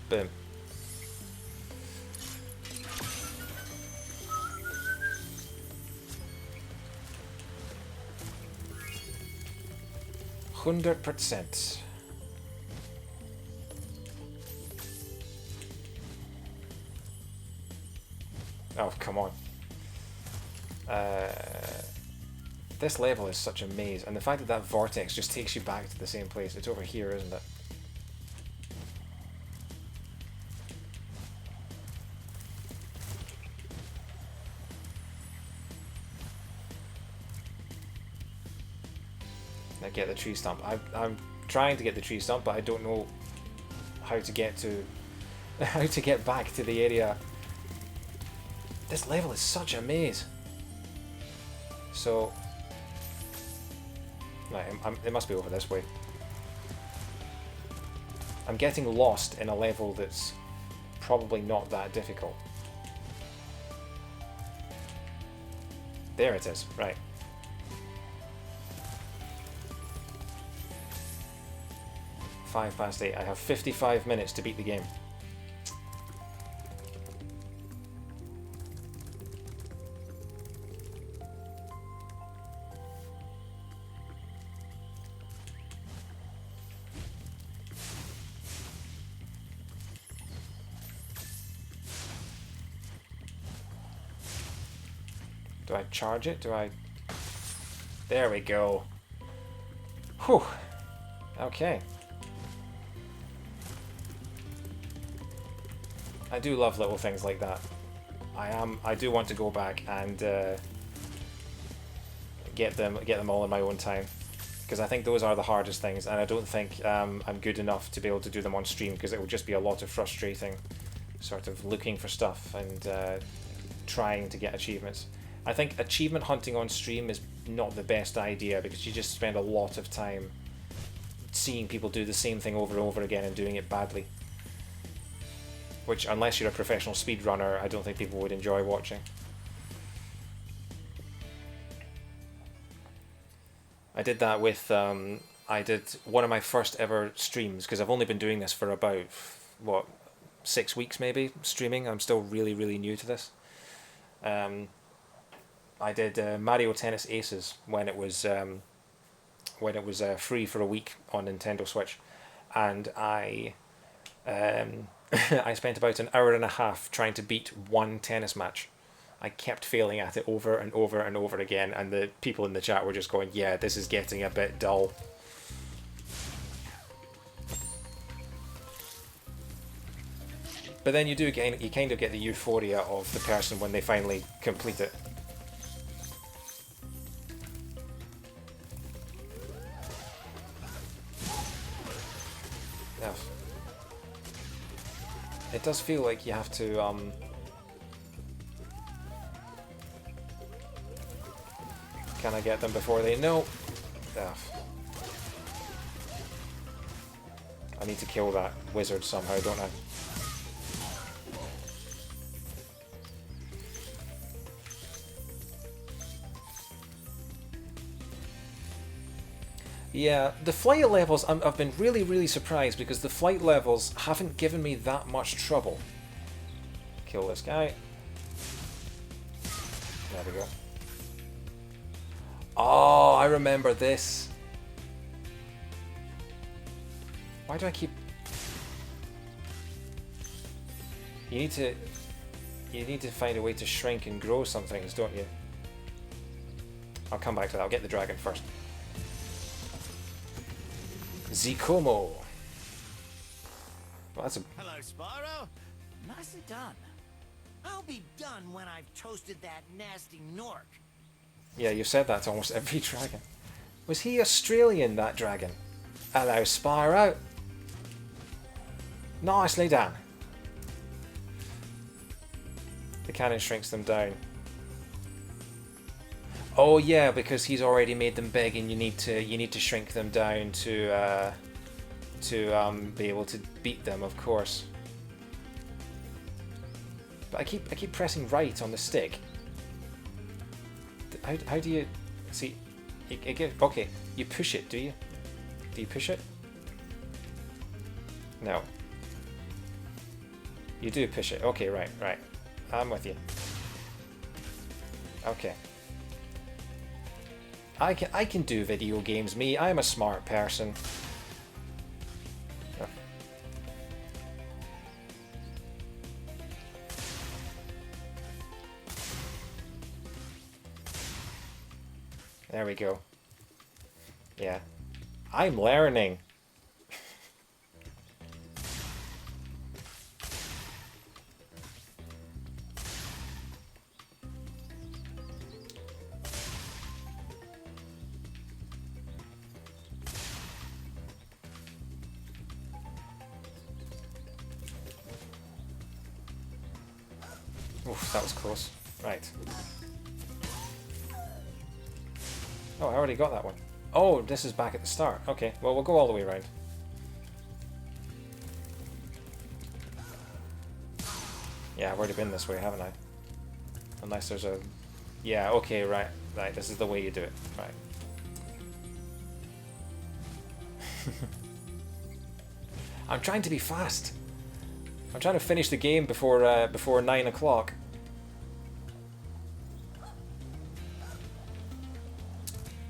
Boom. %. Oh, come on. This level is such a maze, and the fact that that vortex just takes you back to the same place. It's over here, isn't it? I get the tree stump. I'm trying to get the tree stump, but I don't know how to get to how to get back to the area. This level is such a maze. So, right, it must be over this way. I'm getting lost in a level that's probably not that difficult. There it is, right. 8:05. I have 55 minutes to beat the game. Do I charge it? Do I... There we go. Whew. Okay. I do love little things like that. I do want to go back and get them all in my own time, because I think those are the hardest things, and I don't think I'm good enough to be able to do them on stream, because it would just be a lot of frustrating sort of looking for stuff and trying to get achievements. I think achievement hunting on stream is not the best idea, because you just spend a lot of time seeing people do the same thing over and over again and doing it badly. Which, unless you're a professional speedrunner, I don't think people would enjoy watching. I did that with, I did one of my first ever streams, because I've only been doing this for about, what, 6 weeks maybe, streaming. I'm still really, really new to this. I did Mario Tennis Aces when it was free for a week on Nintendo Switch, and I I spent about an hour and a half trying to beat one tennis match. I kept failing at it over and over and over again, and the people in the chat were just going, yeah, this is getting a bit dull. But then you kind of get the euphoria of the person when they finally complete it. Yeah. It does feel like you have to can I get them before they know? Ugh. I need to kill that wizard somehow, don't I? Yeah, the flight levels, I've been really, really surprised because the flight levels haven't given me that much trouble. Kill this guy. There we go. Oh, I remember this. Why do I keep... You need to find a way to shrink and grow some things, don't you? I'll come back to that. I'll get the dragon first. Zikomo. Well, that's a... Hello, Spyro. Nicely done. I'll be done when I've toasted that nasty Nork. Yeah, you've said that to almost every dragon. Was he Australian, that dragon? Hello, Spyro. Nicely done. The cannon shrinks them down. Oh yeah, because he's already made them big, and you need to shrink them down to be able to beat them, of course. But I keep pressing right on the stick. How do you see? Okay, you push it, do you? Do you push it? No. You do push it. Okay, right. I'm with you. Okay. I can do video games, me. I'm a smart person. Oh. There we go. Yeah. I'm learning. Oof, that was close. Right. Oh, I already got that one. Oh, this is back at the start. Okay, well, we'll go all the way around. Yeah, I've already been this way, haven't I? Unless there's a... Yeah, okay, right. Right, this is the way you do it. Right. I'm trying to be fast. I'm trying to finish the game before 9 o'clock.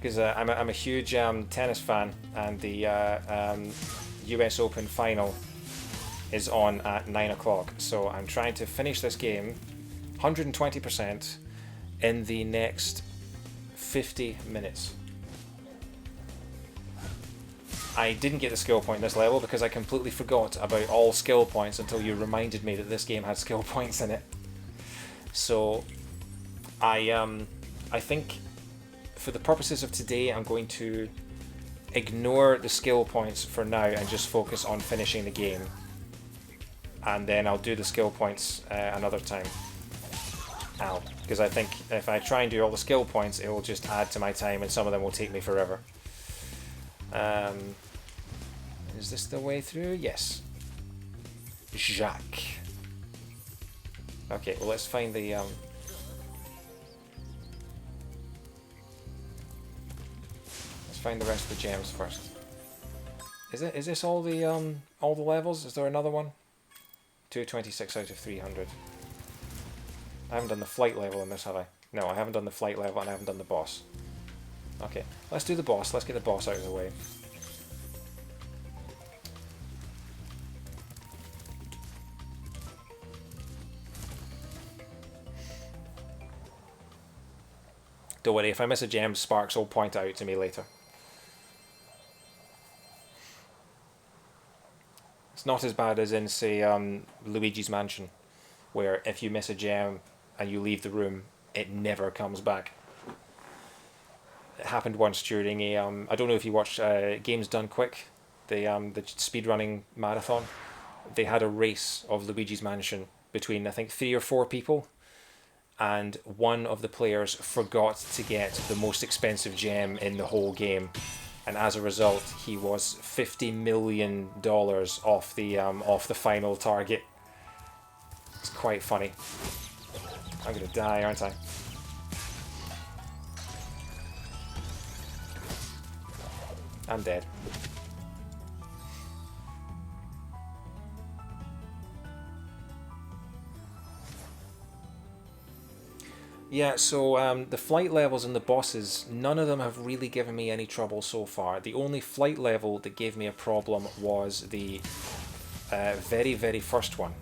Because I'm a huge tennis fan, and the US Open final is on at 9 o'clock. So I'm trying to finish this game 120% in the next 50 minutes. I didn't get the skill point this level because I completely forgot about all skill points until you reminded me that this game had skill points in it. So I think for the purposes of today, I'm going to ignore the skill points for now and just focus on finishing the game. And then I'll do the skill points another time. Ow. Because I think if I try and do all the skill points, it will just add to my time and some of them will take me forever. Is this the way through? Yes. Jacques. Okay, well let's find the let's find the rest of the gems first. Is this all the levels? Is there another one? 226 out of 300. I haven't done the flight level in this, have I? No, I haven't done the flight level and I haven't done the boss. Okay, let's do the boss. Let's get the boss out of the way. Don't worry, if I miss a gem, Sparks will point it out to me later. It's not as bad as in, say, Luigi's Mansion, where if you miss a gem and you leave the room, it never comes back. It happened once during a I don't know if you watched Games Done Quick, the speedrunning marathon. They had a race of Luigi's Mansion between, I think, 3 or 4 people, and one of the players forgot to get the most expensive gem in the whole game, and as a result he was $50 million off the final target. It's quite funny. I'm gonna die, aren't I? I'm dead. Yeah, so the flight levels and the bosses, none of them have really given me any trouble so far. The only flight level that gave me a problem was the very, very first one.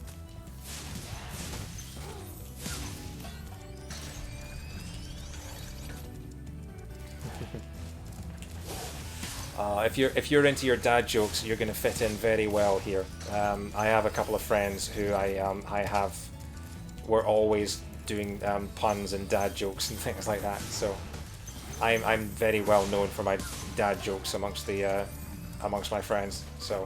If you're into your dad jokes, you're going to fit in very well here. I have a couple of friends who were always doing puns and dad jokes and things like that. So I'm very well known for my dad jokes amongst my friends. So.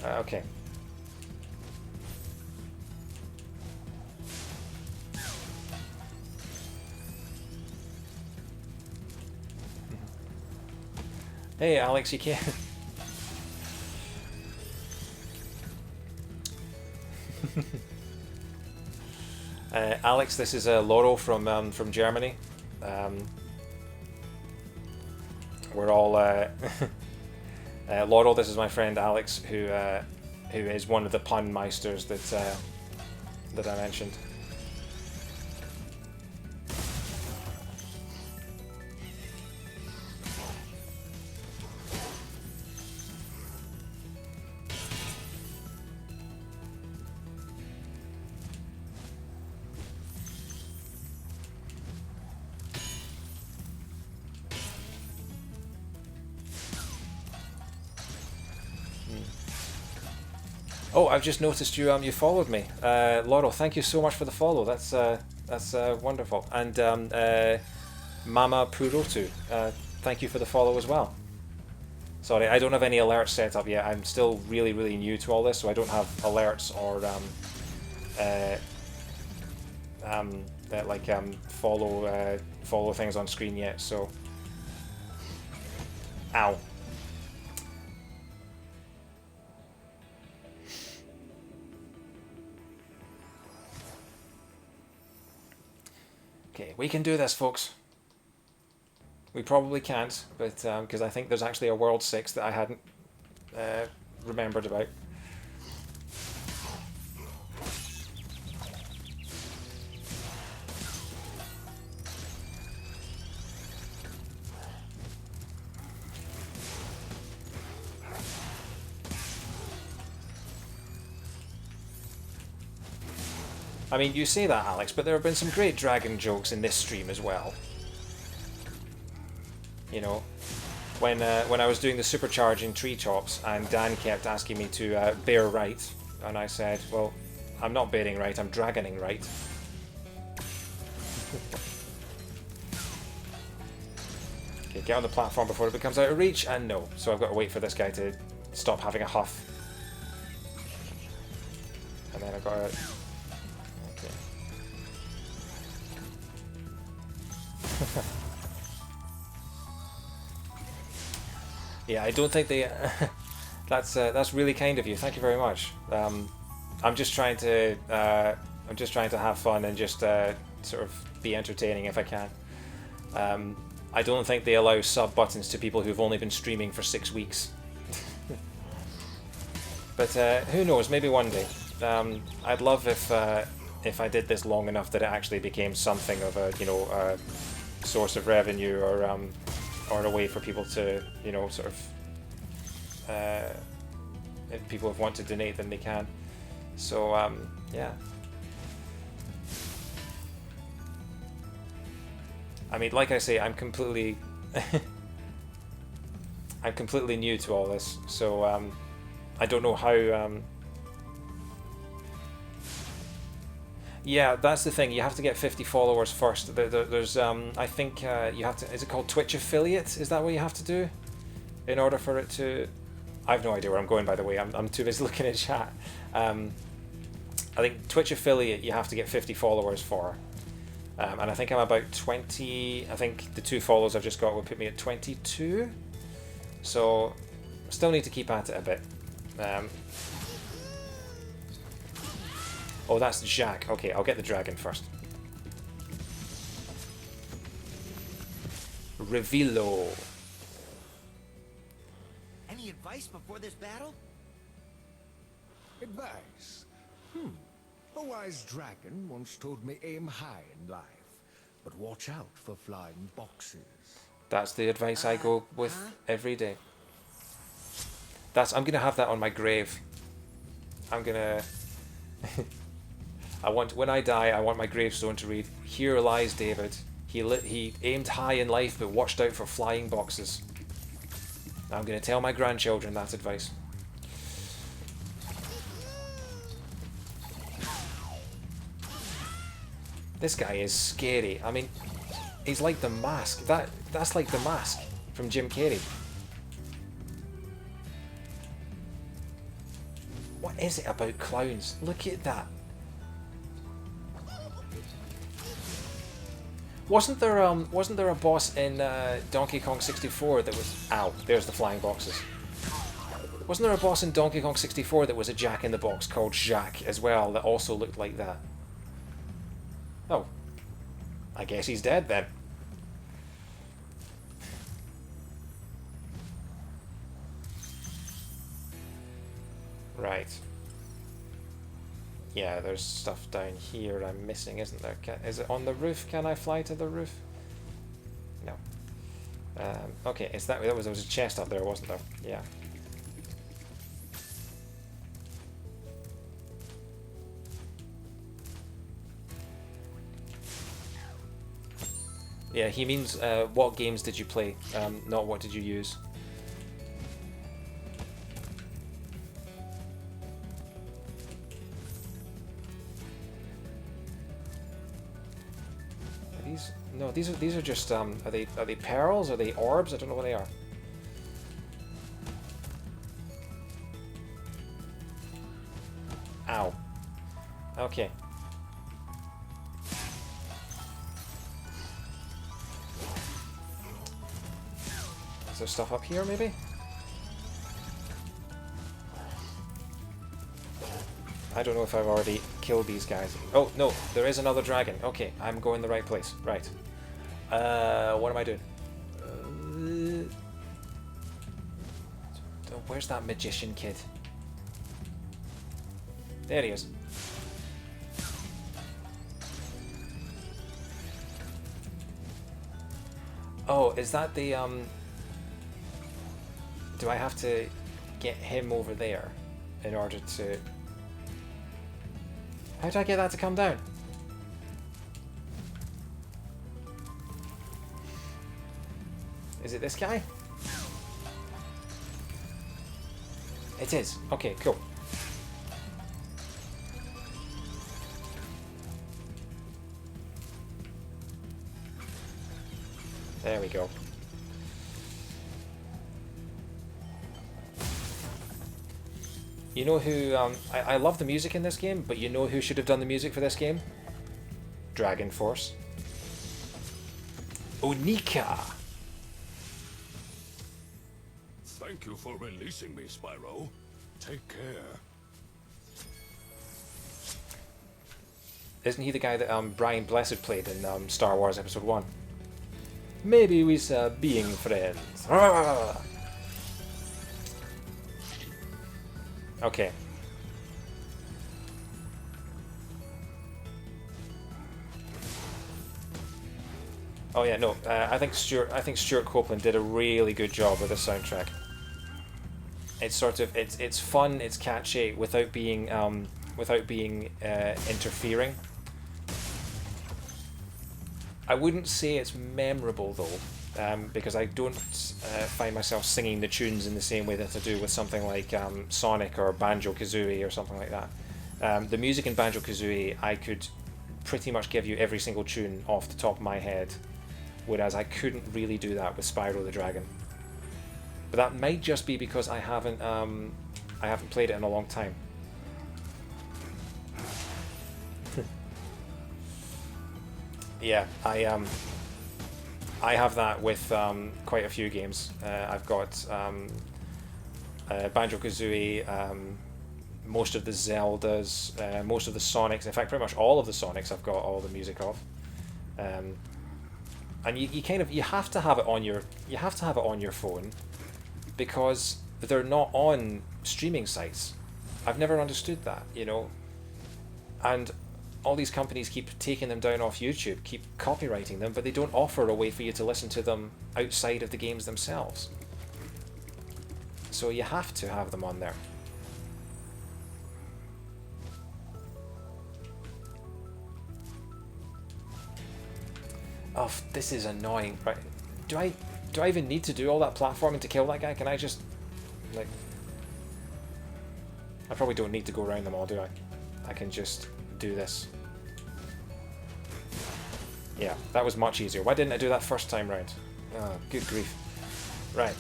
Okay. Hey Alex, you can't. Alex, this is Laurel from Germany. We're all Laurel. This is my friend Alex, who is one of the pun meisters that I mentioned. Oh, I've just noticed you followed me, Laurel. Thank you so much for the follow. That's wonderful. And Mama Purotu, thank you for the follow as well. Sorry, I don't have any alerts set up yet. I'm still really new to all this, so I don't have alerts or follow things on screen yet. So, ow. Okay, we can do this, folks. We probably can't, but because I think there's actually a World 6 that I hadn't remembered about. I mean, you say that, Alex, but there have been some great dragon jokes in this stream as well. You know, when I was doing the supercharging tree chops and Dan kept asking me to bear right, and I said, well, I'm not bearing right, I'm dragoning right. Okay, get on the platform before it becomes out of reach, and no. So I've got to wait for this guy to stop having a huff. And then I've got to... Yeah, I don't think they. That's really kind of you. Thank you very much. I'm just trying to have fun and just sort of be entertaining if I can. I don't think they allow sub buttons to people who've only been streaming for 6 weeks. But who knows? Maybe one day. I'd love if I did this long enough that it actually became something of a source of revenue or a way for people to sort of if people want to donate, then they can. So yeah. I mean, like I say, I'm completely new to all this, so I don't know how. Yeah, that's the thing. You have to get 50 followers first. There's, I think you have to. Is it called Twitch affiliate? Is that what you have to do in order for it to? I have no idea where I'm going. By the way, I'm too busy looking at chat. I think Twitch affiliate you have to get 50 followers for, and I think I'm about 20. I think the 2 follows I've just got will put me at 22. So, still need to keep at it a bit. Oh, that's Jacques. Okay, I'll get the dragon first. Revilo. Any advice before this battle? Advice? A wise dragon once told me aim high in life, but watch out for flying boxes. That's the advice I go with every day. I'm gonna have that on my grave. I'm gonna when I die, I want my gravestone to read, "Here lies David. He aimed high in life but watched out for flying boxes." I'm gonna tell my grandchildren that advice. This guy is scary. I mean, he's like the Mask. That's like the Mask from Jim Carrey. What is it about clowns? Look at that. Wasn't there a boss in Donkey Kong 64 that was... Ow, there's the flying boxes. Wasn't there a boss in Donkey Kong 64 that was a Jack in the Box called Jacques as well that also looked like that? Oh. I guess he's dead then. Right. Yeah, there's stuff down here I'm missing, isn't there? Is it on the roof? Can I fly to the roof? No. Okay, it's that way. There was a chest up there, wasn't there? Yeah. Yeah, he means what games did you play, not what did you use. No, these are just are they pearls? Are they orbs? I don't know what they are. Ow. Okay. Is there stuff up here maybe? I don't know if I've already killed these guys. Oh, no, there is another dragon. Okay, I'm going the right place. Right. What am I doing? Where's that magician kid? There he is. Oh, is that the, do I have to get him over there in order to... How do I get that to come down? Is it this guy? It is. Okay, cool. There we go. You know who, I love the music in this game, but you know who should have done the music for this game? Dragon Force. Onika! Thank you for releasing me, Spyro. Take care. Isn't he the guy that Brian Blessed played in Star Wars Episode 1? Maybe we being friends. Okay. Oh yeah, no. I think Stuart Copeland did a really good job with the soundtrack. It's sort of it's fun, it's catchy without being interfering. I wouldn't say it's memorable though, because I don't find myself singing the tunes in the same way that I do with something like Sonic or Banjo-Kazooie or something like that. The music in Banjo-Kazooie, I could pretty much give you every single tune off the top of my head, whereas I couldn't really do that with Spyro the Dragon. But that might just be because I haven't played it in a long time. Yeah, I have that with quite a few games. I've got Banjo-Kazooie, most of the Zeldas, most of the Sonics. In fact, pretty much all of the Sonics I've got all the music of. And you have to have it on your phone because they're not on streaming sites. I've never understood that, you know. And all these companies keep taking them down off YouTube, keep copyrighting them, but they don't offer a way for you to listen to them outside of the games themselves. So you have to have them on there. Oh, this is annoying. Right? Do I even need to do all that platforming to kill that guy? Can I just, like... I probably don't need to go around them all, do I? I can just do this. Yeah, that was much easier. Why didn't I do that first time round? Oh, good grief. Right.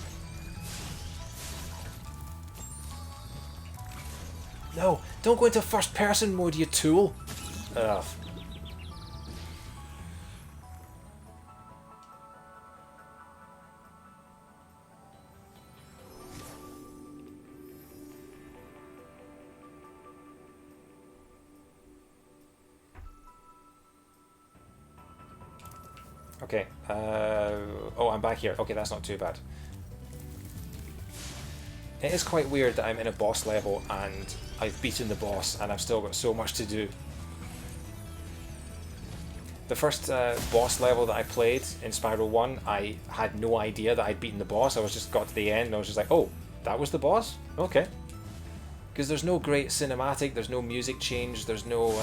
No, don't go into first person mode, you tool! Ugh. Okay, oh, I'm back here. Okay, that's not too bad. It is quite weird that I'm in a boss level and I've beaten the boss and I've still got so much to do. The first boss level that I played in Spyro 1, I had no idea that I'd beaten the boss. I was just got to the end and I was just like, oh, that was the boss? Okay. Because there's no great cinematic, there's no music change, there's no...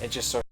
it just sort